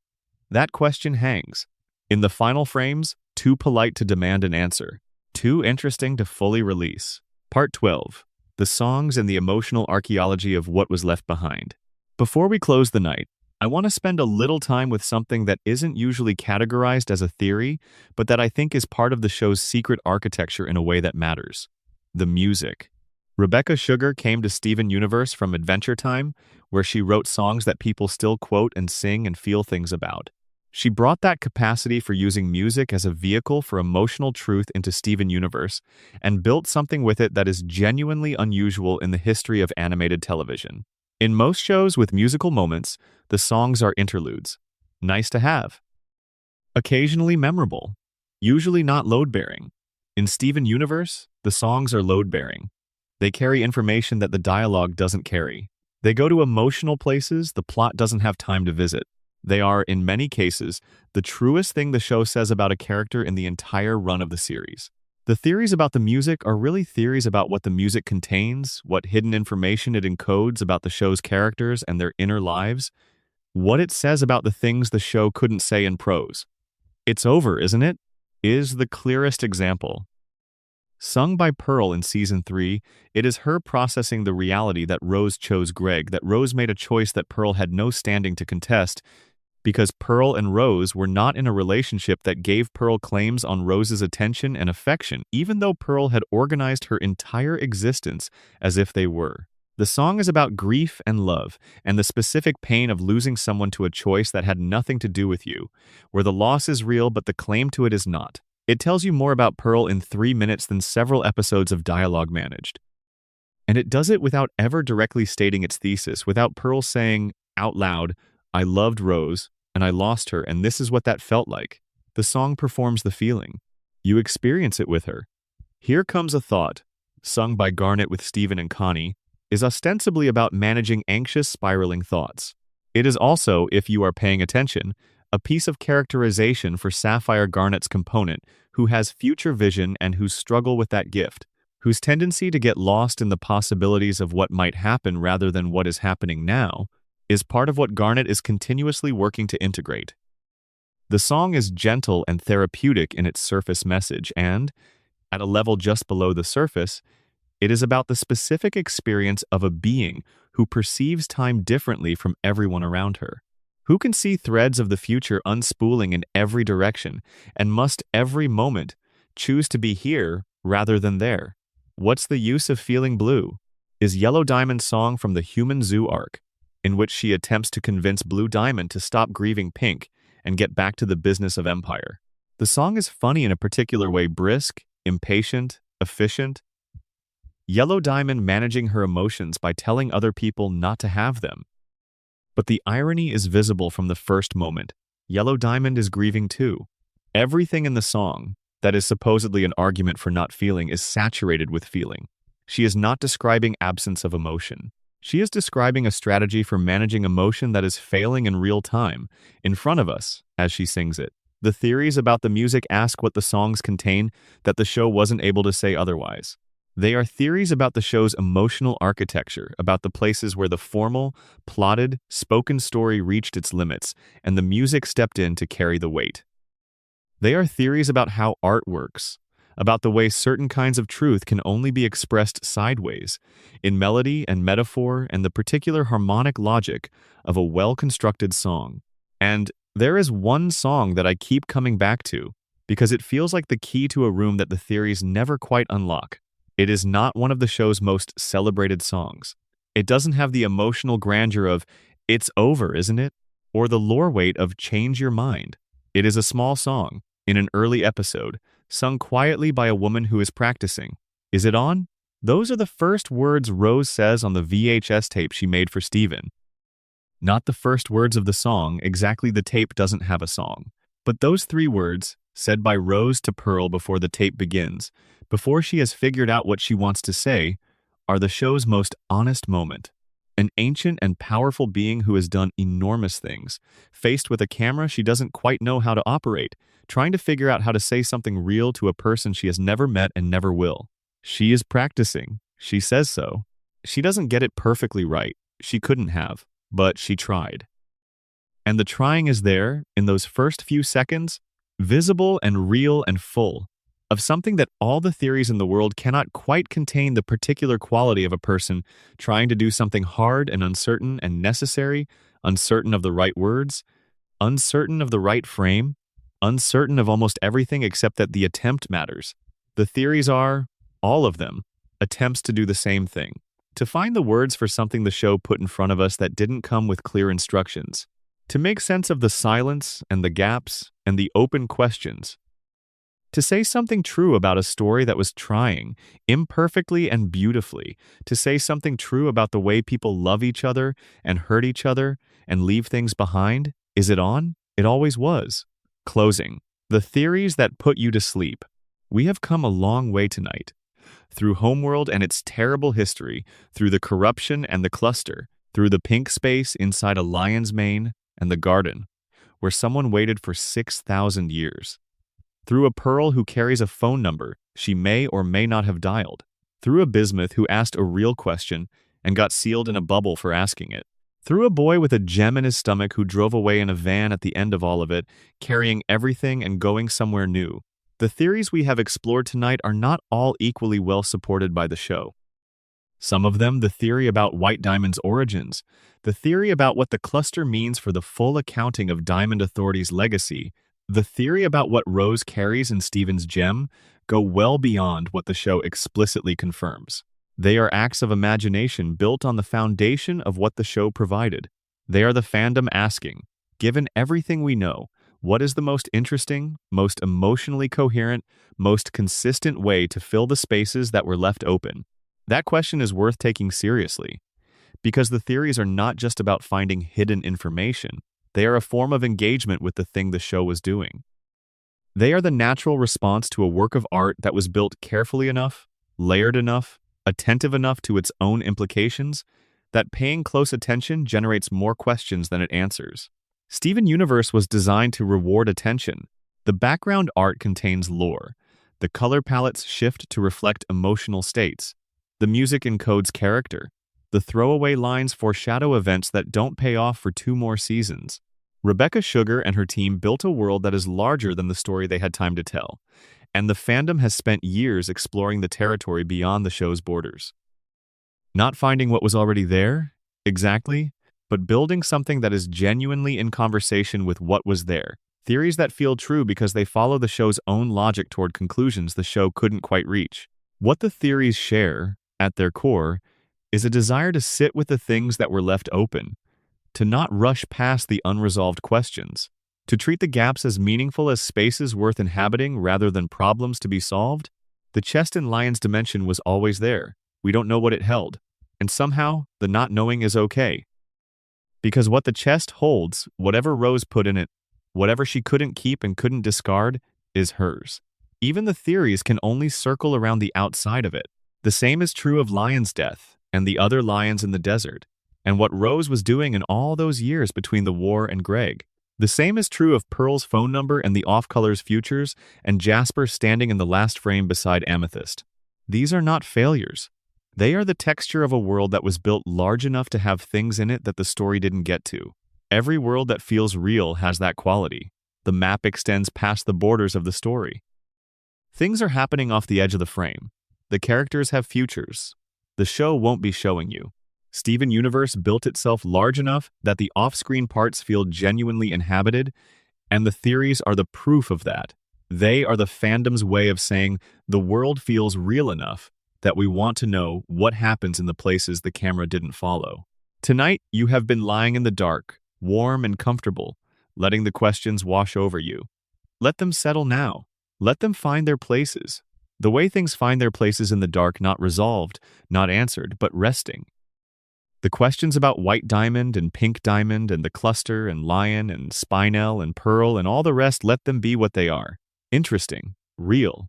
Speaker 1: that question hangs. In the final frames, too polite to demand an answer, too interesting to fully release. Part 12. The songs and the emotional archaeology of what was left behind. Before we close the night, I want to spend a little time with something that isn't usually categorized as a theory, but that I think is part of the show's secret architecture in a way that matters. The music. Rebecca Sugar came to Steven Universe from Adventure Time, where she wrote songs that people still quote and sing and feel things about. She brought that capacity for using music as a vehicle for emotional truth into Steven Universe and built something with it that is genuinely unusual in the history of animated television. In most shows with musical moments, the songs are interludes. Nice to have. Occasionally memorable. Usually not load-bearing. In Steven Universe, the songs are load-bearing. They carry information that the dialogue doesn't carry. They go to emotional places the plot doesn't have time to visit. They are, in many cases, the truest thing the show says about a character in the entire run of the series. The theories about the music are really theories about what the music contains, what hidden information it encodes about the show's characters and their inner lives, what it says about the things the show couldn't say in prose. It's Over, isn't it? Is the clearest example. Sung by Pearl in Season 3, it is her processing the reality that Rose chose Greg, that Rose made a choice that Pearl had no standing to contest, because Pearl and Rose were not in a relationship that gave Pearl claims on Rose's attention and affection, even though Pearl had organized her entire existence as if they were. The song is about grief and love, and the specific pain of losing someone to a choice that had nothing to do with you, where the loss is real but the claim to it is not. It tells you more about Pearl in 3 minutes than several episodes of dialogue managed. And it does it without ever directly stating its thesis, without Pearl saying out loud, "I loved Rose, and I lost her, and this is what that felt like." The song performs the feeling. You experience it with her. Here Comes a Thought, sung by Garnet with Steven and Connie, is ostensibly about managing anxious, spiraling thoughts. It is also, if you are paying attention, a piece of characterization for Sapphire Garnet's component, who has future vision and whose struggle with that gift, whose tendency to get lost in the possibilities of what might happen rather than what is happening now, is part of what Garnet is continuously working to integrate. The song is gentle and therapeutic in its surface message, and, at a level just below the surface, it is about the specific experience of a being who perceives time differently from everyone around her, who can see threads of the future unspooling in every direction and must every moment choose to be here rather than there. What's the use of feeling blue? Is Yellow Diamond's song from the Human Zoo arc, in which she attempts to convince Blue Diamond to stop grieving Pink and get back to the business of empire. The song is funny in a particular way, brisk, impatient, efficient. Yellow Diamond managing her emotions by telling other people not to have them. But the irony is visible from the first moment. Yellow Diamond is grieving too. Everything in the song, that is supposedly an argument for not feeling, is saturated with feeling. She is not describing absence of emotion. She is describing a strategy for managing emotion that is failing in real time, in front of us, as she sings it. The theories about the music ask what the songs contain that the show wasn't able to say otherwise. They are theories about the show's emotional architecture, about the places where the formal, plotted, spoken story reached its limits, and the music stepped in to carry the weight. They are theories about how art works, about the way certain kinds of truth can only be expressed sideways, in melody and metaphor and the particular harmonic logic of a well-constructed song. And there is one song that I keep coming back to, because it feels like the key to a room that the theories never quite unlock. It is not one of the show's most celebrated songs. It doesn't have the emotional grandeur of "It's Over, Isn't It?" or the lore weight of "Change Your Mind." It is a small song, in an early episode, sung quietly by a woman who is practicing. Is it on? Those are the first words Rose says on the VHS tape she made for Steven. Not the first words of the song, exactly, the tape doesn't have a song. But those 3 words, said by Rose to Pearl before the tape begins, before she has figured out what she wants to say, are the show's most honest moment. An ancient and powerful being who has done enormous things, faced with a camera she doesn't quite know how to operate, trying to figure out how to say something real to a person she has never met and never will. She is practicing. She says so. She doesn't get it perfectly right. She couldn't have, but she tried. And the trying is there, in those first few seconds, visible and real and full, of something that all the theories in the world cannot quite contain, the particular quality of a person trying to do something hard and uncertain and necessary, uncertain of the right words, uncertain of the right frame, uncertain of almost everything except that the attempt matters. The theories are, all of them, attempts to do the same thing, to find the words for something the show put in front of us that didn't come with clear instructions, to make sense of the silence and the gaps and the open questions, to say something true about a story that was trying, imperfectly and beautifully, to say something true about the way people love each other and hurt each other and leave things behind. Is it on? It always was. Closing. The theories that put you to sleep. We have come a long way tonight. Through Homeworld and its terrible history, through the corruption and the cluster, through the pink space inside a lion's mane and the garden, where someone waited for 6,000 years. Through a Pearl who carries a phone number she may or may not have dialed. Through a Bismuth who asked a real question and got sealed in a bubble for asking it. Through a boy with a gem in his stomach who drove away in a van at the end of all of it, carrying everything and going somewhere new. The theories we have explored tonight are not all equally well supported by the show. Some of them, the theory about White Diamond's origins, the theory about what the cluster means for the full accounting of Diamond Authority's legacy, the theory about what Rose carries in Steven's gem, go well beyond what the show explicitly confirms. They are acts of imagination built on the foundation of what the show provided. They are the fandom asking, given everything we know, what is the most interesting, most emotionally coherent, most consistent way to fill the spaces that were left open? That question is worth taking seriously, because the theories are not just about finding hidden information. They are a form of engagement with the thing the show was doing. They are the natural response to a work of art that was built carefully enough, layered enough, attentive enough to its own implications, that paying close attention generates more questions than it answers. Steven Universe was designed to reward attention. The background art contains lore. The color palettes shift to reflect emotional states. The music encodes character. The throwaway lines foreshadow events that don't pay off for 2 more seasons. Rebecca Sugar and her team built a world that is larger than the story they had time to tell, and the fandom has spent years exploring the territory beyond the show's borders. Not finding what was already there, exactly, but building something that is genuinely in conversation with what was there. Theories that feel true because they follow the show's own logic toward conclusions the show couldn't quite reach. What the theories share, at their core, is a desire to sit with the things that were left open, to not rush past the unresolved questions, to treat the gaps as meaningful as spaces worth inhabiting rather than problems to be solved. The chest in Lion's dimension was always there. We don't know what it held, and somehow the not knowing is okay. Because what the chest holds, whatever Rose put in it, whatever she couldn't keep and couldn't discard, is hers. Even the theories can only circle around the outside of it. The same is true of Lion's death and the other lions in the desert, and what Rose was doing in all those years between the war and Greg. The same is true of Pearl's phone number and the off-color's futures, and Jasper standing in the last frame beside Amethyst. These are not failures. They are the texture of a world that was built large enough to have things in it that the story didn't get to. Every world that feels real has that quality. The map extends past the borders of the story. Things are happening off the edge of the frame. The characters have futures. The show won't be showing you. Steven Universe built itself large enough that the off-screen parts feel genuinely inhabited, and the theories are the proof of that. They are the fandom's way of saying the world feels real enough that we want to know what happens in the places the camera didn't follow. Tonight, you have been lying in the dark, warm and comfortable, letting the questions wash over you. Let them settle now. Let them find their places. The way things find their places in the dark, not resolved, not answered, but resting. The questions about White Diamond and Pink Diamond and the Cluster and Lion and Spinel and Pearl and all the rest, let them be what they are. Interesting, real,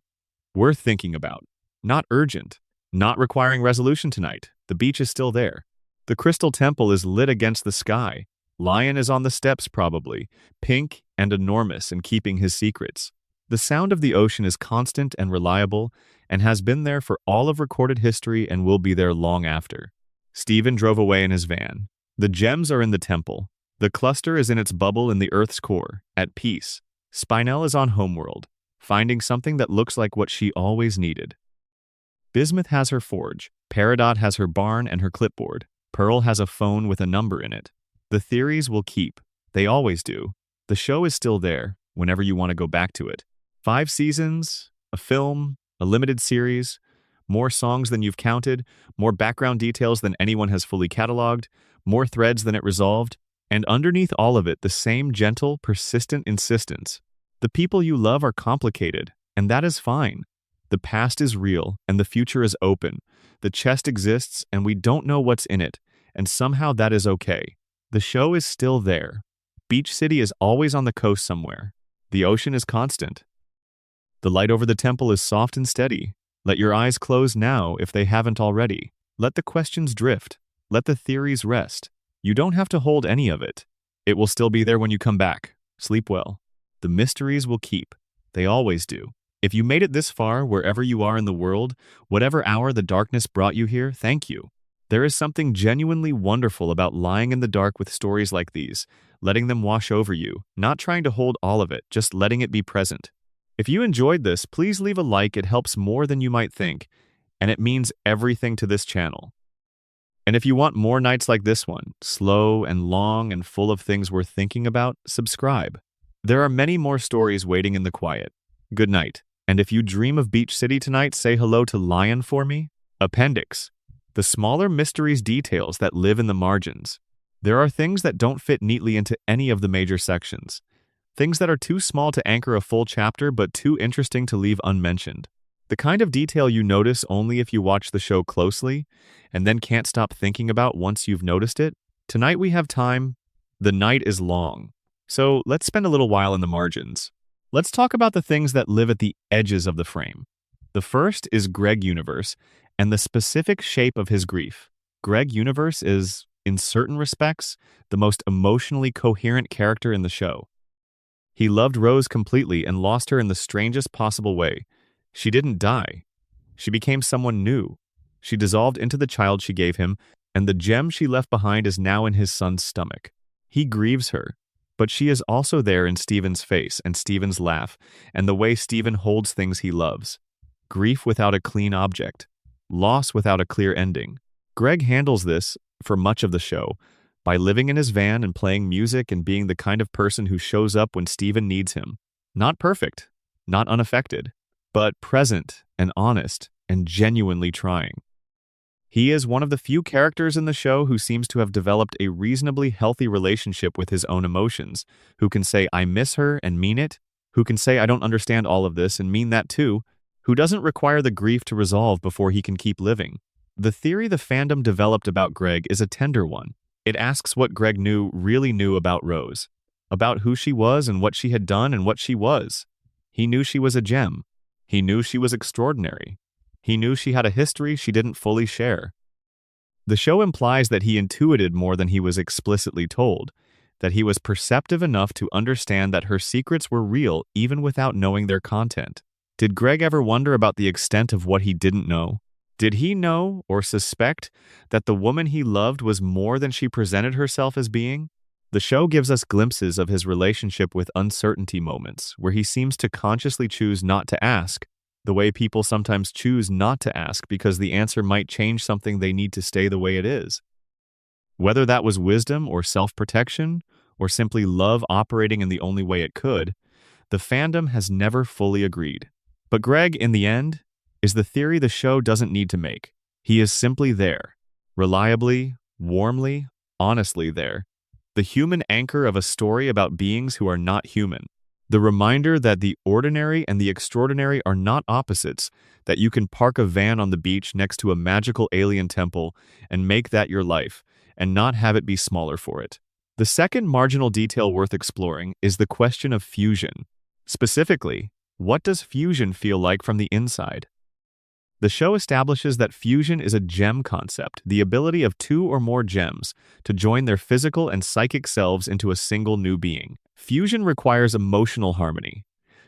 Speaker 1: worth thinking about. Not urgent, not requiring resolution tonight. The beach is still there. The Crystal Temple is lit against the sky. Lion is on the steps probably, pink and enormous and keeping his secrets. The sound of the ocean is constant and reliable and has been there for all of recorded history and will be there long after. Steven drove away in his van. The gems are in the temple. The cluster is in its bubble in the Earth's core, at peace. Spinel is on Homeworld, finding something that looks like what she always needed. Bismuth has her forge. Peridot has her barn and her clipboard. Pearl has a phone with a number in it. The theories will keep. They always do. The show is still there, whenever you want to go back to it. 5 seasons, a film, a limited series, more songs than you've counted, more background details than anyone has fully cataloged, more threads than it resolved, and underneath all of it, the same gentle, persistent insistence. The people you love are complicated, and that is fine. The past is real, and the future is open. The chest exists, and we don't know what's in it, and somehow that is okay. The show is still there. Beach City is always on the coast somewhere. The ocean is constant. The light over the temple is soft and steady. Let your eyes close now if they haven't already. Let the questions drift. Let the theories rest. You don't have to hold any of it. It will still be there when you come back. Sleep well. The mysteries will keep. They always do. If you made it this far, wherever you are in the world, whatever hour the darkness brought you here, thank you. There is something genuinely wonderful about lying in the dark with stories like these, letting them wash over you, not trying to hold all of it, just letting it be present. If you enjoyed this, please leave a like. It helps more than you might think, and it means everything to this channel. And if you want more nights like this one, slow and long and full of things worth thinking about, subscribe. There are many more stories waiting in the quiet. Good night. And if you dream of Beach City tonight, say hello to Lion for me. Appendix. The smaller mysteries details that live in the margins. There are things that don't fit neatly into any of the major sections. Things that are too small to anchor a full chapter but too interesting to leave unmentioned. The kind of detail you notice only if you watch the show closely and then can't stop thinking about once you've noticed it. Tonight we have time. The night is long. So let's spend a little while in the margins. Let's talk about the things that live at the edges of the frame. The first is Greg Universe and the specific shape of his grief. Greg Universe is, in certain respects, the most emotionally coherent character in the show. He loved Rose completely and lost her in the strangest possible way. She didn't die. She became someone new. She dissolved into the child she gave him, and the gem she left behind is now in his son's stomach. He grieves her, but she is also there in Steven's face and Steven's laugh and the way Steven holds things he loves. Grief without a clean object. Loss without a clear ending. Greg handles this, for much of the show, by living in his van and playing music and being the kind of person who shows up when Steven needs him. Not perfect, not unaffected, but present and honest and genuinely trying. He is one of the few characters in the show who seems to have developed a reasonably healthy relationship with his own emotions, who can say, "I miss her," and mean it, who can say, "I don't understand all of this," and mean that too, who doesn't require the grief to resolve before he can keep living. The theory the fandom developed about Greg is a tender one. It asks what Greg really knew about Rose, about who she was and what she had done and what she was. He knew she was a gem. He knew she was extraordinary. He knew she had a history she didn't fully share. The show implies that he intuited more than he was explicitly told, that he was perceptive enough to understand that her secrets were real even without knowing their content. Did Greg ever wonder about the extent of what he didn't know? Did he know or suspect that the woman he loved was more than she presented herself as being? The show gives us glimpses of his relationship with uncertainty moments, where he seems to consciously choose not to ask, the way people sometimes choose not to ask because the answer might change something they need to stay the way it is. Whether that was wisdom or self-protection, or simply love operating in the only way it could, the fandom has never fully agreed. But Greg, in the end, is the theory the show doesn't need to make. He is simply there, reliably, warmly, honestly there. The human anchor of a story about beings who are not human. The reminder that the ordinary and the extraordinary are not opposites, that you can park a van on the beach next to a magical alien temple and make that your life, and not have it be smaller for it. The second marginal detail worth exploring is the question of fusion. Specifically, what does fusion feel like from the inside? The show establishes that fusion is a gem concept, the ability of two or more gems to join their physical and psychic selves into a single new being. Fusion requires emotional harmony.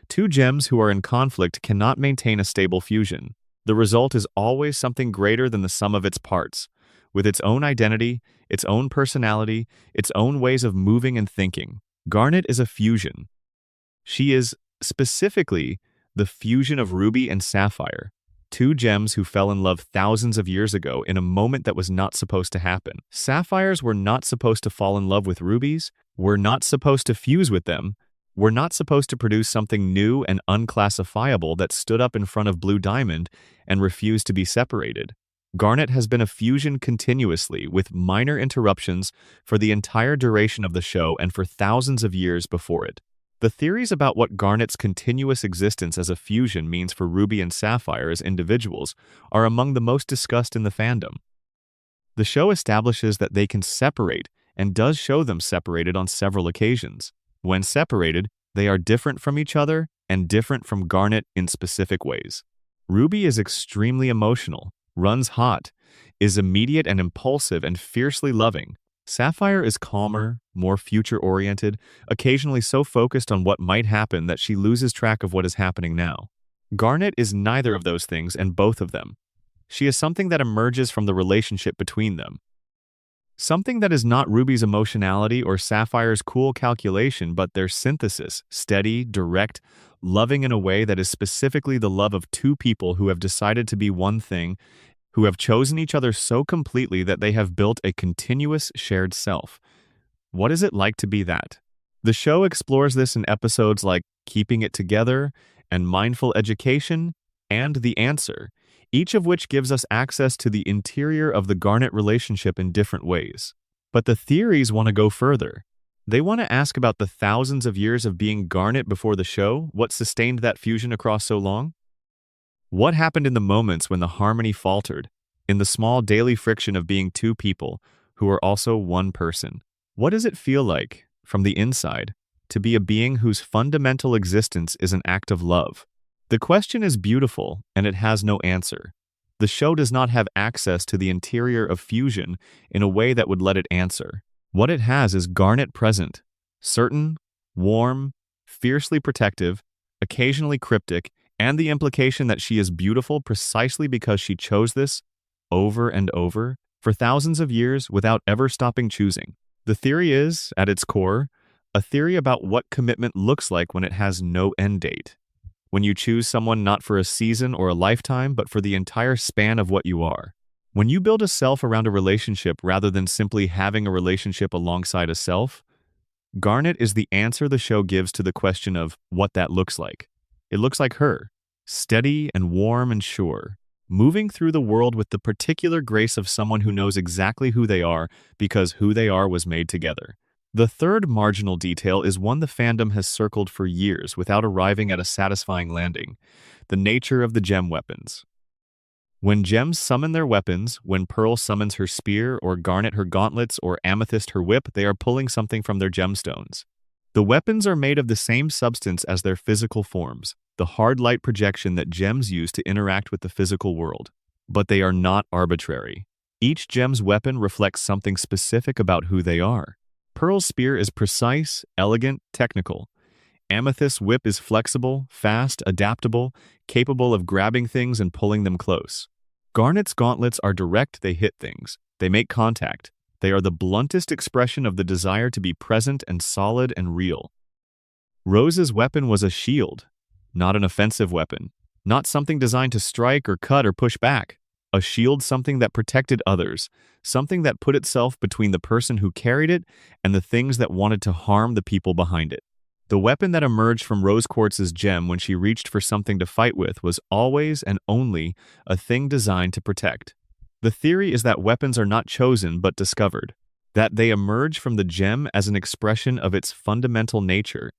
Speaker 1: Two gems who are in conflict cannot maintain a stable fusion. The result is always something greater than the sum of its parts, with its own identity, its own personality, its own ways of moving and thinking. Garnet is a fusion. She is, specifically, the fusion of Ruby and Sapphire. Two gems who fell in love thousands of years ago in a moment that was not supposed to happen. Sapphires were not supposed to fall in love with rubies, were not supposed to fuse with them, were not supposed to produce something new and unclassifiable that stood up in front of Blue Diamond and refused to be separated. Garnet has been a fusion continuously, with minor interruptions, for the entire duration of the show and for thousands of years before it. The theories about what Garnet's continuous existence as a fusion means for Ruby and Sapphire as individuals are among the most discussed in the fandom. The show establishes that they can separate and does show them separated on several occasions. When separated, they are different from each other and different from Garnet in specific ways. Ruby is extremely emotional, runs hot, is immediate and impulsive and fiercely loving. Sapphire is calmer, more future-oriented, occasionally so focused on what might happen that she loses track of what is happening now. Garnet is neither of those things and both of them. She is something that emerges from the relationship between them. Something that is not Ruby's emotionality or Sapphire's cool calculation, but their synthesis, steady, direct, loving in a way that is specifically the love of two people who have decided to be one thing, who have chosen each other so completely that they have built a continuous shared self. What is it like to be that? The show explores this in episodes like Keeping It Together and Mindful Education and The Answer, each of which gives us access to the interior of the Garnet relationship in different ways. But the theories want to go further. They want to ask about the thousands of years of being Garnet before the show, what sustained that fusion across so long? What happened in the moments when the harmony faltered, in the small daily friction of being two people who are also one person? What does it feel like, from the inside, to be a being whose fundamental existence is an act of love? The question is beautiful, and it has no answer. The show does not have access to the interior of fusion in a way that would let it answer. What it has is Garnet present, certain, warm, fiercely protective, occasionally cryptic, and the implication that she is beautiful precisely because she chose this over and over for thousands of years without ever stopping choosing. The theory is, at its core, a theory about what commitment looks like when it has no end date. When you choose someone not for a season or a lifetime, but for the entire span of what you are. When you build a self around a relationship rather than simply having a relationship alongside a self, Garnet is the answer the show gives to the question of what that looks like. It looks like her, steady and warm and sure, moving through the world with the particular grace of someone who knows exactly who they are because who they are was made together. The third marginal detail is one the fandom has circled for years without arriving at a satisfying landing: the nature of the gem weapons. When gems summon their weapons, when Pearl summons her spear, or Garnet her gauntlets, or Amethyst her whip, they are pulling something from their gemstones. The weapons are made of the same substance as their physical forms, the hard light projection that gems use to interact with the physical world. But they are not arbitrary. Each gem's weapon reflects something specific about who they are. Pearl's spear is precise, elegant, technical. Amethyst's whip is flexible, fast, adaptable, capable of grabbing things and pulling them close. Garnet's gauntlets are direct, they hit things. They make contact. They are the bluntest expression of the desire to be present and solid and real. Rose's weapon was a shield, not an offensive weapon, not something designed to strike or cut or push back. A shield, something that protected others, something that put itself between the person who carried it and the things that wanted to harm the people behind it. The weapon that emerged from Rose Quartz's gem when she reached for something to fight with was always and only a thing designed to protect. The theory is that weapons are not chosen but discovered, that they emerge from the gem as an expression of its fundamental nature,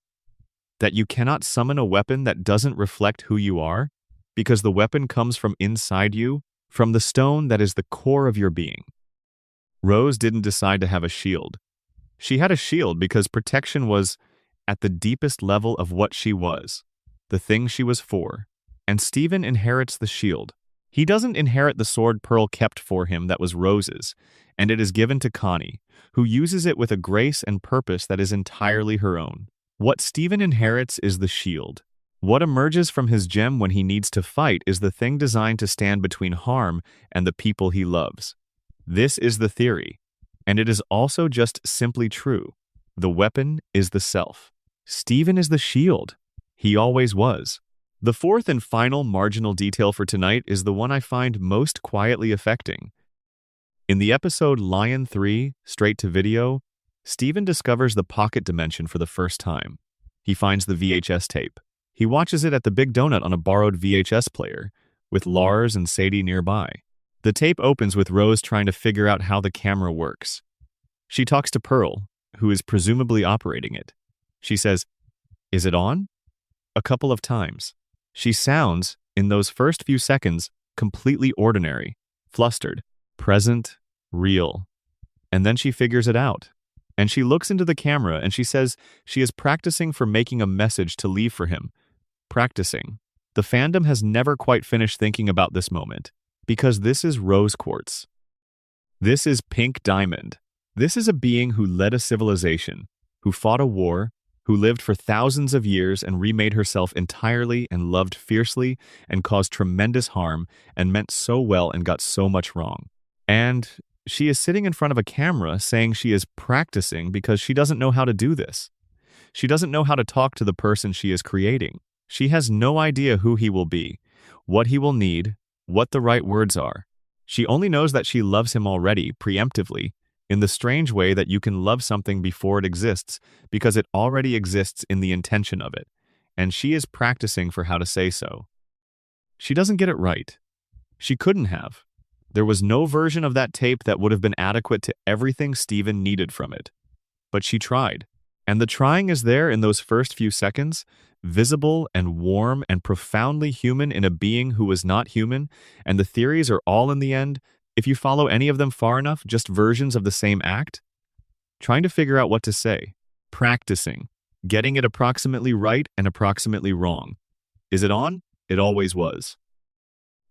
Speaker 1: that you cannot summon a weapon that doesn't reflect who you are, because the weapon comes from inside you, from the stone that is the core of your being. Rose didn't decide to have a shield. She had a shield because protection was at the deepest level of what she was, the thing she was for. And Steven inherits the shield. He doesn't inherit the sword Pearl kept for him that was Rose's, and it is given to Connie, who uses it with a grace and purpose that is entirely her own. What Steven inherits is the shield. What emerges from his gem when he needs to fight is the thing designed to stand between harm and the people he loves. This is the theory, and it is also just simply true. The weapon is the self. Steven is the shield. He always was. The fourth and final marginal detail for tonight is the one I find most quietly affecting. In the episode Lion 3, Straight to Video, Steven discovers the pocket dimension for the first time. He finds the VHS tape. He watches it at the Big Donut on a borrowed VHS player, with Lars and Sadie nearby. The tape opens with Rose trying to figure out how the camera works. She talks to Pearl, who is presumably operating it. She says, "Is it on?" a couple of times. She sounds, in those first few seconds, completely ordinary, flustered, present, real. And then she figures it out. And she looks into the camera and she says she is practicing for making a message to leave for him. Practicing. The fandom has never quite finished thinking about this moment, because this is Rose Quartz. This is Pink Diamond. This is a being who led a civilization, who fought a war, who lived for thousands of years and remade herself entirely and loved fiercely and caused tremendous harm and meant so well and got so much wrong. And She is sitting in front of a camera saying she is practicing because she doesn't know how to do this. She doesn't know how to talk to the person she is creating. She has no idea who he will be, what he will need, what the right words are. She only knows that she loves him already, preemptively, in the strange way that you can love something before it exists because it already exists in the intention of it, and she is practicing for how to say so. She doesn't get it right. She couldn't have. There was no version of that tape that would have been adequate to everything Steven needed from it. But she tried. And the trying is there in those first few seconds, visible and warm and profoundly human in a being who was not human, and the theories are all in the end, if you follow any of them far enough, just versions of the same act. Trying to figure out what to say. Practicing. Getting it approximately right and approximately wrong. Is it on? It always was.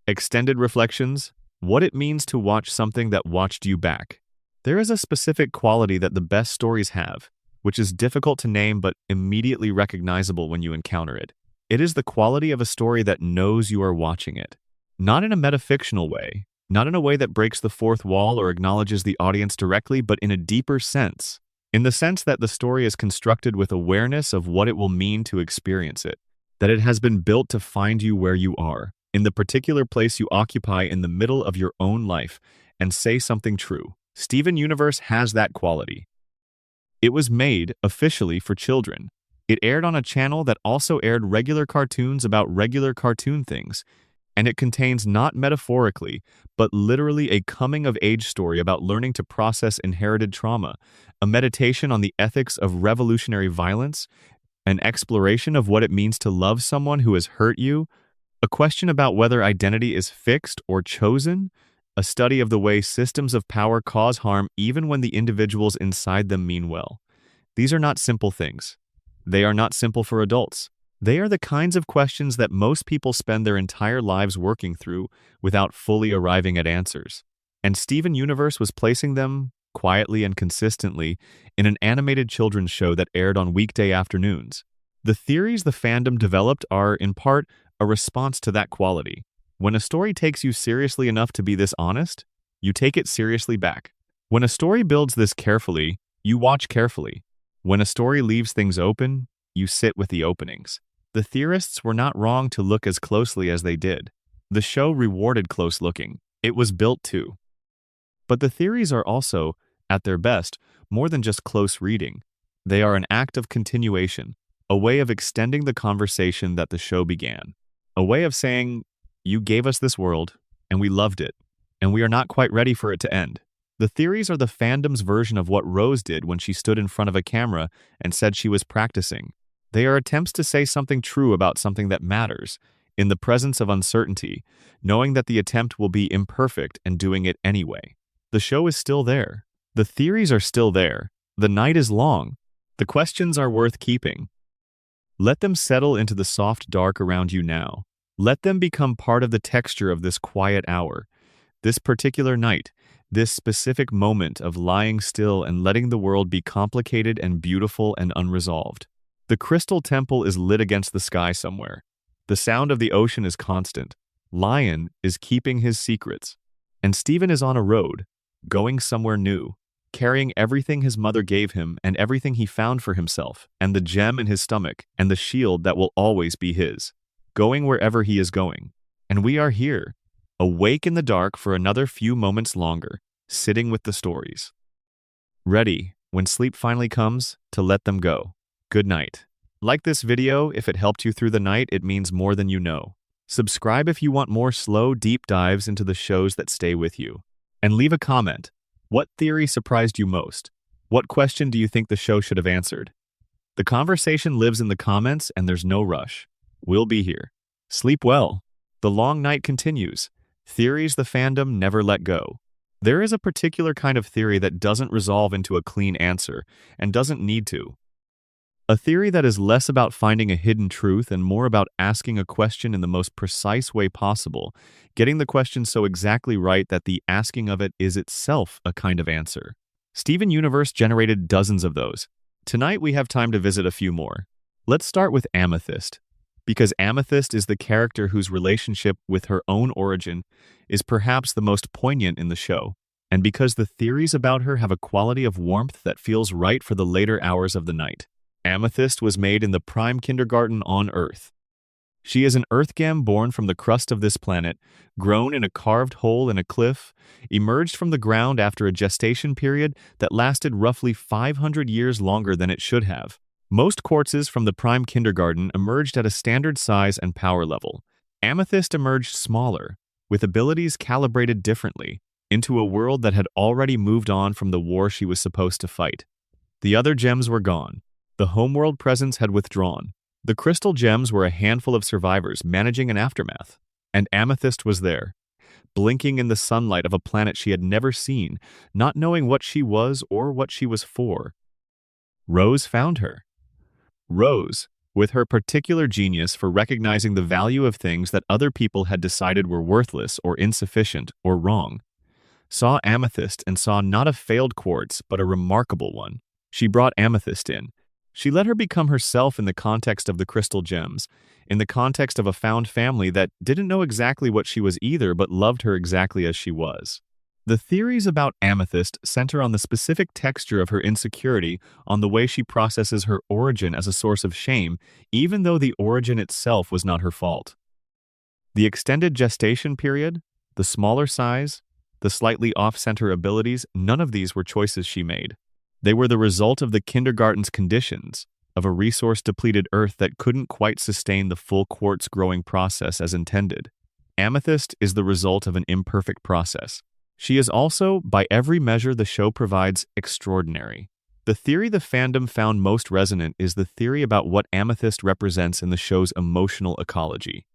Speaker 1: Extended reflections. What it means to watch something that watched you back. There is a specific quality that the best stories have, which is difficult to name but immediately recognizable when you encounter it. It is the quality of a story that knows you are watching it. Not in a metafictional way, not in a way that breaks the fourth wall or acknowledges the audience directly, but in a deeper sense. In the sense that the story is constructed with awareness of what it will mean to experience it. That it has been built to find you where you are, in the particular place you occupy in the middle of your own life, and say something true. Steven Universe has that quality. It was made, officially, for children. It aired on a channel that also aired regular cartoons about regular cartoon things, and it contains not metaphorically, but literally a coming-of-age story about learning to process inherited trauma, a meditation on the ethics of revolutionary violence, an exploration of what it means to love someone who has hurt you, a question about whether identity is fixed or chosen, a study of the way systems of power cause harm even when the individuals inside them mean well. These are not simple things. They are not simple for adults. They are the kinds of questions that most people spend their entire lives working through without fully arriving at answers. And Steven Universe was placing them, quietly and consistently, in an animated children's show that aired on weekday afternoons. The theories the fandom developed are, in part, a response to that quality. When a story takes you seriously enough to be this honest, you take it seriously back. When a story builds this carefully, you watch carefully. When a story leaves things open, you sit with the openings. The theorists were not wrong to look as closely as they did. The show rewarded close looking. It was built to. But the theories are also, at their best, more than just close reading. They are an act of continuation, a way of extending the conversation that the show began. A way of saying, you gave us this world, and we loved it, and we are not quite ready for it to end. The theories are the fandom's version of what Rose did when she stood in front of a camera and said she was practicing. They are attempts to say something true about something that matters, in the presence of uncertainty, knowing that the attempt will be imperfect and doing it anyway. The show is still there. The theories are still there. The night is long. The questions are worth keeping. Let them settle into the soft dark around you now. Let them become part of the texture of this quiet hour, this particular night, this specific moment of lying still and letting the world be complicated and beautiful and unresolved. The crystal temple is lit against the sky somewhere. The sound of the ocean is constant. Lion is keeping his secrets. And Steven is on a road, going somewhere new, carrying everything his mother gave him and everything he found for himself, and the gem in his stomach, and the shield that will always be his. Going wherever he is going. And we are here, awake in the dark for another few moments longer, sitting with the stories. Ready, when sleep finally comes, to let them go. Good night. Like this video, if it helped you through the night, it means more than you know. Subscribe if you want more slow, deep dives into the shows that stay with you. And leave a comment. What theory surprised you most? What question do you think the show should have answered? The conversation lives in the comments, and there's no rush. We'll be here. Sleep well. The long night continues. Theories the fandom never let go. There is a particular kind of theory that doesn't resolve into a clean answer, and doesn't need to. A theory that is less about finding a hidden truth and more about asking a question in the most precise way possible, getting the question so exactly right that the asking of it is itself a kind of answer. Steven Universe generated dozens of those. Tonight we have time to visit a few more. Let's start with Amethyst. Because Amethyst is the character whose relationship with her own origin is perhaps the most poignant in the show. and because the theories about her have a quality of warmth that feels right for the later hours of the night. Amethyst was made in the prime kindergarten on Earth. She is an Earthgem born from the crust of this planet, grown in a carved hole in a cliff, emerged from the ground after a gestation period that lasted roughly 500 years longer than it should have. Most quartzes from the prime kindergarten emerged at a standard size and power level. Amethyst emerged smaller, with abilities calibrated differently, into a world that had already moved on from the war she was supposed to fight. The other gems were gone. The homeworld presence had withdrawn. The crystal gems were a handful of survivors managing an aftermath, and Amethyst was there, blinking in the sunlight of a planet she had never seen, not knowing what she was or what she was for. Rose found her. Rose, with her particular genius for recognizing the value of things that other people had decided were worthless or insufficient or wrong, saw Amethyst and saw not a failed quartz but a remarkable one. She brought Amethyst in. She let her become herself in the context of the crystal gems, in the context of a found family that didn't know exactly what she was either but loved her exactly as she was. The theories about Amethyst center on the specific texture of her insecurity, on the way she processes her origin as a source of shame, even though the origin itself was not her fault. The extended gestation period, the smaller size, the slightly off-center abilities, none of these were choices she made. They were the result of the kindergarten's conditions, of a resource-depleted Earth that couldn't quite sustain the full quartz growing process as intended. Amethyst is the result of an imperfect process. She is also, by every measure the show provides, extraordinary. The theory the fandom found most resonant is the theory about what Amethyst represents in the show's emotional ecology.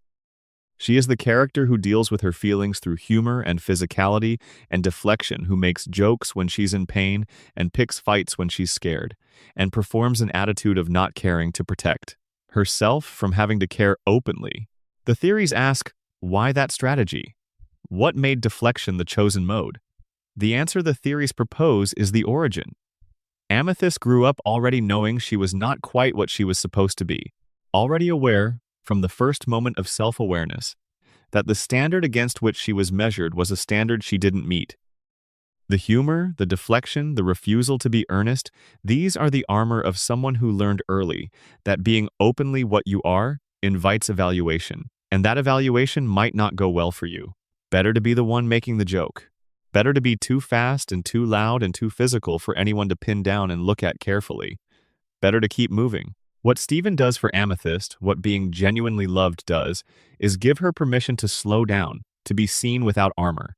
Speaker 1: She is the character who deals with her feelings through humor and physicality and deflection, who makes jokes when she's in pain and picks fights when she's scared, and performs an attitude of not caring to protect herself from having to care openly. The theories ask, why that strategy? What made deflection the chosen mode? The answer the theories propose is the origin. Amethyst grew up already knowing she was not quite what she was supposed to be, already aware, from the first moment of self-awareness, that the standard against which she was measured was a standard she didn't meet. The humor, the deflection, the refusal to be earnest, these are the armor of someone who learned early that being openly what you are invites evaluation, and that evaluation might not go well for you. Better to be the one making the joke. Better to be too fast and too loud and too physical for anyone to pin down and look at carefully. Better to keep moving. What Steven does for Amethyst, what being genuinely loved does, is give her permission to slow down, to be seen without armor,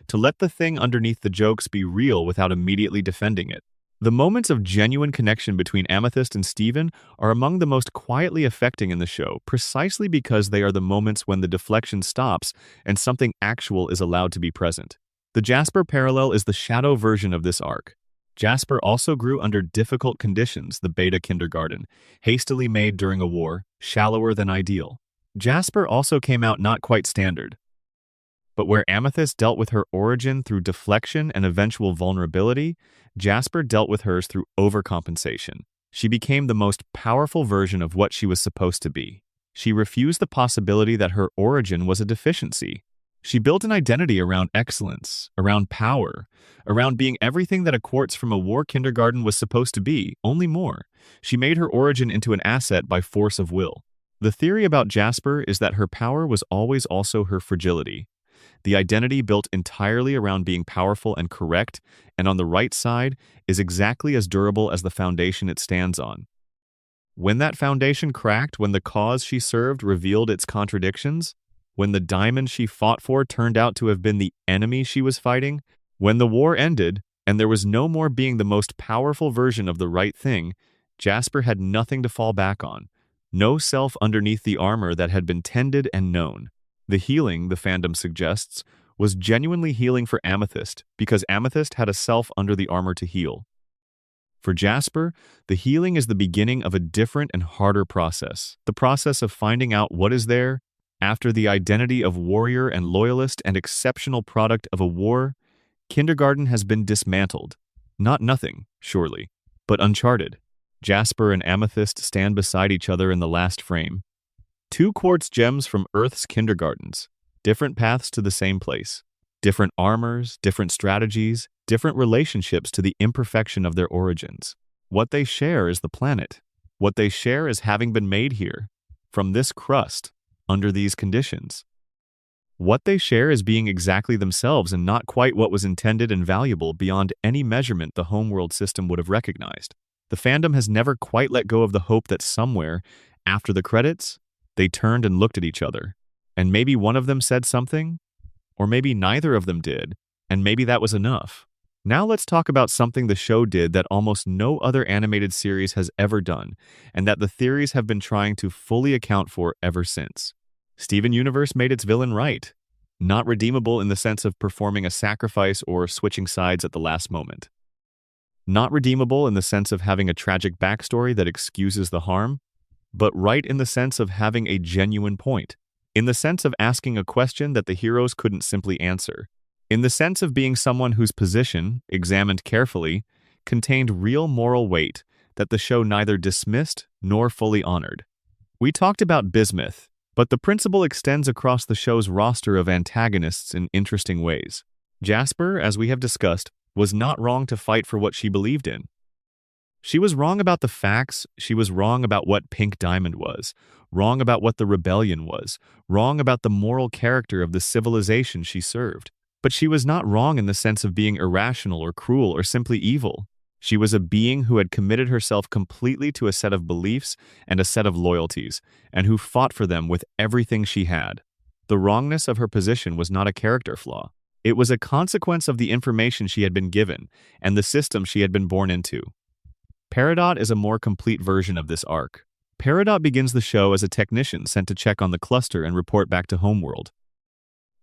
Speaker 1: to let the thing underneath the jokes be real without immediately defending it. The moments of genuine connection between Amethyst and Steven are among the most quietly affecting in the show, precisely because they are the moments when the deflection stops and something actual is allowed to be present. The Jasper parallel is the shadow version of this arc. Jasper also grew under difficult conditions, the beta kindergarten, hastily made during a war, shallower than ideal. Jasper also came out not quite standard. But where Amethyst dealt with her origin through deflection and eventual vulnerability, Jasper dealt with hers through overcompensation. She became the most powerful version of what she was supposed to be. She refused the possibility that her origin was a deficiency. She built an identity around excellence, around power, around being everything that a quartz from a war kindergarten was supposed to be, only more. She made her origin into an asset by force of will. The theory about Jasper is that her power was always also her fragility. The identity built entirely around being powerful and correct, and on the right side, is exactly as durable as the foundation it stands on. When that foundation cracked, when the cause she served revealed its contradictions, when the diamond she fought for turned out to have been the enemy she was fighting, when the war ended, and there was no more being the most powerful version of the right thing, Jasper had nothing to fall back on, no self underneath the armor that had been tended and known. The healing, the fandom suggests, was genuinely healing for Amethyst, because Amethyst had a self under the armor to heal. For Jasper, the healing is the beginning of a different and harder process, the process of finding out what is there. After the identity of warrior and loyalist and exceptional product of a war, kindergarten has been dismantled. Not nothing, surely, but uncharted. Jasper and Amethyst stand beside each other in the last frame. Two quartz gems from Earth's kindergartens, different paths to the same place. Different armors, different strategies, different relationships to the imperfection of their origins. What they share is the planet. What they share is having been made here, from this crust, under these conditions. What they share is being exactly themselves and not quite what was intended and valuable beyond any measurement the homeworld system would have recognized. The fandom has never quite let go of the hope that somewhere, after the credits, they turned and looked at each other. And maybe one of them said something, or maybe neither of them did, and maybe that was enough. Now let's talk about something the show did that almost no other animated series has ever done, and that the theories have been trying to fully account for ever since. Steven Universe made its villain right. Not redeemable in the sense of performing a sacrifice or switching sides at the last moment. Not redeemable in the sense of having a tragic backstory that excuses the harm, but right in the sense of having a genuine point. In the sense of asking a question that the heroes couldn't simply answer. In the sense of being someone whose position, examined carefully, contained real moral weight that the show neither dismissed nor fully honored. We talked about Bismuth, but the principle extends across the show's roster of antagonists in interesting ways. Jasper, as we have discussed, was not wrong to fight for what she believed in. She was wrong about the facts, she was wrong about what Pink Diamond was, wrong about what the rebellion was, wrong about the moral character of the civilization she served. But she was not wrong in the sense of being irrational or cruel or simply evil. She was a being who had committed herself completely to a set of beliefs and a set of loyalties, and who fought for them with everything she had. The wrongness of her position was not a character flaw. It was a consequence of the information she had been given and the system she had been born into. Peridot is a more complete version of this arc. Peridot begins the show as a technician sent to check on the cluster and report back to Homeworld.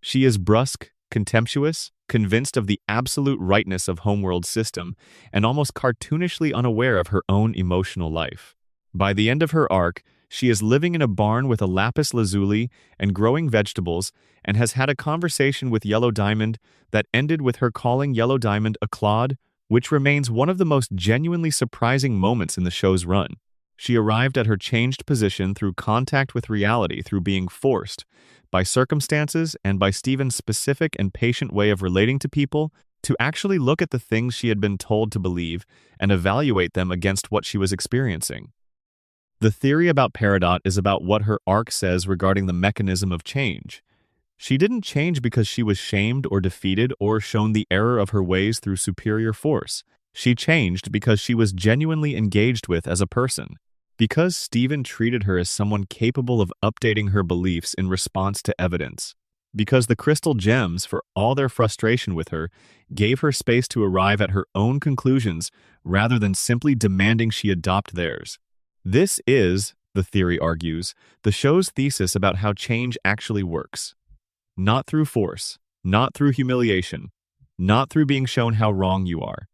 Speaker 1: She is brusque, contemptuous, convinced of the absolute rightness of Homeworld's system, and almost cartoonishly unaware of her own emotional life. By the end of her arc, she is living in a barn with a lapis lazuli and growing vegetables, and has had a conversation with Yellow Diamond that ended with her calling Yellow Diamond a clod, which remains one of the most genuinely surprising moments in the show's run. She arrived at her changed position through contact with reality, through being forced, by circumstances and by Steven's specific and patient way of relating to people, to actually look at the things she had been told to believe and evaluate them against what she was experiencing. The theory about Peridot is about what her arc says regarding the mechanism of change. She didn't change because she was shamed or defeated or shown the error of her ways through superior force. She changed because she was genuinely engaged with as a person. Because Steven treated her as someone capable of updating her beliefs in response to evidence. Because the crystal gems, for all their frustration with her, gave her space to arrive at her own conclusions rather than simply demanding she adopt theirs. This is, the theory argues, the show's thesis about how change actually works. Not through force, not through humiliation, not through being shown how wrong you are.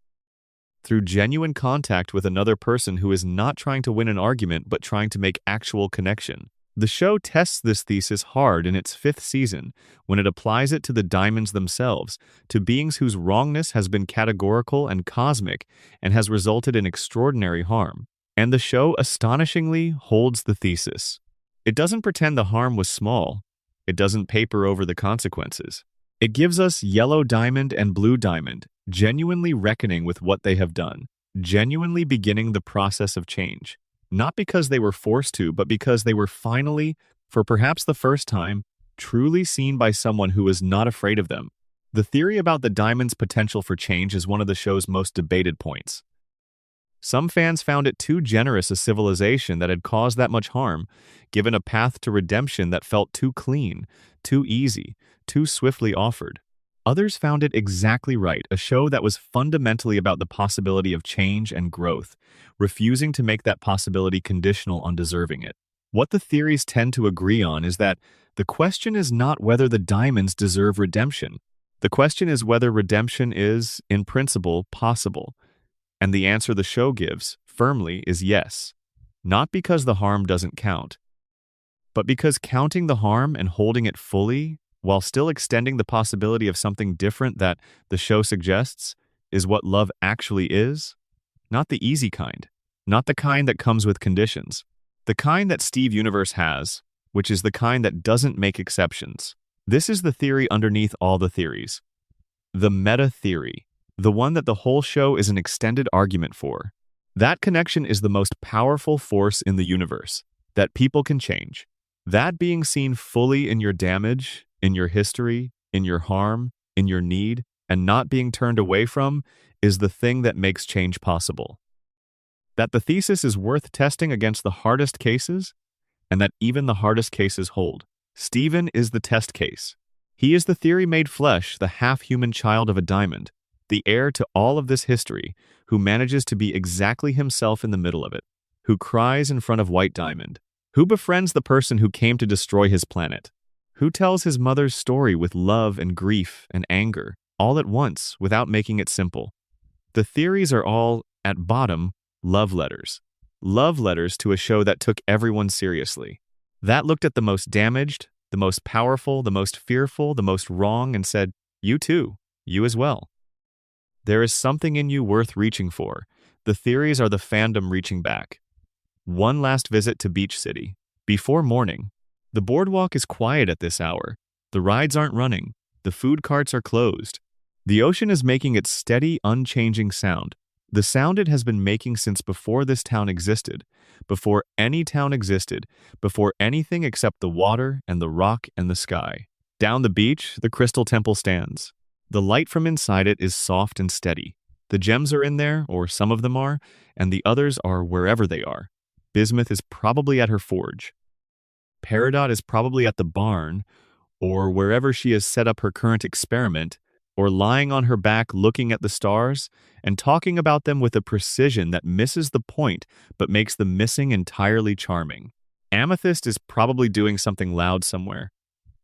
Speaker 1: Through genuine contact with another person who is not trying to win an argument but trying to make actual connection. The show tests this thesis hard in its 5th season when it applies it to the diamonds themselves, to beings whose wrongness has been categorical and cosmic and has resulted in extraordinary harm. And the show astonishingly holds the thesis. It doesn't pretend the harm was small. It doesn't paper over the consequences. It gives us Yellow Diamond and Blue Diamond genuinely reckoning with what they have done, genuinely beginning the process of change. Not because they were forced to, but because they were finally, for perhaps the first time, truly seen by someone who was not afraid of them. The theory about the diamond's potential for change is one of the show's most debated points. Some fans found it too generous a civilization that had caused that much harm, given a path to redemption that felt too clean, too easy, too swiftly offered. Others found it exactly right, a show that was fundamentally about the possibility of change and growth, refusing to make that possibility conditional on deserving it. What the theories tend to agree on is that the question is not whether the diamonds deserve redemption. The question is whether redemption is, in principle, possible. And the answer the show gives, firmly, is yes. Not because the harm doesn't count, but because counting the harm and holding it fully, while still extending the possibility of something different that the show suggests, is what love actually is. Not the easy kind. Not the kind that comes with conditions. The kind that Steve Universe has, which is the kind that doesn't make exceptions. This is the theory underneath all the theories. The meta theory, the one that the whole show is an extended argument for. That connection is the most powerful force in the universe, that people can change. That being seen fully in your damage, in your history, in your harm, in your need, and not being turned away from, is the thing that makes change possible. That the thesis is worth testing against the hardest cases, and that even the hardest cases hold. Stephen is the test case. He is the theory made flesh, the half-human child of a diamond, the heir to all of this history, who manages to be exactly himself in the middle of it, who cries in front of White Diamond, who befriends the person who came to destroy his planet, who tells his mother's story with love and grief and anger, all at once without making it simple. The theories are all, at bottom, love letters. Love letters to a show that took everyone seriously. That looked at the most damaged, the most powerful, the most fearful, the most wrong, and said, "You too, you as well." There is something in you worth reaching for. The theories are the fandom reaching back. One last visit to Beach City. Before morning. The boardwalk is quiet at this hour. The rides aren't running. The food carts are closed. The ocean is making its steady, unchanging sound. The sound it has been making since before this town existed, before any town existed, before anything except the water and the rock and the sky. Down the beach, the crystal temple stands. The light from inside it is soft and steady. The gems are in there, or some of them are, and the others are wherever they are. Bismuth is probably at her forge. Peridot is probably at the barn, or wherever she has set up her current experiment, or lying on her back looking at the stars and talking about them with a precision that misses the point but makes the missing entirely charming. Amethyst is probably doing something loud somewhere.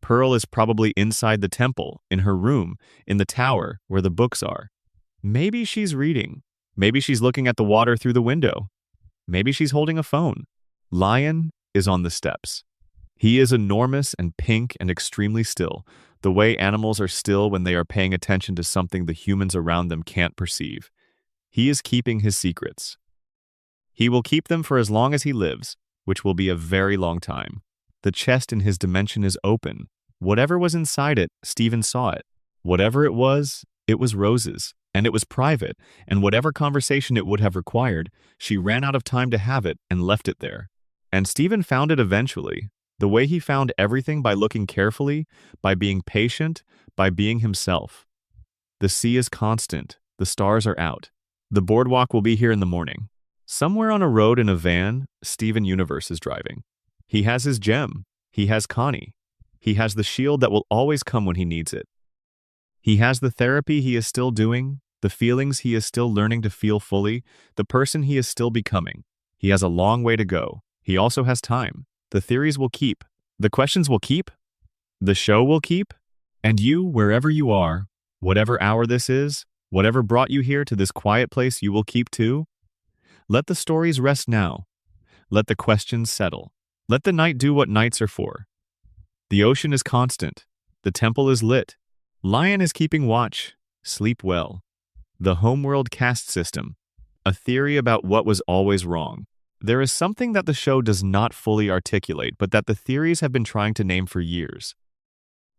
Speaker 1: Pearl is probably inside the temple, in her room, in the tower, where the books are. Maybe she's reading. Maybe she's looking at the water through the window. Maybe she's holding a phone. Lion is on the steps. He is enormous and pink and extremely still, the way animals are still when they are paying attention to something the humans around them can't perceive. He is keeping his secrets. He will keep them for as long as he lives, which will be a very long time. The chest in his dimension is open. Whatever was inside it, Stephen saw it. Whatever it was roses, and it was private, and whatever conversation it would have required, she ran out of time to have it and left it there. And Stephen found it eventually, the way he found everything, by looking carefully, by being patient, by being himself. The sea is constant, the stars are out. The boardwalk will be here in the morning. Somewhere on a road in a van, Steven Universe is driving. He has his gem. He has Connie. He has the shield that will always come when he needs it. He has the therapy he is still doing, the feelings he is still learning to feel fully, the person he is still becoming. He has a long way to go. He also has time. The theories will keep. The questions will keep. The show will keep. And you, wherever you are, whatever hour this is, whatever brought you here to this quiet place, you will keep too. Let the stories rest now. Let the questions settle. Let the night do what nights are for. The ocean is constant. The temple is lit. Lion is keeping watch. Sleep well. The homeworld caste system. A theory about what was always wrong. There is something that the show does not fully articulate, but that the theories have been trying to name for years.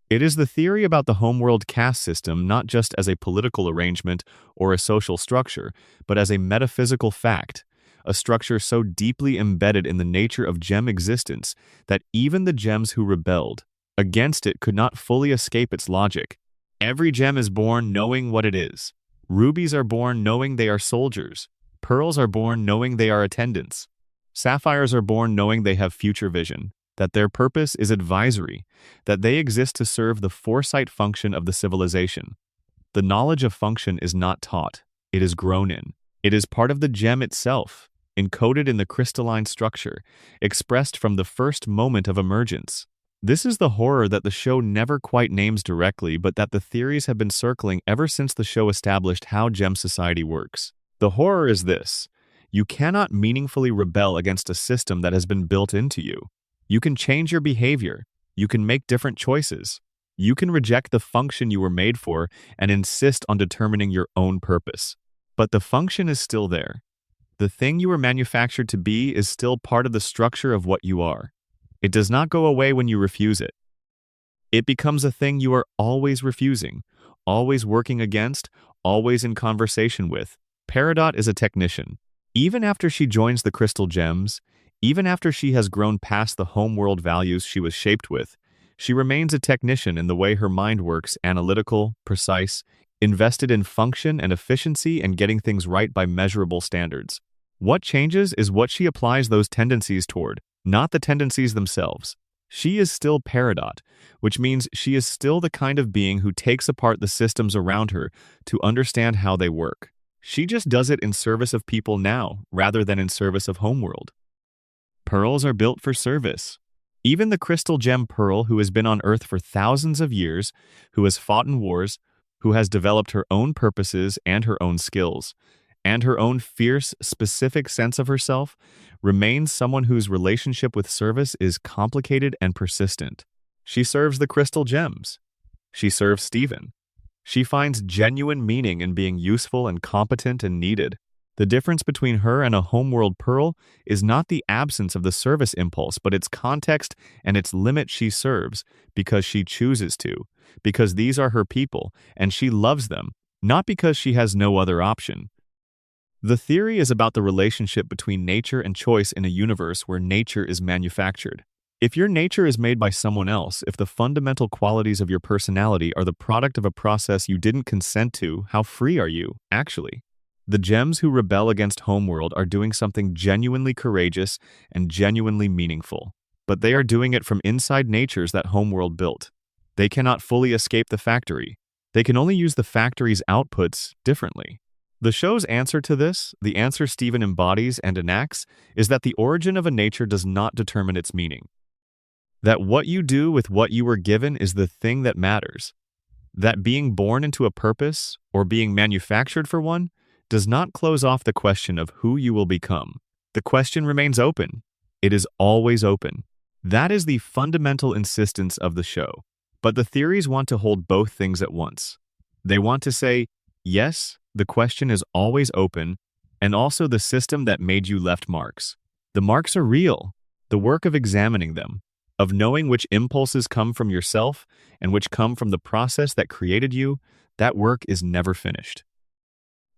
Speaker 1: It is the theory about the homeworld caste system not just as a political arrangement or a social structure, but as a metaphysical fact, a structure so deeply embedded in the nature of gem existence that even the gems who rebelled against it could not fully escape its logic. Every gem is born knowing what it is. Rubies are born knowing they are soldiers. Pearls are born knowing they are attendants. Sapphires are born knowing they have future vision, that their purpose is advisory, that they exist to serve the foresight function of the civilization. The knowledge of function is not taught, it is grown in. It is part of the gem itself, encoded in the crystalline structure, expressed from the first moment of emergence. This is the horror that the show never quite names directly, but that the theories have been circling ever since the show established how gem society works. The horror is this: you cannot meaningfully rebel against a system that has been built into you. You can change your behavior. You can make different choices. You can reject the function you were made for and insist on determining your own purpose. But the function is still there. The thing you were manufactured to be is still part of the structure of what you are. It does not go away when you refuse it. It becomes a thing you are always refusing, always working against, always in conversation with. Peridot is a technician. Even after she joins the Crystal Gems, even after she has grown past the homeworld values she was shaped with, she remains a technician in the way her mind works, analytical, precise, invested in function and efficiency and getting things right by measurable standards. What changes is what she applies those tendencies toward, not the tendencies themselves. She is still Peridot, which means she is still the kind of being who takes apart the systems around her to understand how they work. She just does it in service of people now, rather than in service of homeworld. Pearls are built for service. Even the crystal gem pearl, who has been on Earth for thousands of years, who has fought in wars, who has developed her own purposes and her own skills, and her own fierce, specific sense of herself, remains someone whose relationship with service is complicated and persistent. She serves the crystal gems. She serves Steven. She finds genuine meaning in being useful and competent and needed. The difference between her and a homeworld pearl is not the absence of the service impulse, but its context and its limit. She serves because she chooses to, because these are her people, and she loves them, not because she has no other option. The theory is about the relationship between nature and choice in a universe where nature is manufactured. If your nature is made by someone else, if the fundamental qualities of your personality are the product of a process you didn't consent to, how free are you, actually? The gems who rebel against homeworld are doing something genuinely courageous and genuinely meaningful. But they are doing it from inside natures that homeworld built. They cannot fully escape the factory. They can only use the factory's outputs differently. The show's answer to this, the answer Steven embodies and enacts, is that the origin of a nature does not determine its meaning. That what you do with what you were given is the thing that matters. That being born into a purpose, or being manufactured for one, does not close off the question of who you will become. The question remains open. It is always open. That is the fundamental insistence of the show. But the theories want to hold both things at once. They want to say, yes, the question is always open, and also the system that made you left marks. The marks are real. The work of examining them, of knowing which impulses come from yourself and which come from the process that created you, that work is never finished.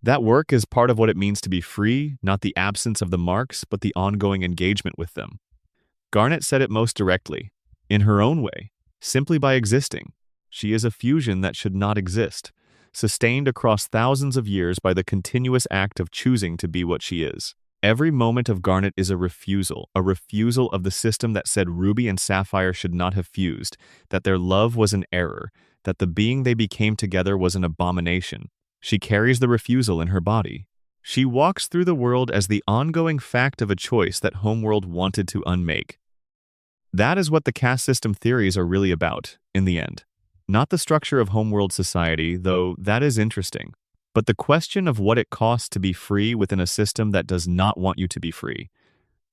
Speaker 1: That work is part of what it means to be free, not the absence of the marks, but the ongoing engagement with them. Garnet said it most directly, in her own way, simply by existing. She is a fusion that should not exist, sustained across thousands of years by the continuous act of choosing to be what she is. Every moment of Garnet is a refusal of the system that said Ruby and Sapphire should not have fused, that their love was an error, that the being they became together was an abomination. She carries the refusal in her body. She walks through the world as the ongoing fact of a choice that Homeworld wanted to unmake. That is what the caste system theories are really about, in the end. Not the structure of Homeworld society, though that is interesting, but the question of what it costs to be free within a system that does not want you to be free.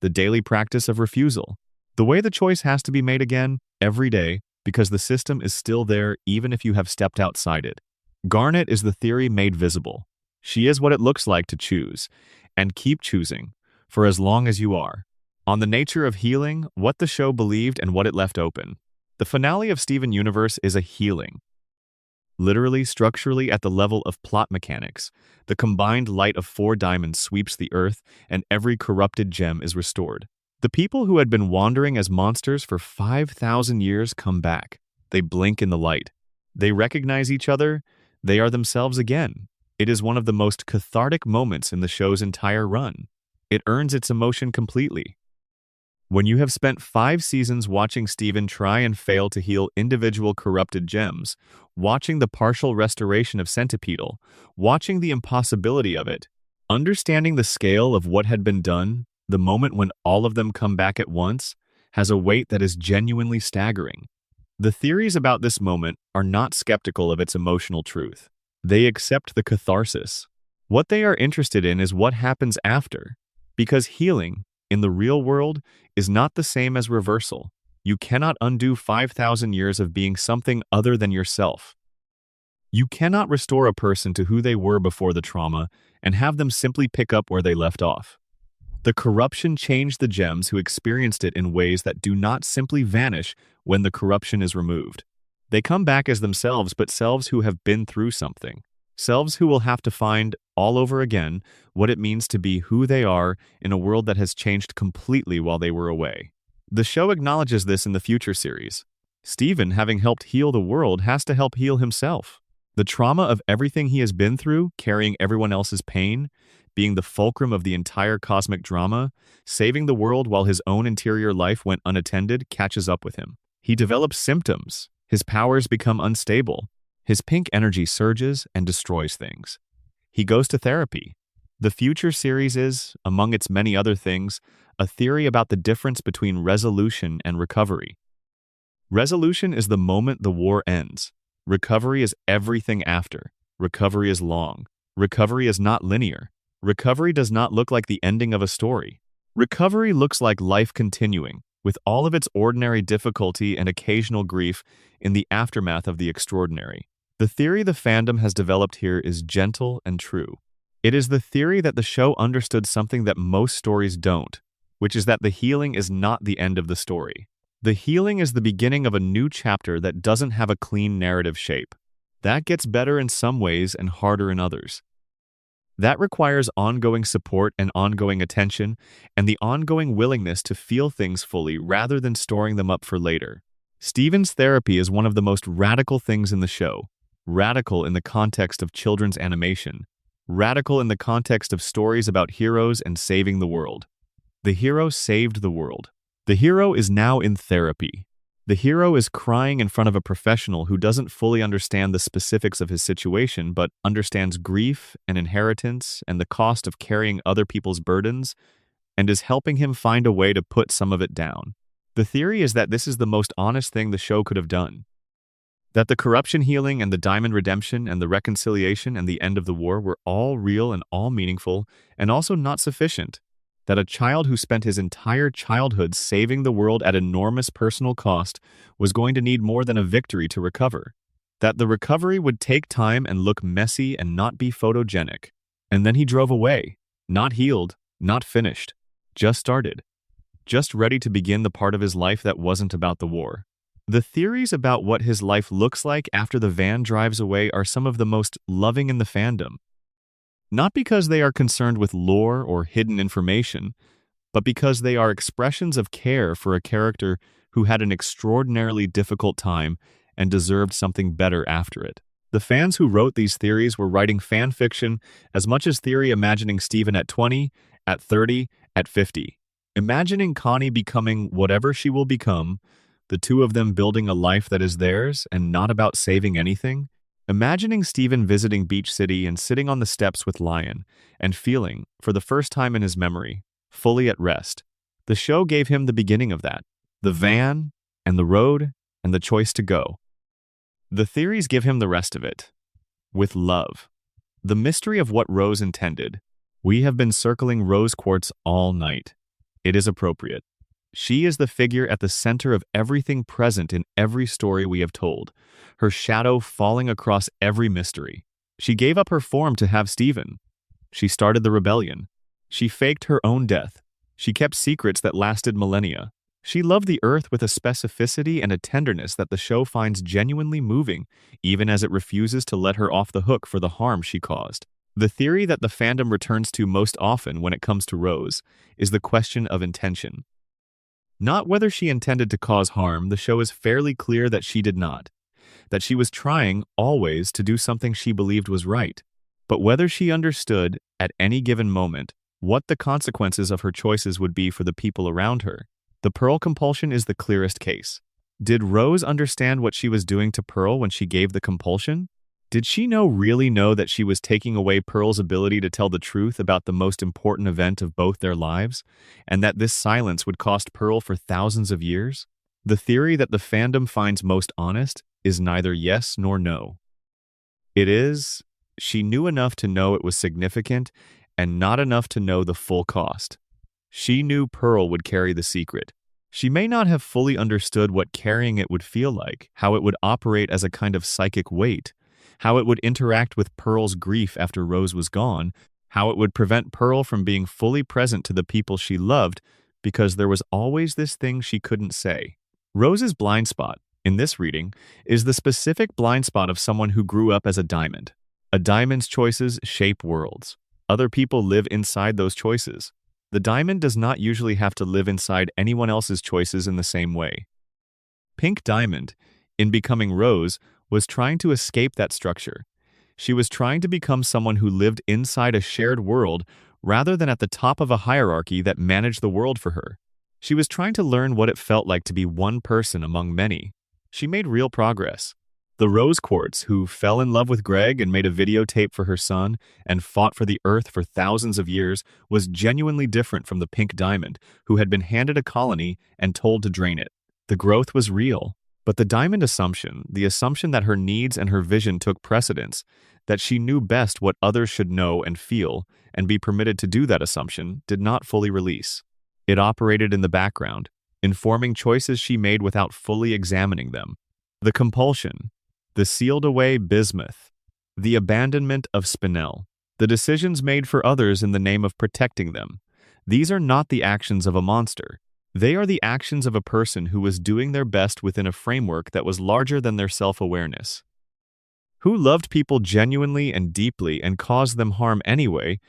Speaker 1: The daily practice of refusal. The way the choice has to be made again, every day, because the system is still there even if you have stepped outside it. Garnet is the theory made visible. She is what it looks like to choose, and keep choosing, for as long as you are. On the nature of healing, what the show believed and what it left open. The finale of Steven Universe is a healing. Literally, structurally, at the level of plot mechanics, the combined light of 4 diamonds sweeps the earth and every corrupted gem is restored. The people who had been wandering as monsters for 5,000 years come back. They blink in the light. They recognize each other. They are themselves again. It is one of the most cathartic moments in the show's entire run. It earns its emotion completely. When you have spent 5 seasons watching Steven try and fail to heal individual corrupted gems, watching the partial restoration of Centipedal, watching the impossibility of it, understanding the scale of what had been done, the moment when all of them come back at once, has a weight that is genuinely staggering. The theories about this moment are not skeptical of its emotional truth. They accept the catharsis. What they are interested in is what happens after, because healing, in the real world, is not the same as reversal. You cannot undo 5,000 years of being something other than yourself. You cannot restore a person to who they were before the trauma and have them simply pick up where they left off. The corruption changed the gems who experienced it in ways that do not simply vanish when the corruption is removed. They come back as themselves, but selves who have been through something. Selves who will have to find all over again what it means to be who they are in a world that has changed completely while they were away. The show acknowledges this in the future series. Steven, having helped heal the world, has to help heal himself. The trauma of everything he has been through, carrying everyone else's pain, being the fulcrum of the entire cosmic drama, saving the world while his own interior life went unattended, catches up with him. He develops symptoms. His powers become unstable. His pink energy surges and destroys things. He goes to therapy. The future series is, among its many other things, a theory about the difference between resolution and recovery. Resolution is the moment the war ends. Recovery is everything after. Recovery is long. Recovery is not linear. Recovery does not look like the ending of a story. Recovery looks like life continuing, with all of its ordinary difficulty and occasional grief in the aftermath of the extraordinary. The theory the fandom has developed here is gentle and true. It is the theory that the show understood something that most stories don't, which is that the healing is not the end of the story. The healing is the beginning of a new chapter that doesn't have a clean narrative shape. That gets better in some ways and harder in others. That requires ongoing support and ongoing attention, and the ongoing willingness to feel things fully rather than storing them up for later. Steven's therapy is one of the most radical things in the show. Radical in the context of children's animation. Radical in the context of stories about heroes and saving the world. The hero saved the world. The hero is now in therapy. The hero is crying in front of a professional who doesn't fully understand the specifics of his situation, but understands grief and inheritance and the cost of carrying other people's burdens, and is helping him find a way to put some of it down. The theory is that this is the most honest thing the show could have done. That the corruption healing and the diamond redemption and the reconciliation and the end of the war were all real and all meaningful, and also not sufficient. That a child who spent his entire childhood saving the world at enormous personal cost was going to need more than a victory to recover. That the recovery would take time and look messy and not be photogenic. And then he drove away. Not healed, not finished. Just started. Just ready to begin the part of his life that wasn't about the war. The theories about what his life looks like after the van drives away are some of the most loving in the fandom. Not because they are concerned with lore or hidden information, but because they are expressions of care for a character who had an extraordinarily difficult time and deserved something better after it. The fans who wrote these theories were writing fan fiction as much as theory imagining Steven at 20, at 30, at 50. Imagining Connie becoming whatever she will become, the two of them building a life that is theirs and not about saving anything. Imagining Steven visiting Beach City and sitting on the steps with Lion and feeling, for the first time in his memory, fully at rest. The show gave him the beginning of that. The van, and the road, and the choice to go. The theories give him the rest of it. With love. The mystery of what Rose intended. We have been circling Rose Quartz all night. It is appropriate. She is the figure at the center of everything present in every story we have told, her shadow falling across every mystery. She gave up her form to have Steven. She started the rebellion. She faked her own death. She kept secrets that lasted millennia. She loved the earth with a specificity and a tenderness that the show finds genuinely moving, even as it refuses to let her off the hook for the harm she caused. The theory that the fandom returns to most often when it comes to Rose is the question of intention. Not whether she intended to cause harm, the show is fairly clear that she did not. That she was trying, always, to do something she believed was right. But whether she understood, at any given moment, what the consequences of her choices would be for the people around her. The Pearl compulsion is the clearest case. Did Rose understand what she was doing to Pearl when she gave the compulsion? Did she really know that she was taking away Pearl's ability to tell the truth about the most important event of both their lives, and that this silence would cost Pearl for thousands of years? The theory that the fandom finds most honest is neither yes nor no. It is, she knew enough to know it was significant and not enough to know the full cost. She knew Pearl would carry the secret. She may not have fully understood what carrying it would feel like, how it would operate as a kind of psychic weight, how it would interact with Pearl's grief after Rose was gone, how it would prevent Pearl from being fully present to the people she loved because there was always this thing she couldn't say. Rose's blind spot, in this reading, is the specific blind spot of someone who grew up as a diamond. A diamond's choices shape worlds. Other people live inside those choices. The diamond does not usually have to live inside anyone else's choices in the same way. Pink Diamond, in becoming Rose, was trying to escape that structure. She was trying to become someone who lived inside a shared world rather than at the top of a hierarchy that managed the world for her. She was trying to learn what it felt like to be one person among many. She made real progress. The Rose Quartz, who fell in love with Greg and made a videotape for her son and fought for the Earth for thousands of years, was genuinely different from the Pink Diamond, who had been handed a colony and told to drain it. The growth was real, but the Diamond assumption, the assumption that her needs and her vision took precedence, that she knew best what others should know and feel, and be permitted to do that assumption, did not fully release. It operated in the background, informing choices she made without fully examining them. The compulsion, the sealed-away bismuth, the abandonment of Spinel, the decisions made for others in the name of protecting them. These are not the actions of a monster. They are the actions of a person who was doing their best within a framework that was larger than their self-awareness. Who loved people genuinely and deeply and caused them harm anyway,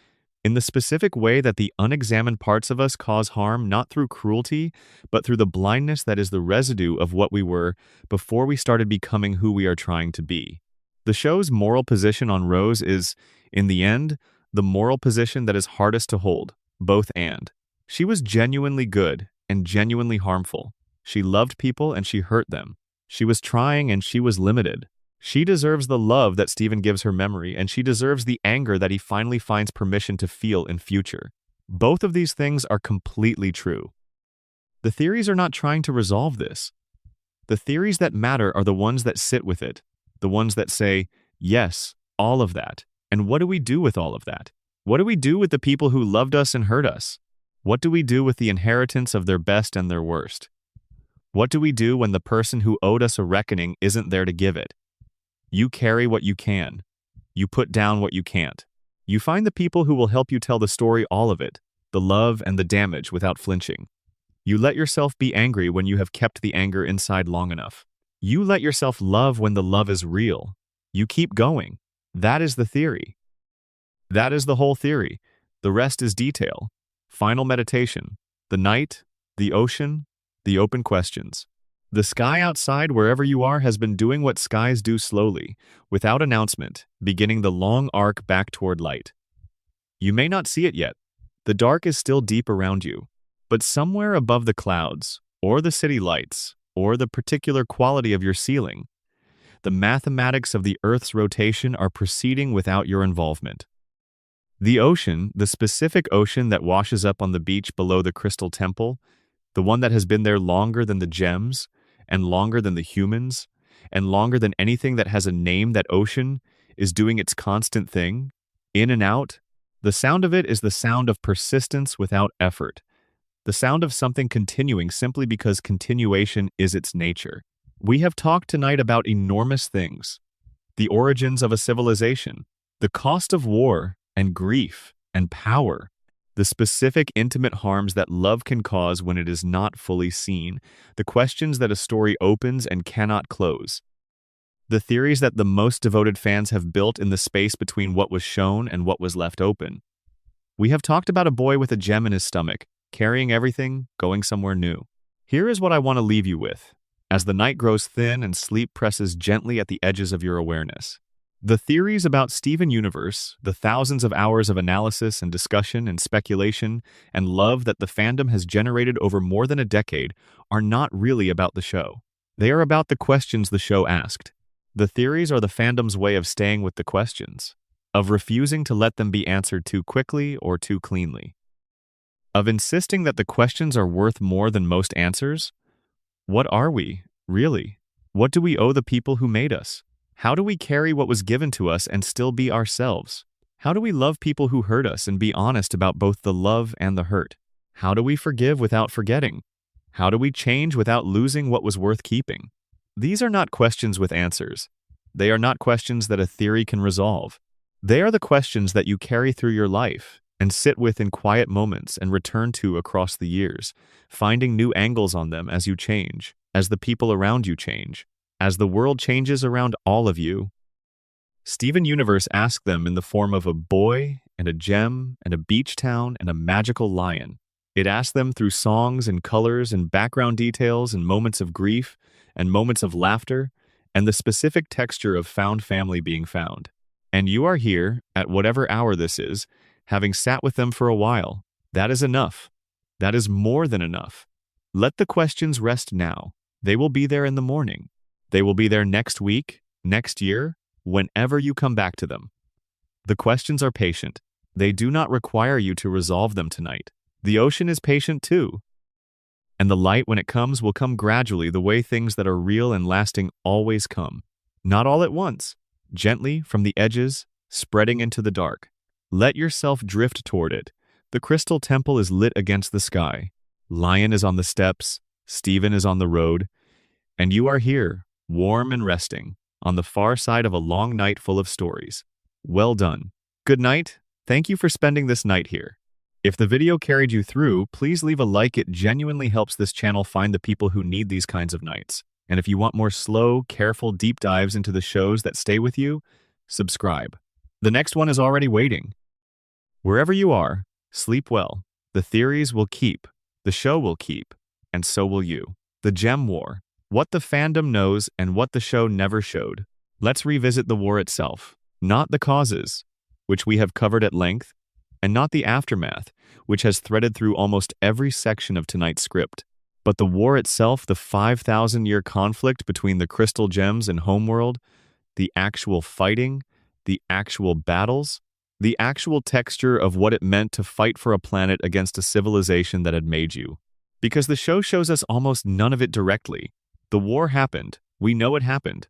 Speaker 1: in the specific way that the unexamined parts of us cause harm not through cruelty, but through the blindness that is the residue of what we were before we started becoming who we are trying to be. The show's moral position on Rose is, in the end, the moral position that is hardest to hold, both and. She was genuinely good and genuinely harmful. She loved people and she hurt them. She was trying and she was limited. She deserves the love that Steven gives her memory, and she deserves the anger that he finally finds permission to feel in future. Both of these things are completely true. The theories are not trying to resolve this. The theories that matter are the ones that sit with it, the ones that say, yes, all of that. And what do we do with all of that? What do we do with the people who loved us and hurt us? What do we do with the inheritance of their best and their worst? What do we do when the person who owed us a reckoning isn't there to give it? You carry what you can. You put down what you can't. You find the people who will help you tell the story, all of it, the love and the damage, without flinching. You let yourself be angry when you have kept the anger inside long enough. You let yourself love when the love is real. You keep going. That is the theory. That is the whole theory. The rest is detail. Final meditation. The night, the ocean, the open questions. The sky outside, wherever you are, has been doing what skies do slowly, without announcement, beginning the long arc back toward light. You may not see it yet. The dark is still deep around you. But somewhere above the clouds, or the city lights, or the particular quality of your ceiling, the mathematics of the Earth's rotation are proceeding without your involvement. The ocean, the specific ocean that washes up on the beach below the Crystal Temple, the one that has been there longer than the gems, and longer than the humans, and longer than anything that has a name, that ocean, is doing its constant thing, in and out. The sound of it is the sound of persistence without effort, the sound of something continuing simply because continuation is its nature. We have talked tonight about enormous things, the origins of a civilization, the cost of war and grief and power, the specific intimate harms that love can cause when it is not fully seen, the questions that a story opens and cannot close, the theories that the most devoted fans have built in the space between what was shown and what was left open. We have talked about a boy with a gem in his stomach, carrying everything, going somewhere new. Here is what I want to leave you with, as the night grows thin and sleep presses gently at the edges of your awareness. The theories about Steven Universe, the thousands of hours of analysis and discussion and speculation and love that the fandom has generated over more than a decade, are not really about the show. They are about the questions the show asked. The theories are the fandom's way of staying with the questions, of refusing to let them be answered too quickly or too cleanly, of insisting that the questions are worth more than most answers. What are we, really? What do we owe the people who made us? How do we carry what was given to us and still be ourselves? How do we love people who hurt us and be honest about both the love and the hurt? How do we forgive without forgetting? How do we change without losing what was worth keeping? These are not questions with answers. They are not questions that a theory can resolve. They are the questions that you carry through your life and sit with in quiet moments and return to across the years, finding new angles on them as you change, as the people around you change, as the world changes around all of you. Steven Universe asked them in the form of a boy and a gem and a beach town and a magical lion. It asked them through songs and colors and background details and moments of grief and moments of laughter and the specific texture of found family being found. And you are here, at whatever hour this is, having sat with them for a while. That is enough. That is more than enough. Let the questions rest now. They will be there in the morning. They will be there next week, next year, whenever you come back to them. The questions are patient. They do not require you to resolve them tonight. The ocean is patient too. And the light, when it comes, will come gradually, the way things that are real and lasting always come. Not all at once. Gently, from the edges, spreading into the dark. Let yourself drift toward it. The crystal temple is lit against the sky. Lion is on the steps. Steven is on the road. And you are here, warm and resting, on the far side of a long night full of stories. Well done. Good night. Thank you for spending this night here. If the video carried you through, please leave a like. It genuinely helps this channel find the people who need these kinds of nights. And if you want more slow, careful deep dives into the shows that stay with you, subscribe. The next one is already waiting. Wherever you are, sleep well. The theories will keep. The show will keep. And so will you. The Gem War. What the fandom knows and what the show never showed. Let's revisit the war itself. Not the causes, which we have covered at length, and not the aftermath, which has threaded through almost every section of tonight's script. But the war itself, the 5,000-year conflict between the Crystal Gems and Homeworld, the actual fighting, the actual battles, the actual texture of what it meant to fight for a planet against a civilization that had made you. Because the show shows us almost none of it directly. The war happened. We know it happened.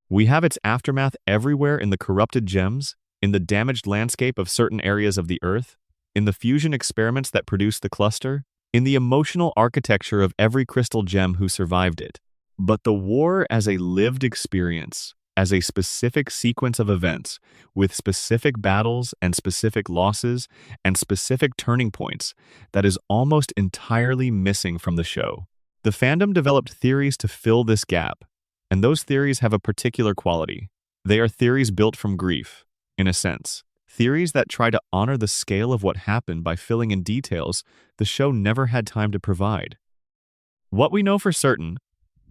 Speaker 1: We have its aftermath everywhere in the corrupted gems, in the damaged landscape of certain areas of the Earth, in the fusion experiments that produced the cluster, in the emotional architecture of every crystal gem who survived it. But the war as a lived experience, as a specific sequence of events, with specific battles and specific losses and specific turning points, that is almost entirely missing from the show. The fandom developed theories to fill this gap, and those theories have a particular quality. They are theories built from grief, in a sense. Theories that try to honor the scale of what happened by filling in details the show never had time to provide. What we know for certain,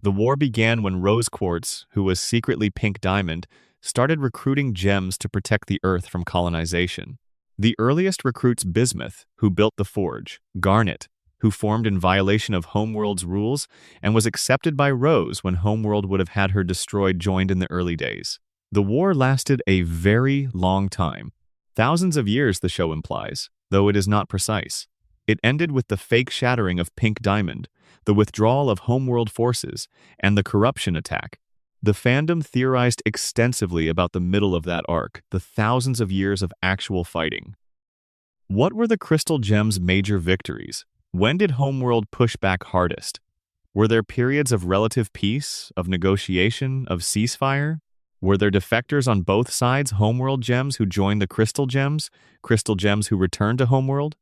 Speaker 1: the war began when Rose Quartz, who was secretly Pink Diamond, started recruiting gems to protect the Earth from colonization. The earliest recruits Bismuth, who built the forge, Garnet, who formed in violation of Homeworld's rules and was accepted by Rose when Homeworld would have had her destroyed, joined in the early days. The war lasted a very long time. Thousands of years, the show implies, though it is not precise. It ended with the fake shattering of Pink Diamond, the withdrawal of Homeworld forces, and the corruption attack. The fandom theorized extensively about the middle of that arc, the thousands of years of actual fighting. What were the Crystal Gems' major victories? When did Homeworld push back hardest? Were there periods of relative peace, of negotiation, of ceasefire? Were there defectors on both sides, Homeworld gems who joined the Crystal Gems who returned to Homeworld?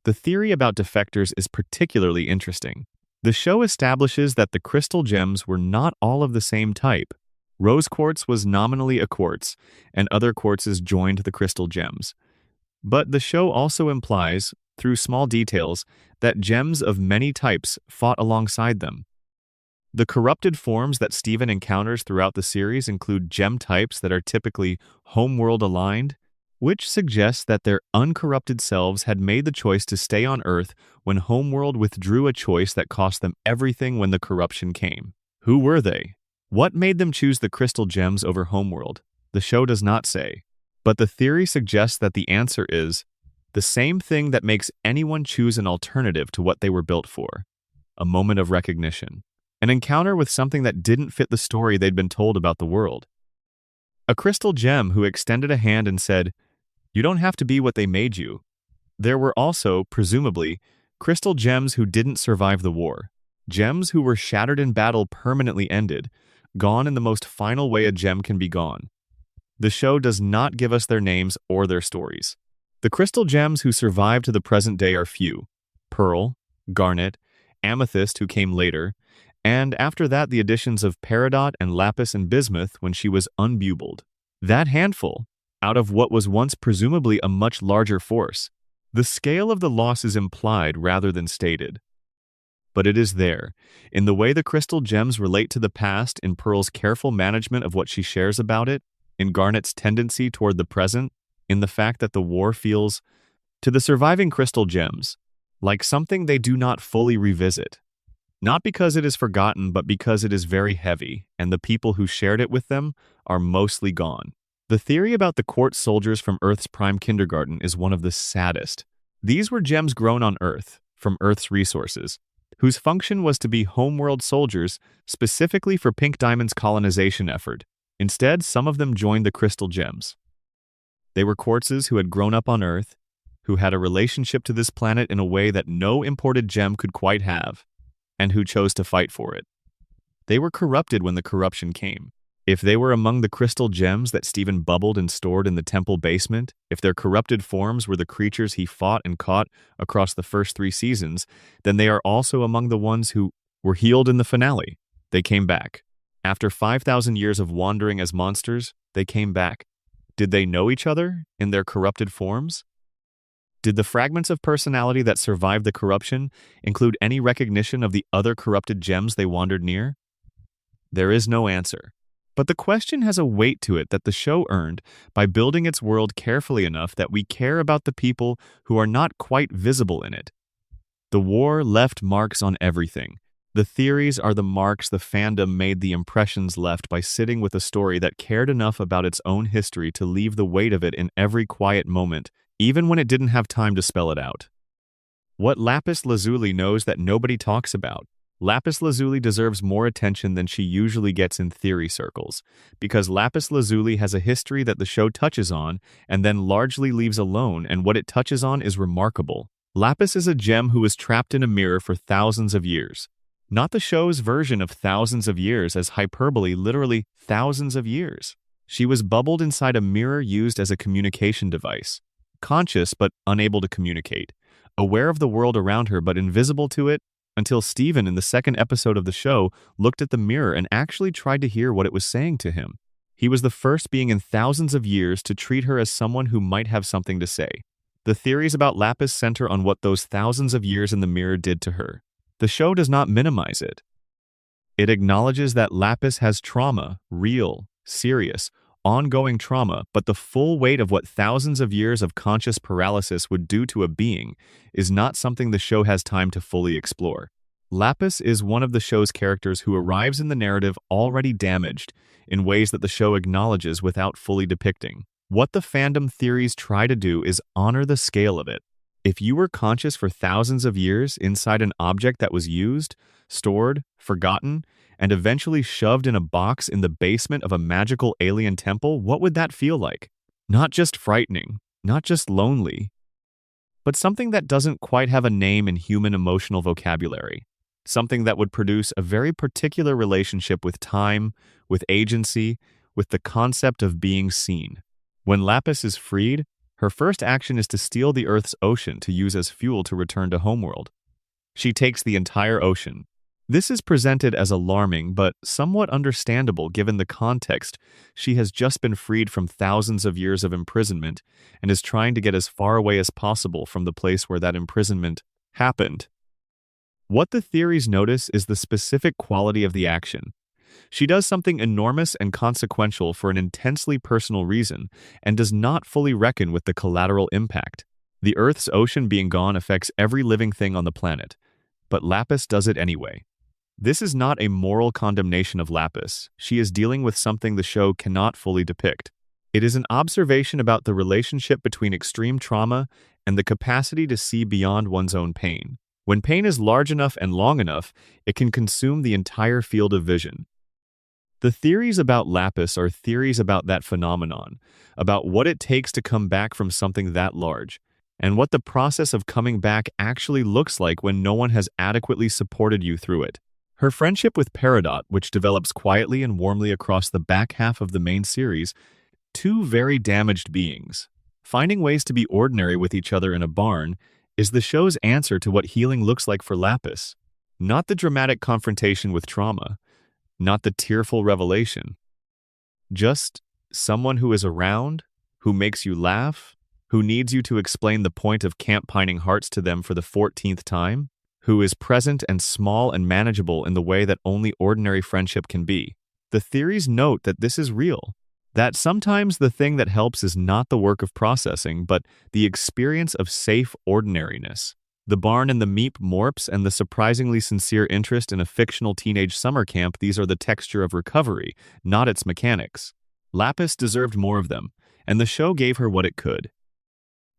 Speaker 1: The theory about defectors is particularly interesting. The show establishes that the Crystal Gems were not all of the same type. Rose Quartz was nominally a quartz, and other quartzes joined the Crystal Gems. But the show also implies, through small details, that gems of many types fought alongside them. The corrupted forms that Steven encounters throughout the series include gem types that are typically Homeworld aligned, which suggests that their uncorrupted selves had made the choice to stay on Earth when Homeworld withdrew, a choice that cost them everything when the corruption came. Who were they? What made them choose the Crystal Gems over Homeworld? The show does not say, but the theory suggests that the answer is the same thing that makes anyone choose an alternative to what they were built for: a moment of recognition. An encounter with something that didn't fit the story they'd been told about the world. A crystal gem who extended a hand and said, "You don't have to be what they made you." There were also, presumably, crystal gems who didn't survive the war. Gems who were shattered in battle, permanently ended, gone in the most final way a gem can be gone. The show does not give us their names or their stories. The crystal gems who survived to the present day are few: Pearl, Garnet, Amethyst, who came later, And after that, the additions of Peridot and Lapis and Bismuth when she was unbubled. That handful, out of what was once presumably a much larger force. The scale of the loss is implied rather than stated. But it is there, in the way the crystal gems relate to the past, in Pearl's careful management of what she shares about it, in Garnet's tendency toward the present, in the fact that the war feels, to the surviving crystal gems, like something they do not fully revisit. Not because it is forgotten, but because it is very heavy, and the people who shared it with them are mostly gone. The theory about the quartz soldiers from Earth's prime kindergarten is one of the saddest. These were gems grown on Earth, from Earth's resources, whose function was to be homeworld soldiers specifically for Pink Diamond's colonization effort. Instead, some of them joined the crystal gems. They were quartzes who had grown up on Earth, who had a relationship to this planet in a way that no imported gem could quite have, and who chose to fight for it. They were corrupted when the corruption came. If they were among the crystal gems that Steven bubbled and stored in the temple basement, if their corrupted forms were the creatures he fought and caught across the first 3 seasons, then they are also among the ones who were healed in the finale. They came back. After 5,000 years of wandering as monsters, they came back. Did they know each other in their corrupted forms? Did the fragments of personality that survived the corruption include any recognition of the other corrupted gems they wandered near? There is no answer. But the question has a weight to it that the show earned by building its world carefully enough that we care about the people who are not quite visible in it. The war left marks on everything. The theories are the marks the fandom made, the impressions left by sitting with a story that cared enough about its own history to leave the weight of it in every quiet moment, even when it didn't have time to spell it out. What Lapis Lazuli knows that nobody talks about. Lapis Lazuli deserves more attention than she usually gets in theory circles, because Lapis Lazuli has a history that the show touches on and then largely leaves alone, and what it touches on is remarkable. Lapis is a gem who was trapped in a mirror for thousands of years. Not the show's version of thousands of years as hyperbole, literally thousands of years. She was bubbled inside a mirror used as a communication device. Conscious but unable to communicate. Aware of the world around her but invisible to it, until Steven in the second episode of the show looked at the mirror and actually tried to hear what it was saying to him. He was the first being in thousands of years to treat her as someone who might have something to say. The theories about Lapis center on what those thousands of years in the mirror did to her. The show does not minimize it. It acknowledges that Lapis has trauma, real, serious, ongoing trauma, but the full weight of what thousands of years of conscious paralysis would do to a being is not something the show has time to fully explore. Lapis is one of the show's characters who arrives in the narrative already damaged in ways that the show acknowledges without fully depicting. What the fandom theories try to do is honor the scale of it. If you were conscious for thousands of years inside an object that was used, stored, forgotten, and eventually shoved in a box in the basement of a magical alien temple, what would that feel like? Not just frightening, not just lonely, but something that doesn't quite have a name in human emotional vocabulary. Something that would produce a very particular relationship with time, with agency, with the concept of being seen. When Lapis is freed, her first action is to steal the Earth's ocean to use as fuel to return to homeworld. She takes the entire ocean. This is presented as alarming but somewhat understandable given the context. She has just been freed from thousands of years of imprisonment and is trying to get as far away as possible from the place where that imprisonment happened. What the theories notice is the specific quality of the action. She does something enormous and consequential for an intensely personal reason and does not fully reckon with the collateral impact. The Earth's ocean being gone affects every living thing on the planet, but Lapis does it anyway. This is not a moral condemnation of Lapis. She is dealing with something the show cannot fully depict. It is an observation about the relationship between extreme trauma and the capacity to see beyond one's own pain. When pain is large enough and long enough, it can consume the entire field of vision. The theories about Lapis are theories about that phenomenon, about what it takes to come back from something that large, and what the process of coming back actually looks like when no one has adequately supported you through it. Her friendship with Peridot, which develops quietly and warmly across the back half of the main series, two very damaged beings. Finding ways to be ordinary with each other in a barn is the show's answer to what healing looks like for Lapis. Not the dramatic confrontation with trauma, not the tearful revelation. Just someone who is around, who makes you laugh, who needs you to explain the point of camp pining hearts to them for the 14th time, who is present and small and manageable in the way that only ordinary friendship can be. The theories note that this is real, that sometimes the thing that helps is not the work of processing, but the experience of safe ordinariness. The barn and the meep morps and the surprisingly sincere interest in a fictional teenage summer camp, these are the texture of recovery, not its mechanics. Lapis deserved more of them, and the show gave her what it could.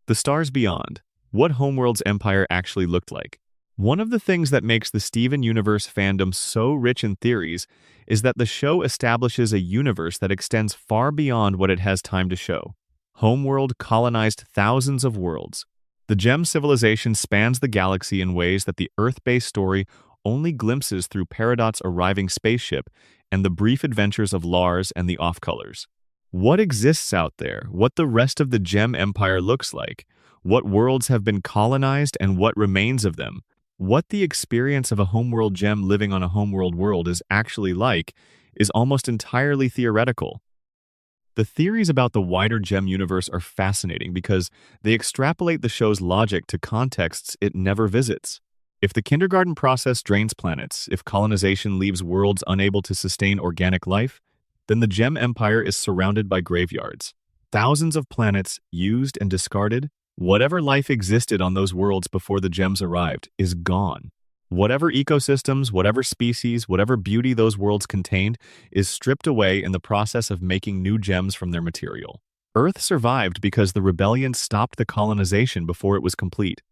Speaker 1: The Stars Beyond. What Homeworld's empire actually looked like. One of the things that makes the Steven Universe fandom so rich in theories is that the show establishes a universe that extends far beyond what it has time to show. Homeworld colonized thousands of worlds. The Gem civilization spans the galaxy in ways that the Earth-based story only glimpses through Peridot's arriving spaceship and the brief adventures of Lars and the Off-Colors. What exists out there, what the rest of the Gem Empire looks like, what worlds have been colonized and what remains of them, what the experience of a Homeworld Gem living on a Homeworld world is actually like, is almost entirely theoretical. The theories about the wider Gem universe are fascinating because they extrapolate the show's logic to contexts it never visits. If the kindergarten process drains planets, if colonization leaves worlds unable to sustain organic life, then the Gem Empire is surrounded by graveyards. Thousands of planets used and discarded. Whatever life existed on those worlds before the gems arrived is gone. Whatever ecosystems, whatever species, whatever beauty those worlds contained is stripped away in the process of making new gems from their material. Earth survived because the rebellion stopped the colonization before it was complete.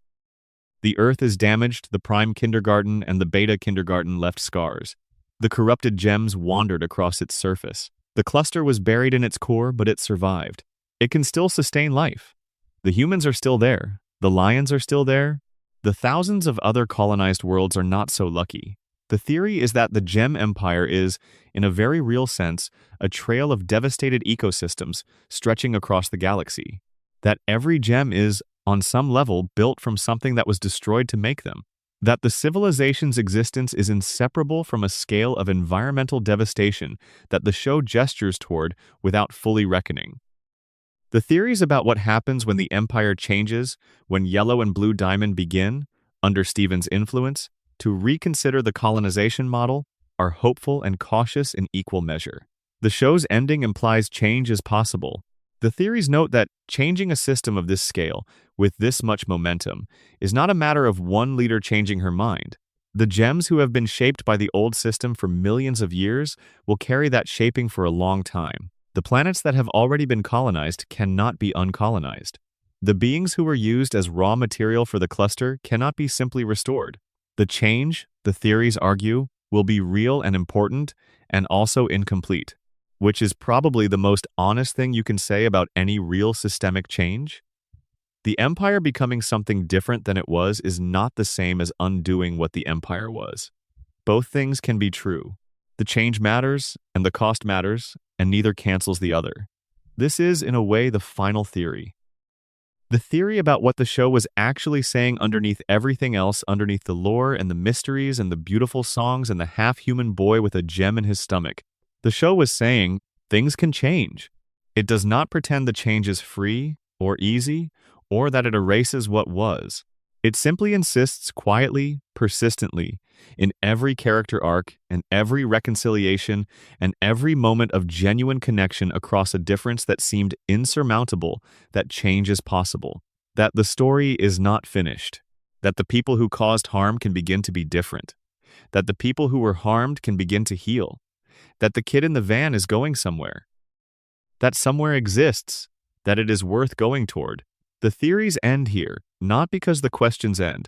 Speaker 1: The Earth is damaged, the Prime Kindergarten and the Beta Kindergarten left scars. The corrupted gems wandered across its surface. The cluster was buried in its core, but it survived. It can still sustain life. The humans are still there. The lions are still there. The thousands of other colonized worlds are not so lucky. The theory is that the Gem Empire is, in a very real sense, a trail of devastated ecosystems stretching across the galaxy. That every gem is, on some level, built from something that was destroyed to make them. That the civilization's existence is inseparable from a scale of environmental devastation that the show gestures toward without fully reckoning. The theories about what happens when the Empire changes, when Yellow and Blue Diamond begin, under Steven's influence, to reconsider the colonization model, are hopeful and cautious in equal measure. The show's ending implies change is possible. The theories note that changing a system of this scale, with this much momentum, is not a matter of one leader changing her mind. The gems who have been shaped by the old system for millions of years will carry that shaping for a long time. The planets that have already been colonized cannot be uncolonized. The beings who were used as raw material for the cluster cannot be simply restored. The change, the theories argue, will be real and important, and also incomplete, which is probably the most honest thing you can say about any real systemic change. The Empire becoming something different than it was is not the same as undoing what the Empire was. Both things can be true. The change matters, and the cost matters, and neither cancels the other. This is, in a way, the final theory. The theory about what the show was actually saying underneath everything else, underneath the lore and the mysteries and the beautiful songs and the half-human boy with a gem in his stomach. The show was saying, things can change. It does not pretend the change is free or easy, or that it erases what was. It simply insists quietly, persistently, in every character arc and every reconciliation and every moment of genuine connection across a difference that seemed insurmountable, that change is possible, that the story is not finished, that the people who caused harm can begin to be different, that the people who were harmed can begin to heal, that the kid in the van is going somewhere, that somewhere exists, that it is worth going toward. The theories end here, not because the questions end,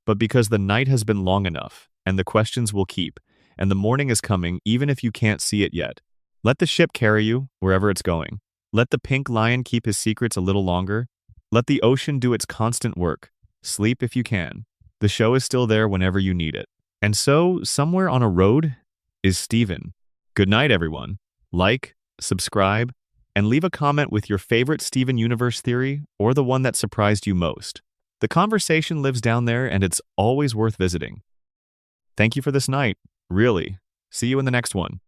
Speaker 1: but because the night has been long enough, and the questions will keep, and the morning is coming even if you can't see it yet. Let the ship carry you wherever it's going. Let the pink lion keep his secrets a little longer. Let the ocean do its constant work. Sleep if you can. The show is still there whenever you need it. And so, somewhere on a road is Steven. Good night, everyone. Like, subscribe, and leave a comment with your favorite Steven Universe theory or the one that surprised you most. The conversation lives down there, and it's always worth visiting. Thank you for this night. Really. See you in the next one.